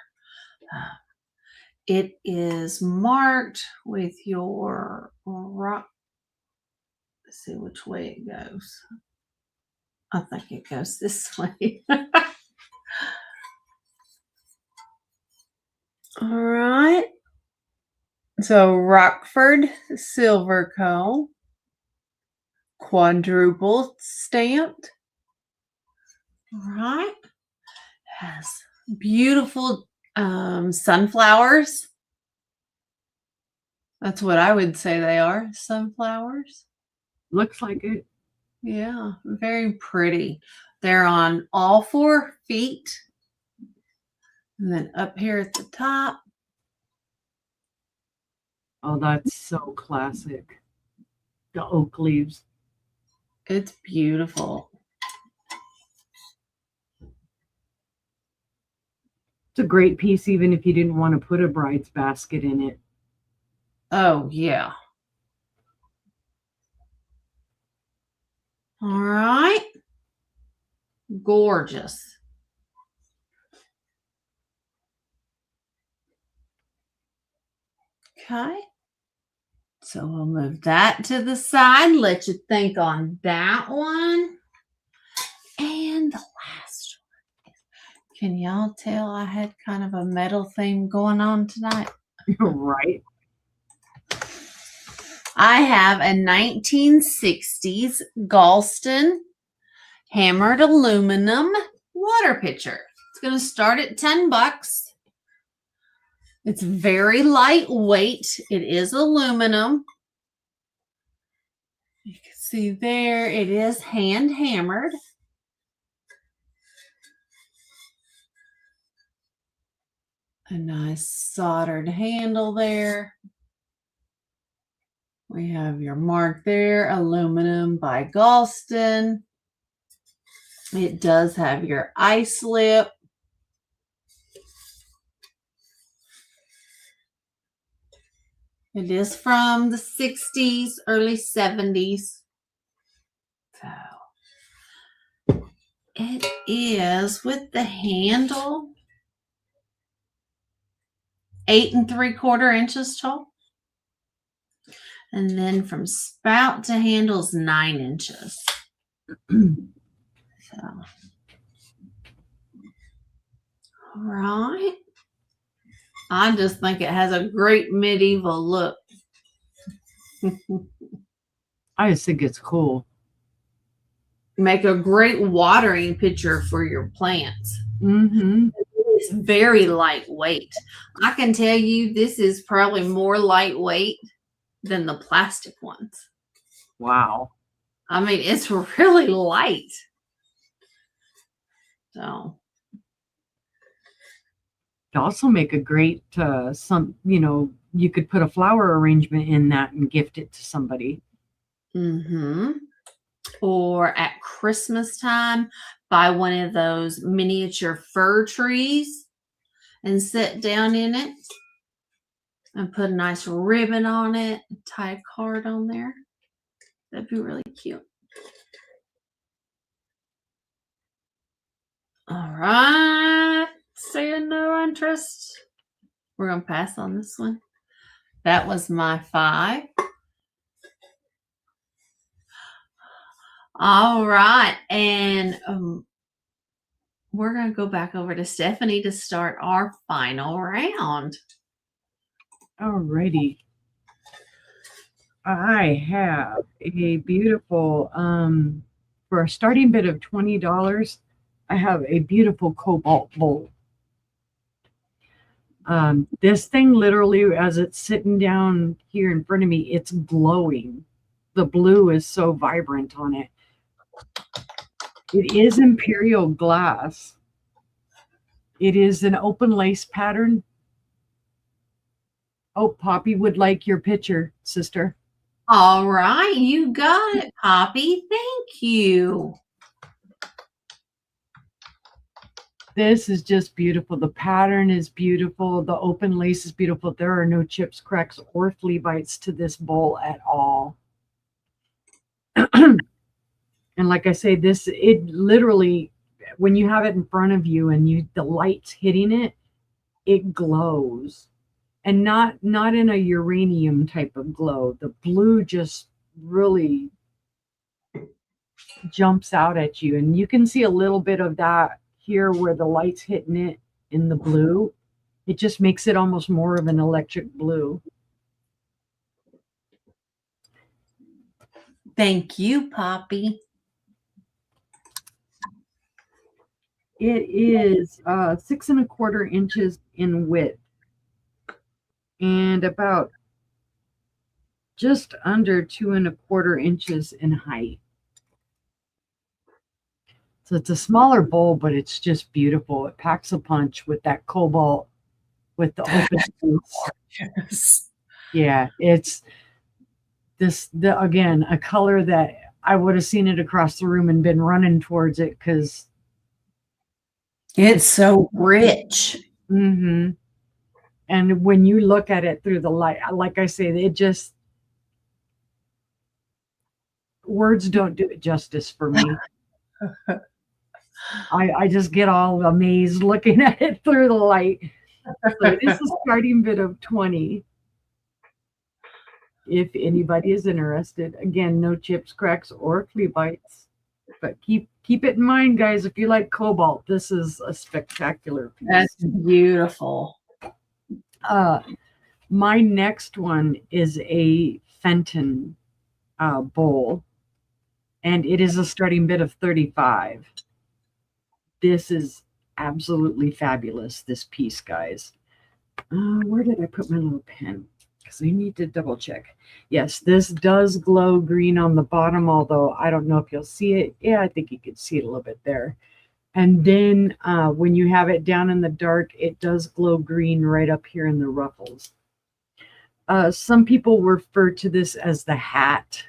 It is marked with your rock. Let's see which way it goes. I think it goes this way. All right. So Rockford silver comb, quadruple stamped. All right. Has beautiful sunflowers. That's what I would say they are, sunflowers. Looks like it. Yeah, very pretty. They're on all 4 feet. And then up here at the top. Oh, that's so classic. The oak leaves. It's beautiful. It's a great piece, even if you didn't want to put a bride's basket in it. Oh, yeah. All right. Gorgeous. Okay. So we'll move that to the side. Let you think on that one. And the last one. Can y'all tell I had kind of a metal theme going on tonight? Right. I have a 1960s Galston hammered aluminum water pitcher. It's going to start at $10. It's very lightweight. It is aluminum. You can see there it is hand hammered. A nice soldered handle there. We have your mark there, aluminum by Galston. It does have your ice lip. It is from the 60s, early 70s. So it is with the handle 8 3/4 inches tall. And then from spout to handle is 9 inches. So, all right. I just think it has a great medieval look. I just think it's cool. Make a great watering pitcher for your plants. Mm-hmm. It's very lightweight. I can tell you this is probably more lightweight than the plastic ones. Wow. I mean, it's really light. So. To also make a great, you could put a flower arrangement in that and gift it to somebody. Mm-hmm. Or at Christmas time, buy one of those miniature fir trees and sit down in it and put a nice ribbon on it, tie a card on there. That'd be really cute. All right. Seeing no interest. We're going to pass on this one. That was my 5. All right. And we're going to go back over to Stephanie to start our final round. Alrighty. I have a beautiful, for a starting bid of $20, I have a beautiful cobalt bowl. This thing literally, as it's sitting down here in front of me, it's glowing. The blue is so vibrant on it. It is imperial glass. It is an open lace pattern. Oh, Poppy would like your picture, sister. All right, you got it, Poppy. Thank you. This is just beautiful. The pattern is beautiful. The open lace is beautiful. There are no chips, cracks, or flea bites to this bowl at all. And like I say, it literally, when you have it in front of you and the light's hitting it, it glows. And not in a uranium type of glow. The blue just really jumps out at you. And you can see a little bit of that here where the light's hitting it in the blue. It just makes it almost more of an electric blue. Thank you, Poppy. It is 6 1/4 inches in width and about just under 2 1/4 inches in height. So it's a smaller bowl, but it's just beautiful. It packs a punch with that cobalt, with the open piece. Yeah, it's again, a color that I would have seen it across the room and been running towards it because it's so rich. And when you look at it through the light, like I say, it just, words don't do it justice for me. I just get all amazed looking at it through the light. So it is a starting bid of 20. If anybody is interested, again, no chips, cracks, or flea bites. But keep it in mind, guys. If you like cobalt, this is a spectacular piece. That's beautiful. My next one is a Fenton bowl, and it is a starting bid of 35. This is absolutely fabulous, this piece, guys. Where did I put my little pen? Because I need to double check. Yes, this does glow green on the bottom, although I don't know if you'll see it. Yeah, I think you can see it a little bit there. And then when you have it down in the dark, it does glow green right up here in the ruffles. Some people refer to this as the hat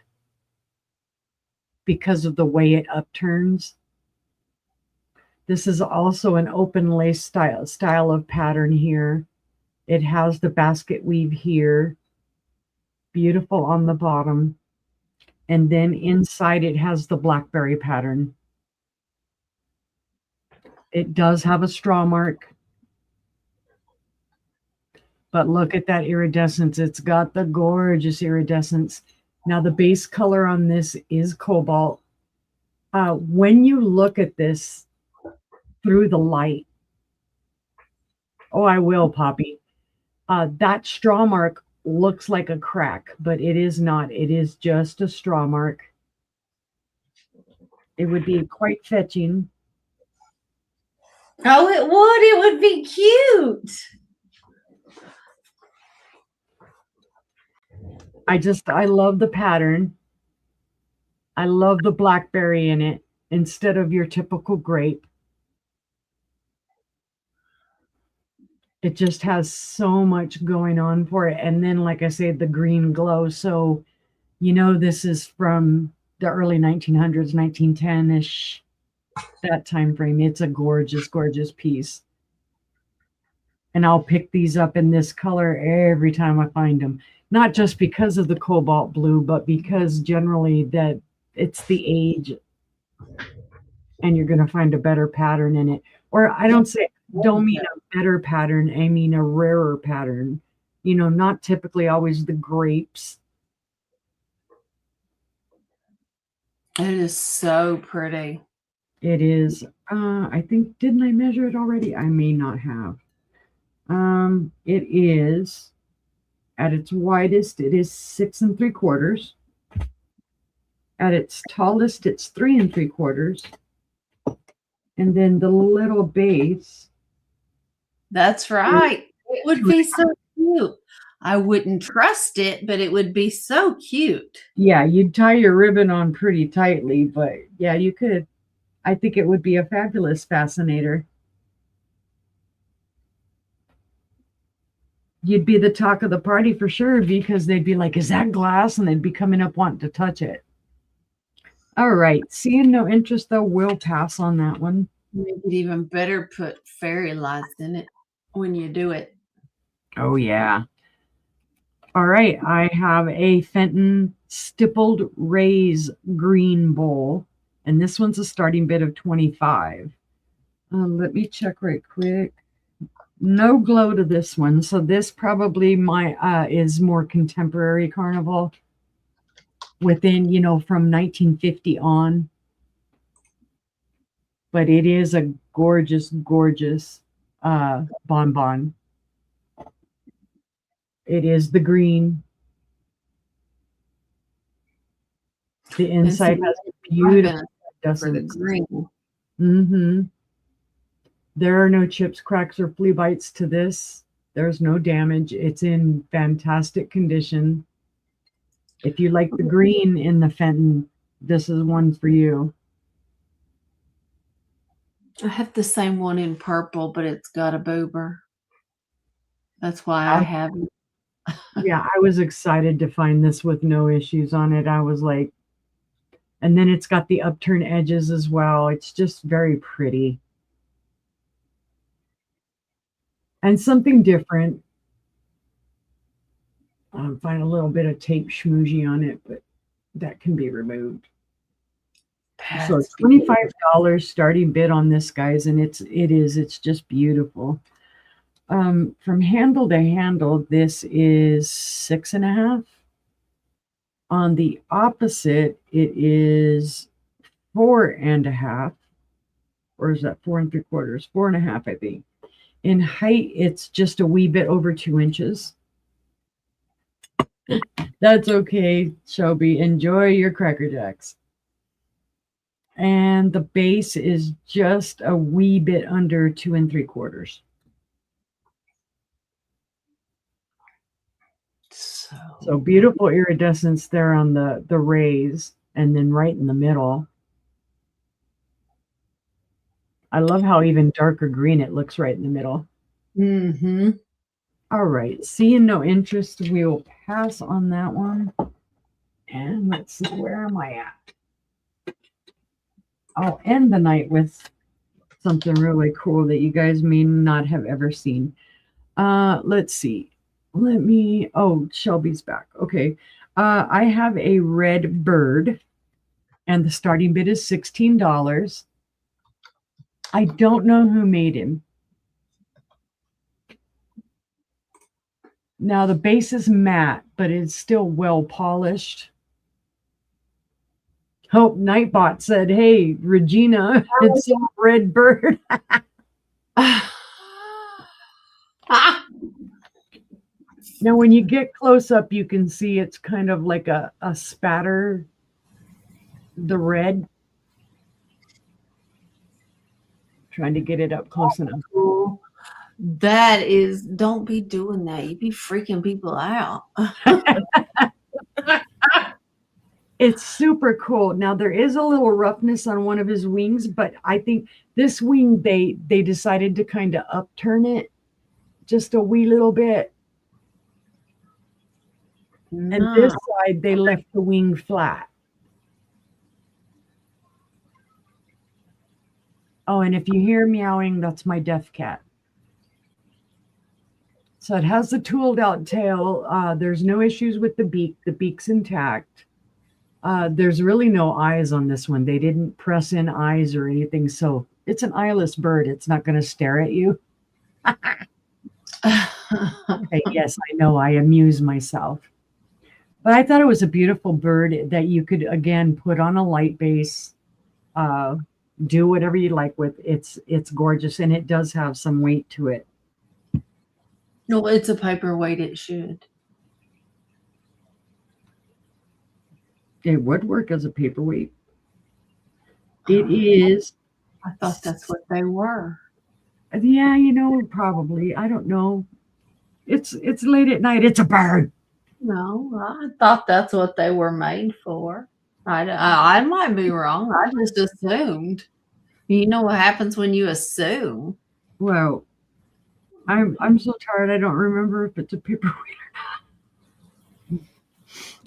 because of the way it upturns. This is also an open lace style of pattern here. It has the basket weave here, beautiful on the bottom. And then inside it has the blackberry pattern. It does have a straw mark. But look at that iridescence. It's got the gorgeous iridescence. Now the base color on this is cobalt. When you look at this through the light, oh, I will, Poppy. That straw mark looks like a crack, but it is not. It is just a straw mark. It would be quite fetching. Oh, it would. It would be cute. I love the pattern. I love the blackberry in it instead of your typical grape. It just has so much going on for it. And then, like I say, the green glow. So, you know, this is from the early 1900s, 1910-ish, that time frame. It's a gorgeous, gorgeous piece. And I'll pick these up in this color every time I find them. Not just because of the cobalt blue, but because generally that it's the age and you're going to find a better pattern in it. Or I don't mean a better pattern. I mean a rarer pattern. You know, not typically always the grapes. It is so pretty. It is. I think, didn't I measure it already? I may not have. It is, at its widest, it is 6 3/4. At its tallest, it's 3 3/4. And then the little base. That's right. It would be so cute. I wouldn't trust it, but it would be so cute. Yeah, you'd tie your ribbon on pretty tightly, but yeah, you could. I think it would be a fabulous fascinator. You'd be the talk of the party for sure, because they'd be like, is that glass? And they'd be coming up wanting to touch it. All right. Seeing no interest, though, we'll pass on that one. Make it even better, put fairy lights in it when you do it. Oh, yeah. All right. I have a Fenton stippled raise green bowl, and this one's a starting bid of 25. Let me check right quick. No glow to this one. So this probably is more contemporary carnival within, you know, from 1950 on. But it is a gorgeous, gorgeous bonbon. It is the green. The inside has beautiful for the green. Mm-hmm. There are no chips, cracks, or flea bites to this. There's no damage. It's in fantastic condition. If you like the green in the Fenton, this is one for you. I have the same one in purple, but it's got a boober. That's why I have it. Yeah, I was excited to find this with no issues on it. I was like, and then it's got the upturned edges as well. It's just very pretty. And something different. Find a little bit of tape schmoozy on it, but that can be removed. So $25 starting bid on this, guys, and it's just beautiful. From handle to handle, this is 6.5. On the opposite, it is 4.5, or is that 4 3/4? 4.5, I think. In height, it's just a wee bit over 2 inches. That's okay, Shelby. Enjoy your Cracker Jacks. And the base is just a wee bit under 2 3/4. So beautiful iridescence there on the rays, and then right in the middle. I love how even darker green it looks right in the middle. Mm-hmm. All right, seeing no interest, we will pass on that one. And let's see, where am I at? I'll end the night with something really cool that you guys may not have ever seen. Let's see. Oh, Shelby's back. Okay. I have a red bird, and the starting bid is $16. I don't know who made him. Now the base is matte, but it's still well polished. Hope Nightbot said, "Hey, Regina, it's a red bird." Now, when you get close up, you can see it's kind of like a spatter, the red. Trying to get it up close enough. That is, don't be doing that. You be freaking people out. It's super cool. Now, there is a little roughness on one of his wings, but I think this wing, they decided to kind of upturn it just a wee little bit. And this side, they left the wing flat. Oh, and if you hear meowing, that's my deaf cat. So it has the tooled out tail. There's no issues with the beak. The beak's intact. There's really no eyes on this one. They didn't press in eyes or anything. So it's an eyeless bird. It's not going to stare at you. Okay, yes, I know. I amuse myself. But I thought it was a beautiful bird that you could, again, put on a light base. Do whatever you like with. It's gorgeous, and it does have some weight to it. No, it's a paperweight. It should. It would work as a paperweight. It is. I thought that's what they were. Yeah, probably. I don't know. It's late at night. It's a bird. No, I thought that's what they were made for. I might be wrong. I just assumed. You know what happens when you assume. Well, I'm so tired. I don't remember if it's a paperweight or not.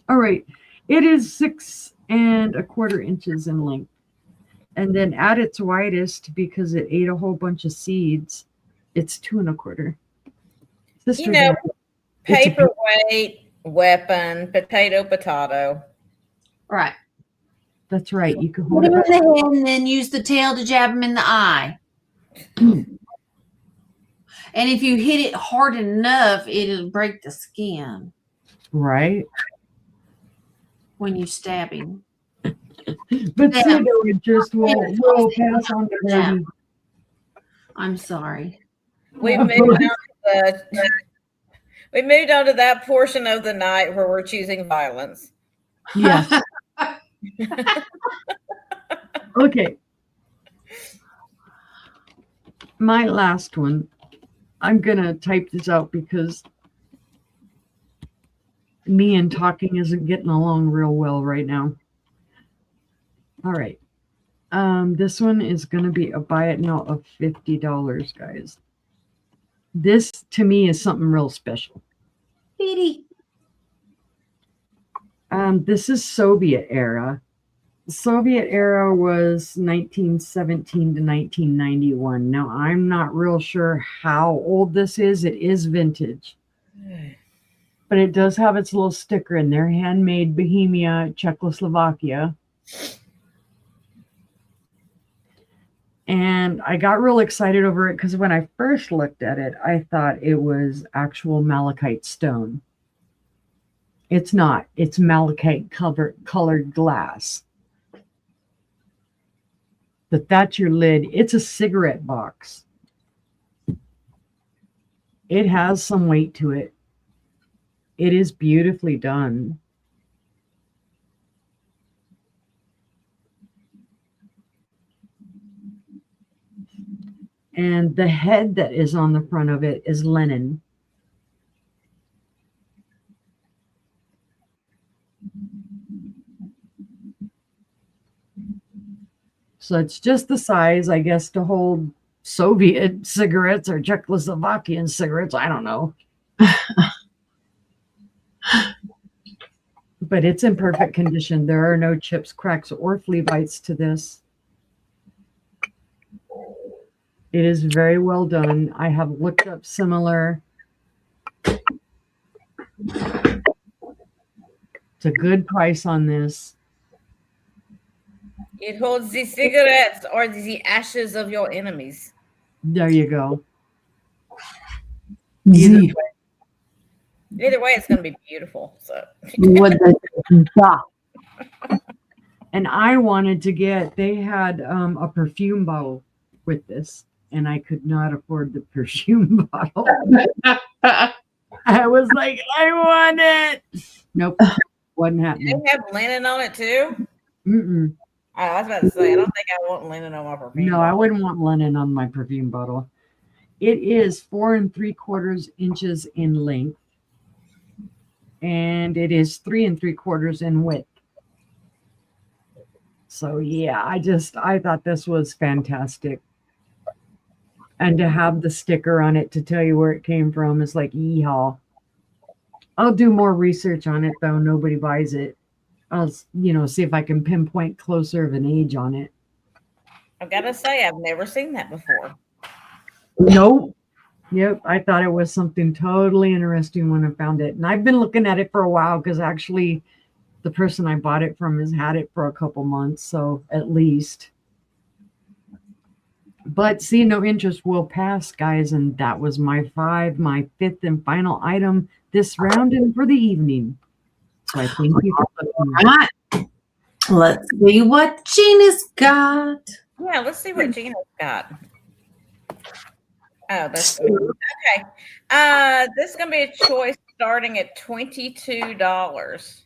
All right. It is 6 1/4 inches in length. And then at its widest, because it ate a whole bunch of seeds, it's 2 1/4. Paperweight, weapon, potato. Right. That's right. You can hold Put him in the head and then use the tail to jab him in the eye. And if you hit it hard enough, it'll break the skin. Right. When you stab him. But it just will pass on to them. I'm sorry. We moved on to that portion of the night where we're choosing violence. Yes. Okay. My last one. I'm going to type this out because me and talking isn't getting along real well right now. All right. This one is going to be a buy it now of $50, guys. This to me is something real special. Petey. This is Soviet era. The Soviet era was 1917 to 1991. Now, I'm not real sure how old this is. It is vintage. But it does have its little sticker in there. Handmade, Bohemia, Czechoslovakia. And I got real excited over it because when I first looked at it, I thought it was actual malachite stone. It's not. It's malachite colored glass. But that's your lid. It's a cigarette box. It has some weight to it. It is beautifully done. And the head that is on the front of it is Lenin. So it's just the size, I guess, to hold Soviet cigarettes or Czechoslovakian cigarettes. I don't know. But it's in perfect condition. There are no chips, cracks, or flea bites to this. It is very well done. I have looked up similar. It's a good price on this. It holds the cigarettes or the ashes of your enemies. There you go. Either way, it's going to be beautiful. So. And I wanted to get, they had a perfume bottle with this, and I could not afford the perfume bottle. I was like, I want it. Nope, wasn't happening. They have linen on it too? Mm-mm. I was about to say, I don't think I want linen on my perfume No, bottle. I wouldn't want linen on my perfume bottle. It is 4 3/4 inches in length, and it is 3 3/4 in width. So yeah, I thought this was fantastic. And to have the sticker on it to tell you where it came from is like, yeehaw. I'll do more research on it though. Nobody buys it. I'll, see if I can pinpoint closer of an age on it. I've got to say, I've never seen that before. Nope. Yep. I thought it was something totally interesting when I found it. And I've been looking at it for a while because actually the person I bought it from has had it for a couple months. So at least. But see, no interest will pass, guys. And that was my 5th and final item this round and for the evening. So I thank you for looking. All right. Let's see what Jeana's got. Yeah, let's see what Jeana's got. Oh, that's good. Okay. This is going to be a choice starting at $22.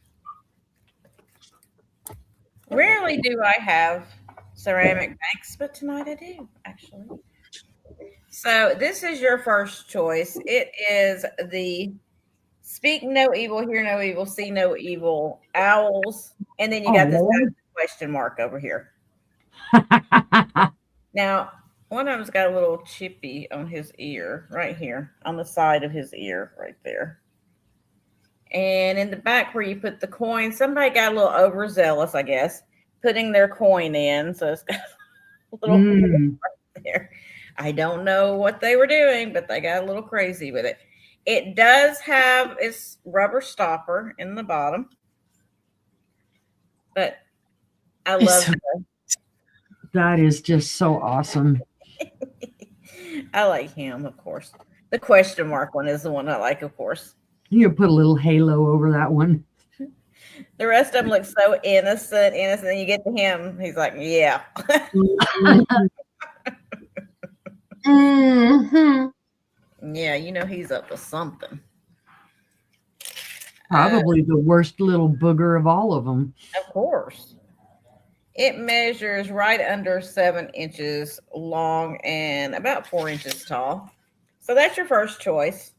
Rarely do I have ceramic banks, but tonight I do, actually. So this is your first choice. It is the Speak No Evil, Hear No Evil, See No Evil owls. And then you got this question mark over here. Now, one of them's got a little chippy on his ear right here, on the side of his ear right there. And in the back where you put the coin, somebody got a little overzealous, I guess, putting their coin in. So it's got a little right there. I don't know what they were doing, but they got a little crazy with it. It does have its rubber stopper in the bottom. But I love it. That is just so awesome. I like him, of course. The question mark one is the one I like, of course. You put a little halo over that one. The rest of them look so innocent. And you get to him, he's like, yeah. Mm-hmm. Yeah, he's up to something. Probably the worst little booger of all of them. Of course. It measures right under 7 inches long and about 4 inches tall. So that's your first choice.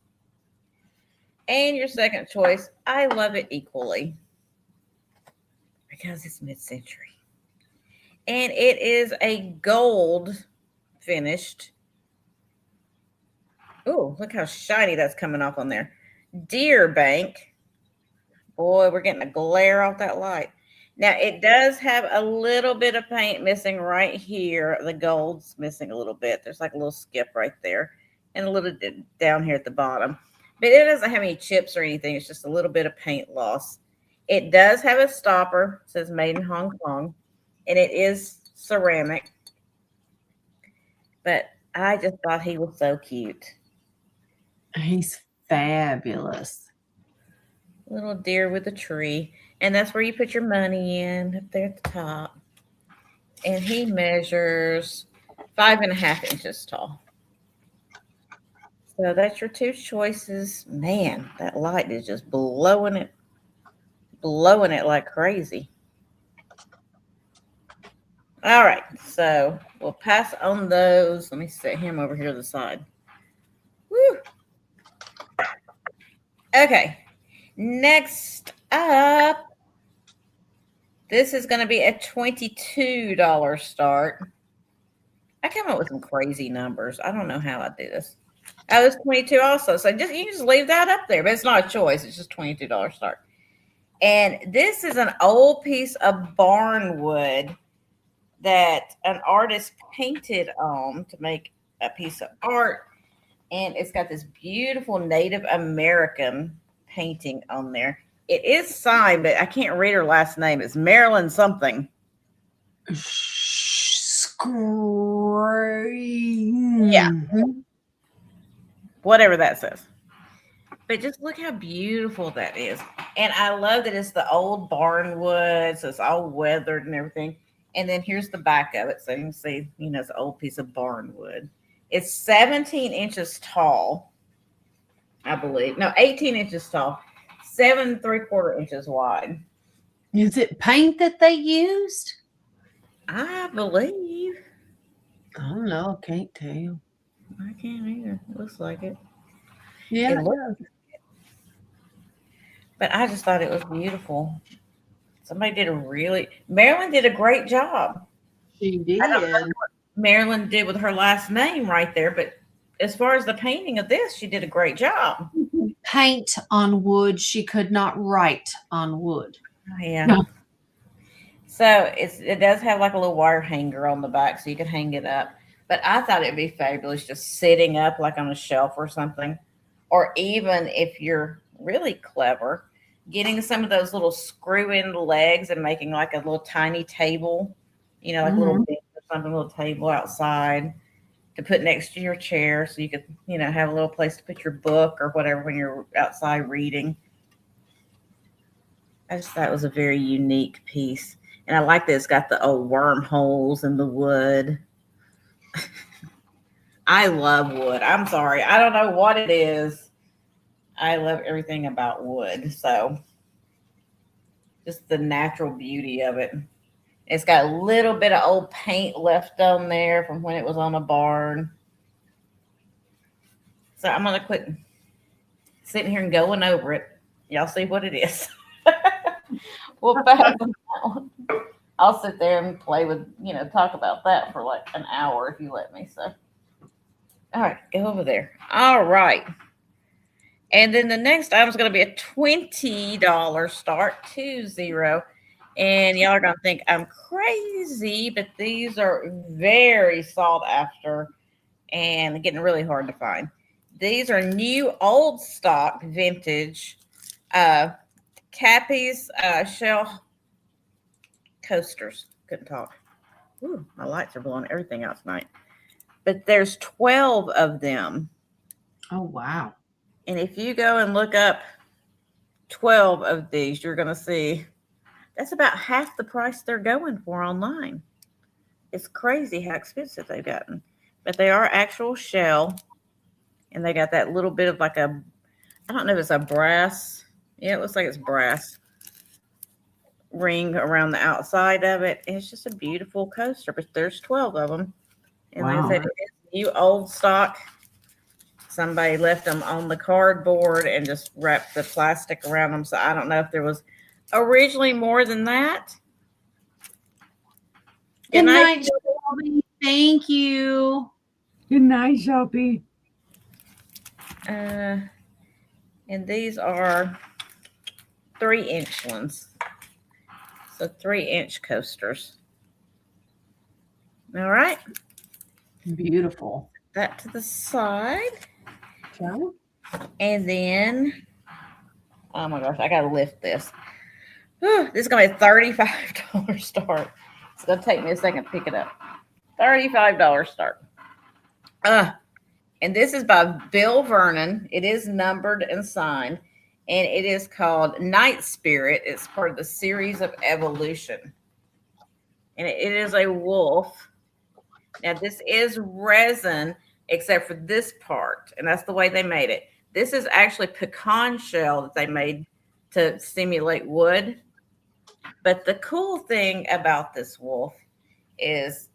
And your second choice, I love it equally because it's mid-century. And it is a gold finished. Oh, look how shiny that's coming off on there. Deer bank. Boy, we're getting a glare off that light. Now, it does have a little bit of paint missing right here. The gold's missing a little bit. There's like a little skip right there and a little down here at the bottom. But it doesn't have any chips or anything. It's just a little bit of paint loss. It does have a stopper. It says made in Hong Kong. And it is ceramic. But I just thought he was so cute. He's fabulous. Little deer with a tree. And that's where you put your money in, up there at the top. And he measures 5.5 inches tall. So that's your two choices. Man, that light is just blowing it like crazy. All right, so we'll pass on those. Let me set him over here to the side. Woo. Okay, next up, this is going to be a $22 start. I came up with some crazy numbers. I don't know how I do this. Oh, it's 22 also. So you can just leave that up there, but it's not a choice. It's just $22 start. And this is an old piece of barnwood that an artist painted on to make a piece of art. And it's got this beautiful Native American painting on there. It is signed, but I can't read her last name. It's Marilyn something. Yeah. Whatever that says. But just look how beautiful that is. And I love that it's the old barnwood, so it's all weathered and everything. And then here's the back of it. So you can see, it's an old piece of barnwood. It's 17 inches tall, I believe. No, 18 inches tall, 7 3/4 inches wide. Is it paint that they used? I believe. I don't know. I can't tell. I can't either. It looks like it. Yeah. But I just thought it was beautiful. Marilyn did a great job. She did. I don't know what Marilyn did with her last name right there, but as far as the painting of this, she did a great job. Paint on wood. She could not write on wood. Yeah. No. So it does have like a little wire hanger on the back so you can hang it up. But I thought it'd be fabulous just sitting up like on a shelf or something. Or even if you're really clever, getting some of those little screw-in legs and making like a little tiny table, like a little bench or something, a little table outside to put next to your chair so you could, have a little place to put your book or whatever when you're outside reading. I just thought it was a very unique piece. And I like that it's got the old wormholes in the wood. I love wood. I'm sorry. I don't know what it is. I love everything about wood. So just the natural beauty of it. It's got a little bit of old paint left on there from when it was on a barn. So I'm going to quit sitting here and going over it. Y'all see what it is. We'll pass on that one. I'll sit there and play with, talk about that for like an hour if you let me. So, all right, go over there. All right. And then the next item is going to be a $20 start, 20. And y'all are going to think I'm crazy, but these are very sought after and getting really hard to find. These are new old stock vintage Cappy's shell coasters. Couldn't talk. Ooh, my lights are blowing everything out tonight. But there's 12 of them. Oh, wow. And if you go and look up 12 of these, you're going to see that's about half the price they're going for online. It's crazy how expensive they've gotten. But they are actual shell. And they got that little bit of like I don't know if it's a brass. Yeah, it looks like it's brass ring around the outside of it. And it's just a beautiful coaster. But there's 12 of them. And like I said, it is new old stock. Somebody left them on the cardboard and just wrapped the plastic around them. So I don't know if there was originally more than that Good night, Shelby. Thank you. Good night, Shelby. And these are 3-inch ones. So 3-inch coasters. All right. Beautiful. That to the side. Okay. And then, oh my gosh, I got to lift this. Whew, this is going to be a $35 start. It's going to take me a second to pick it up. $35 start. And this is by Bill Vernon. It is numbered and signed. And it is called Night Spirit. It's part of the series of Evolution. And it is a wolf. Now, this is resin, except for this part. And that's the way they made it. This is actually pecan shell that they made to simulate wood. But the cool thing about this wolf is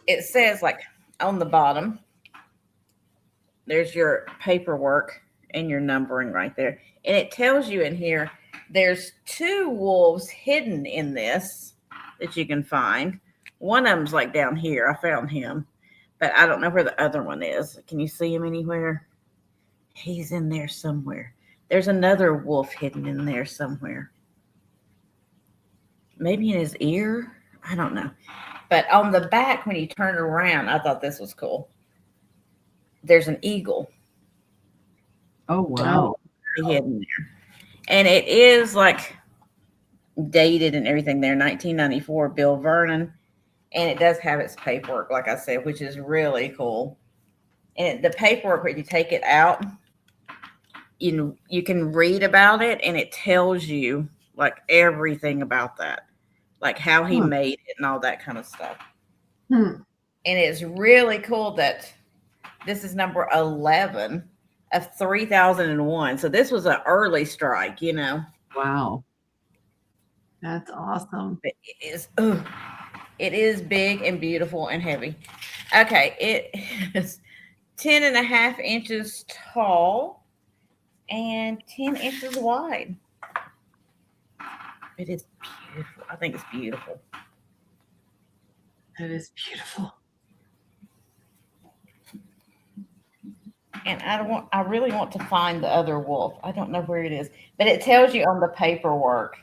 it says, like, on the bottom, there's your paperwork and your numbering right there. And it tells you in here, there's 2 wolves hidden in this that you can find. One of them's like down here. I found him, but I don't know where the other one is. Can you see him anywhere? He's in there somewhere. There's another wolf hidden in there somewhere. Maybe in his ear. I don't know. But on the back, when you turn around, I thought this was cool. There's an eagle. Oh, wow. Hidden there. And it is like dated and everything there, 1994, Bill Vernon. And it does have its paperwork, like I said, which is really cool. And the paperwork, when you take it out, you can read about it, and it tells you like everything about that, like how he made it and all that kind of stuff. And it's really cool that this is number 11 of 3001. So this was an early strike, you know. Wow. That's awesome. But it is big and beautiful and heavy. Okay, it is 10.5 inches tall and 10 inches wide. It is beautiful. I think it's beautiful. It is beautiful. And I really want to find the other wolf. I don't know where it is, but it tells you on the paperwork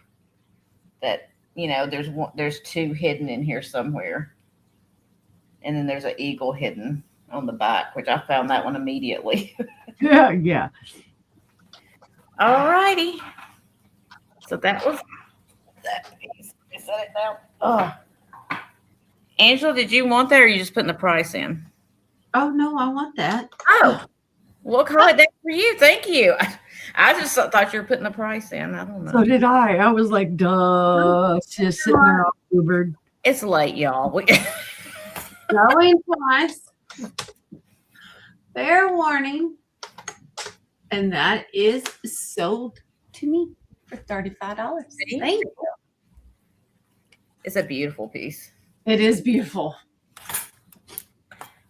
that, you know, there's 2 hidden in here somewhere. And then there's an eagle hidden on the back, which I found that one immediately. Yeah. All righty. So that was that piece. I set it down. Oh. Angela, did you want that, or are you just putting the price in? Oh, no, I want that. Oh, we'll call it that for you. Thank you. I just thought you were putting the price in. I don't know. So did I. I was like, duh. Just sitting there all Ubered. It's late, y'all. Going twice. Fair warning. And that is sold to me for $35. Thank you. It's a beautiful piece. It is beautiful.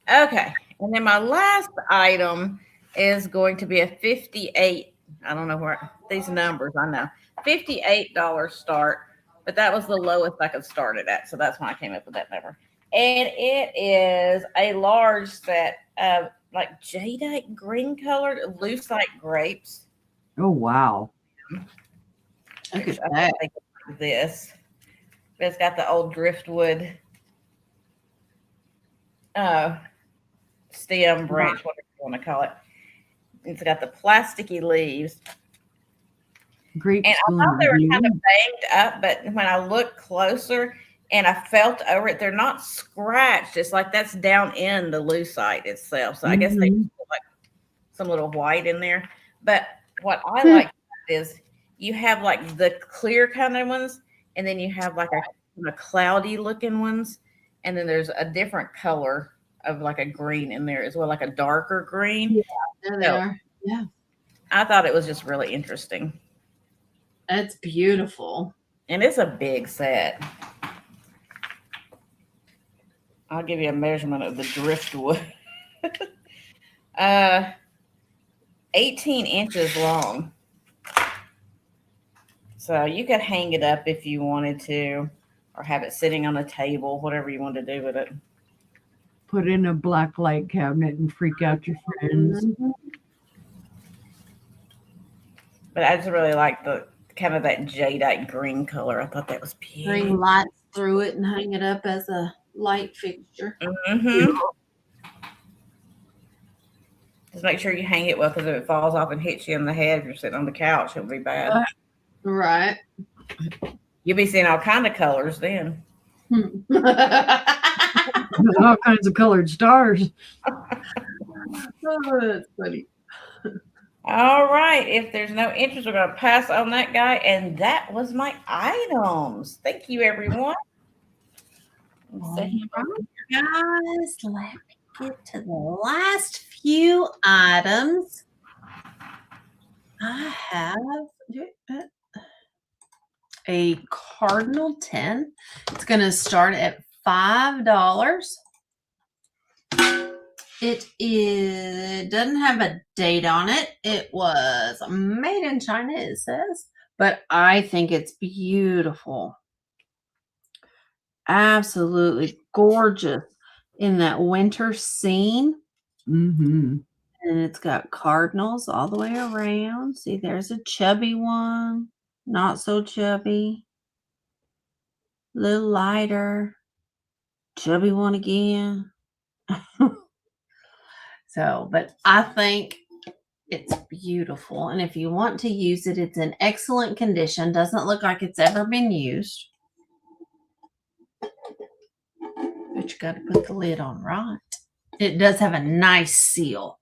Okay. And then my last item is going to be a 58. I don't know where these numbers, I know. $58 start, but that was the lowest I could start it at. So that's why I came up with that number. And it is a large set of like jadeite green colored lucite grapes. Oh, wow. Look at that. This. But it's got the old driftwood stem, branch, whatever you want to call it. It's got the plasticky leaves. Great. And I thought they were kind of banged up, but when I looked closer and I felt over it, they're not scratched. It's like that's down in the lucite itself. So I guess they put like some little white in there. But what I like is you have like the clear kind of ones, and then you have like a cloudy looking ones, and then there's a different color of like a green in there as well, like a darker green. Yeah, there they are. Yeah. I thought it was just really interesting. That's beautiful. And it's a big set. I'll give you a measurement of the driftwood. 18 inches long. So you could hang it up if you wanted to, or have it sitting on a table, whatever you want to do with it. Put in a black light cabinet and freak out your friends. Mhm. But I just really like the kind of that jadeite green color. I thought that was beautiful. Bring lights through it and hang it up as a light fixture. Mm-hmm. Just make sure you hang it well, because if it falls off and hits you in the head if you're sitting on the couch, it'll be bad. Right. You'll be seeing all kind of colors then. All kinds of colored stars. Oh, that's funny. All right. If there's no interest, we're going to pass on that guy. And that was my items. Thank you, everyone. Guys, let me get to the last few items. I have a cardinal 10. It's going to start at $5. It doesn't have a date on it. It was made in China, it says, but I think it's beautiful. Absolutely gorgeous in that winter scene. Mm-hmm. And it's got cardinals all the way around. See, there's a chubby one, not so chubby, a little lighter, chubby one again. So, but I think it's beautiful. And if you want to use it, it's in excellent condition. Doesn't look like it's ever been used. But you got to put the lid on right. It does have a nice seal.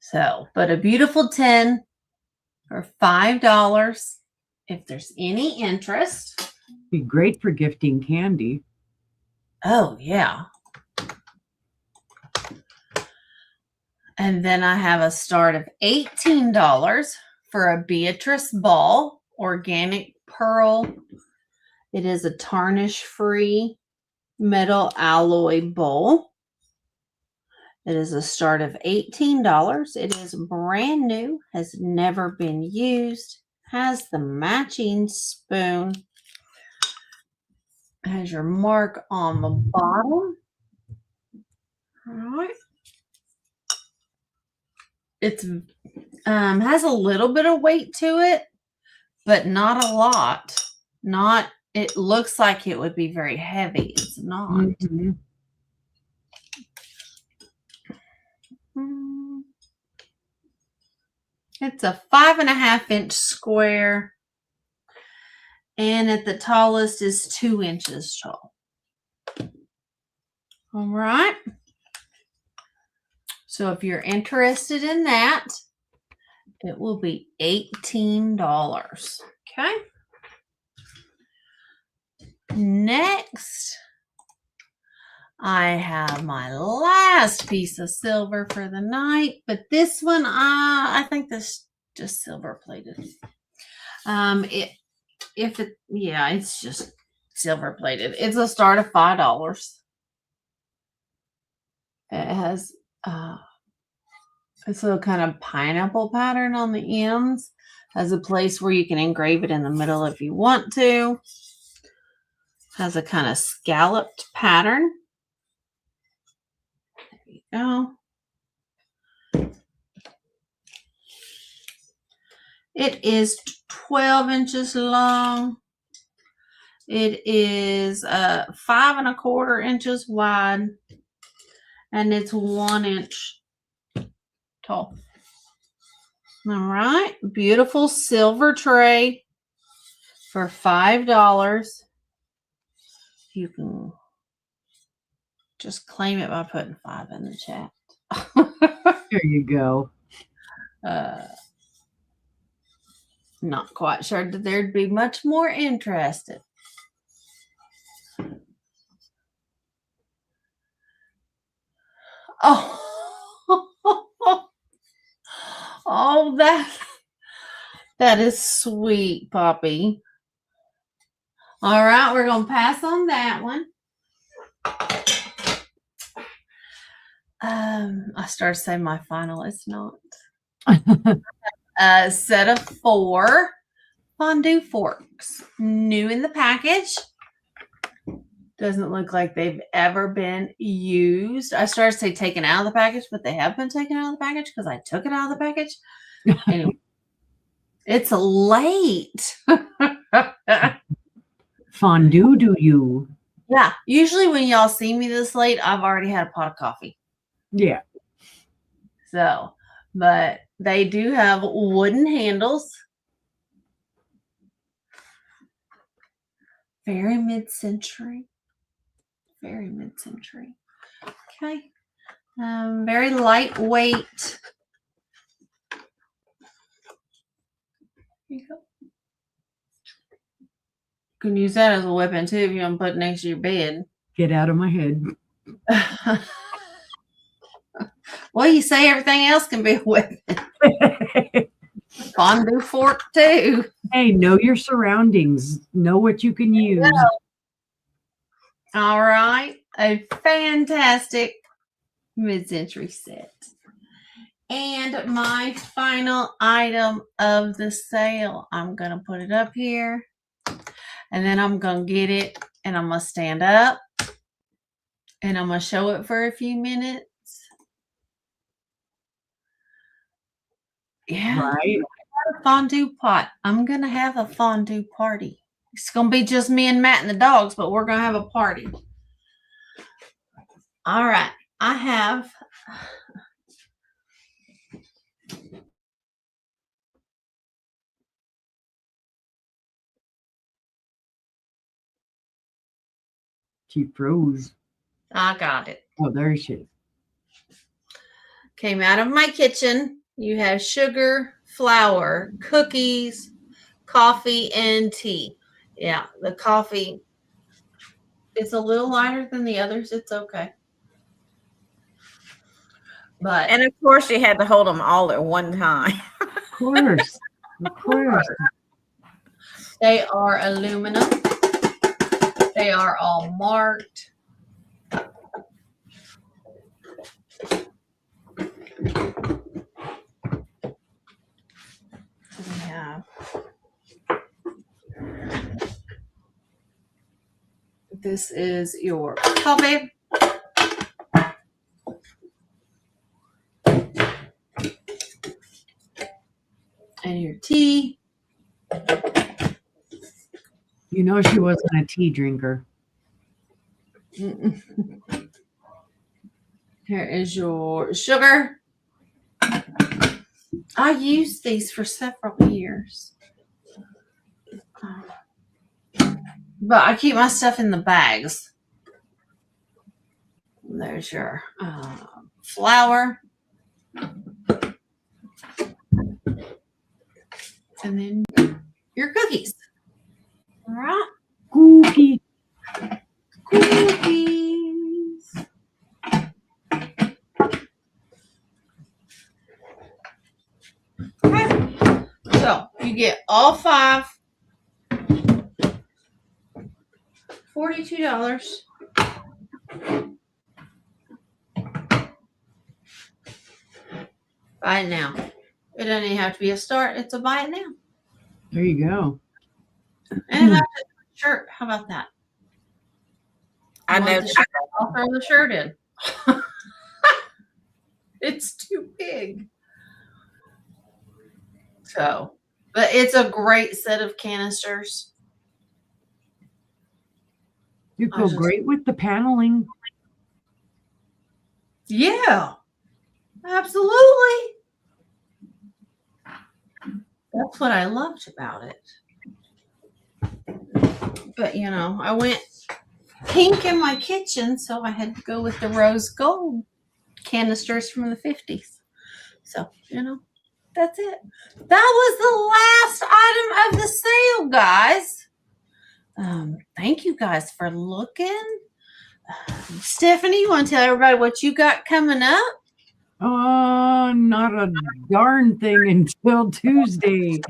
So, but a beautiful 10 for $5. If there's any interest. Be great for gifting candy. Oh, yeah. And then I have a start of $18 for a Beatrice ball, organic pearl. It is a tarnish-free metal alloy bowl. It is a start of $18. It is brand new, has never been used, has the matching spoon, has your mark on the bottom. All right. It's has a little bit of weight to it, but not a lot. Not, it looks like it would be very heavy. It's not. Mm-hmm. It's a 5.5-inch square, and at the tallest is 2 inches tall. All right. So if you're interested in that, it will be $18. Okay. Next, I have my last piece of silver for the night, but this one, I think this just silver plated. It's just silver plated. It's a start of $5. It has it's a kind of pineapple pattern on the ends. Has a place where you can engrave it in the middle if you want to. Has a kind of scalloped pattern. There you go. It is 12 inches long. It is 5.25 inches wide, and it's 1 inch tall. All right, beautiful silver tray for $5. You can just claim it by putting 5 in the chat. There you go. Not quite sure that there'd be much more interested. Oh, oh, that is sweet, Poppy. All right, we're gonna pass on that one. I started saying my final. It's not. Set of 4 fondue forks. New in the package. Doesn't look like they've ever been used. I started to say taken out of the package, but they have been taken out of the package because I took it out of the package. Anyway, it's late. Fondue, do you? Yeah. Usually when y'all see me this late, I've already had a pot of coffee. Yeah. So, but they do have wooden handles. Very mid-century. Very mid-century. Okay. Very lightweight. Here you go. You can use that as a weapon too if you want to put it next to your bed. Get out of my head. Well, you say everything else can be a weapon. Fondue fork too. Hey, know your surroundings. Know what you can use. All right. A fantastic mid-century set. And my final item of the sale. I'm going to put it up here. And then I'm going to get it. And I'm going to stand up. And I'm going to show it for a few minutes. Yeah. Right. A fondue pot. I'm going to have a fondue party. It's going to be just me and Matt and the dogs, but we're going to have a party. All right. I have She froze. I got it. Oh, there she is. Came out of my kitchen. You have sugar, flour, cookies, coffee, and tea. Yeah, the coffee is a little lighter than the others. It's okay. But And of course, you had to hold them all at one time. Of course. Of course. they are aluminum. They are all marked. We have this is your coffee. And your tea. You know she wasn't a tea drinker. Here is your sugar. I used these for several years. But I keep my stuff in the bags. There's your flour. And then your cookies. All right. Cookie. Cookies. Okay. So you get all 5. $42. Buy it now. It doesn't even have to be a start. It's a buy it now. There you go. And a shirt. How about that? I know. I'll throw the shirt in. It's too big. So, but it's a great set of canisters. You go great with the paneling. Yeah, absolutely. That's what I loved about it. But, you know, I went pink in my kitchen, so I had to go with the rose gold canisters from the 50s. So, you know, that's it. That was the last item of the sale, guys. Thank you guys for looking. Stephanie, you want to tell everybody what you got coming up? Not a darn thing until Tuesday.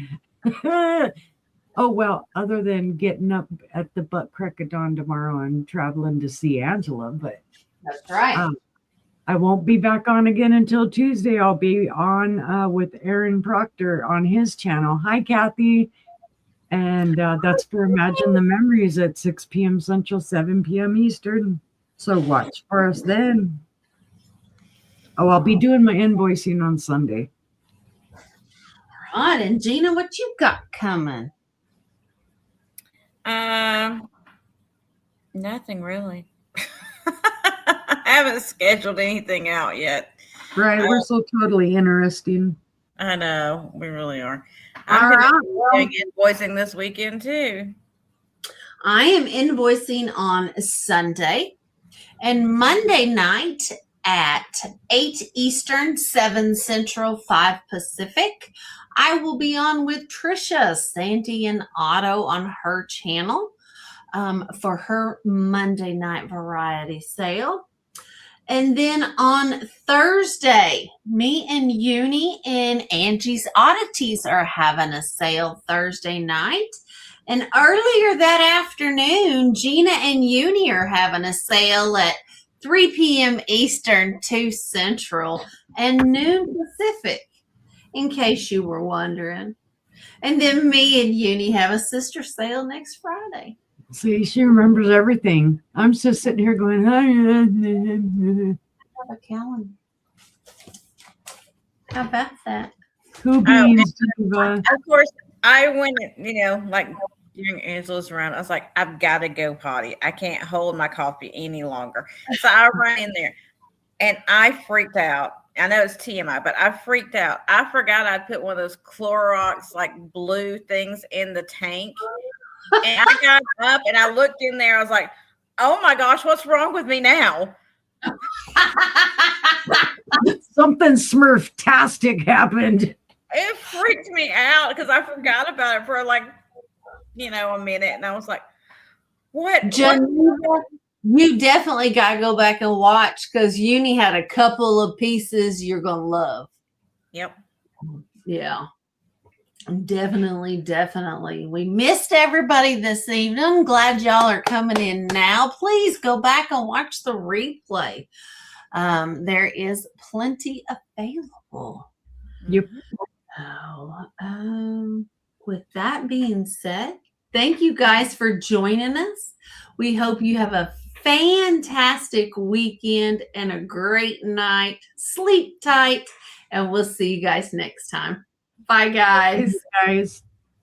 Oh, well, other than getting up at the butt crack of dawn tomorrow and traveling to see Angela, but that's right. I won't be back on again until Tuesday. I'll be on with Aaron Proctor on his channel. Hi, Kathy. And that's for Imagine the Memories at 6 p.m. Central, 7 p.m. Eastern. So watch for us then. Oh, I'll be doing my invoicing on Sunday. All right. And Jeana, what you got coming? Nothing really. I haven't scheduled anything out yet. Right. We're so totally interesting. I know. We really are. I'm doing invoicing this weekend too. I am invoicing on Sunday and Monday night at 8 Eastern, 7 Central, 5 Pacific. I will be on with Trisha, Sandy, and Otto on her channel for her Monday night variety sale. And then on Thursday, me and Uni and Angie's Oddities are having a sale Thursday night. And earlier that afternoon, Jeana and Uni are having a sale at 3 p.m. Eastern, 2 Central, and noon Pacific, in case you were wondering. And then me and Uni have a sister sale next Friday. See, she remembers everything. I'm just sitting here going, I have a calendar. How about that? Who beans? Of course, I went, like during Angela's round, I was like, I've got to go potty. I can't hold my coffee any longer. So I ran in there and I freaked out. I know it's TMI, but I freaked out. I forgot I'd put one of those Clorox like blue things in the tank. And I got up and I looked in there. I was like, oh my gosh, what's wrong with me now? Something Smurf-tastic happened. It freaked me out because I forgot about it for like, a minute. And I was like, what? You definitely got to go back and watch because Uni had a couple of pieces you're going to love. Yep. Yeah. Definitely. We missed everybody this evening. I'm glad y'all are coming in now. Please go back and watch the replay. There is plenty available. Yep. With that being said, thank you guys for joining us. We hope you have a fantastic weekend and a great night. Sleep tight, and we'll see you guys next time. Bye, guys. Guys.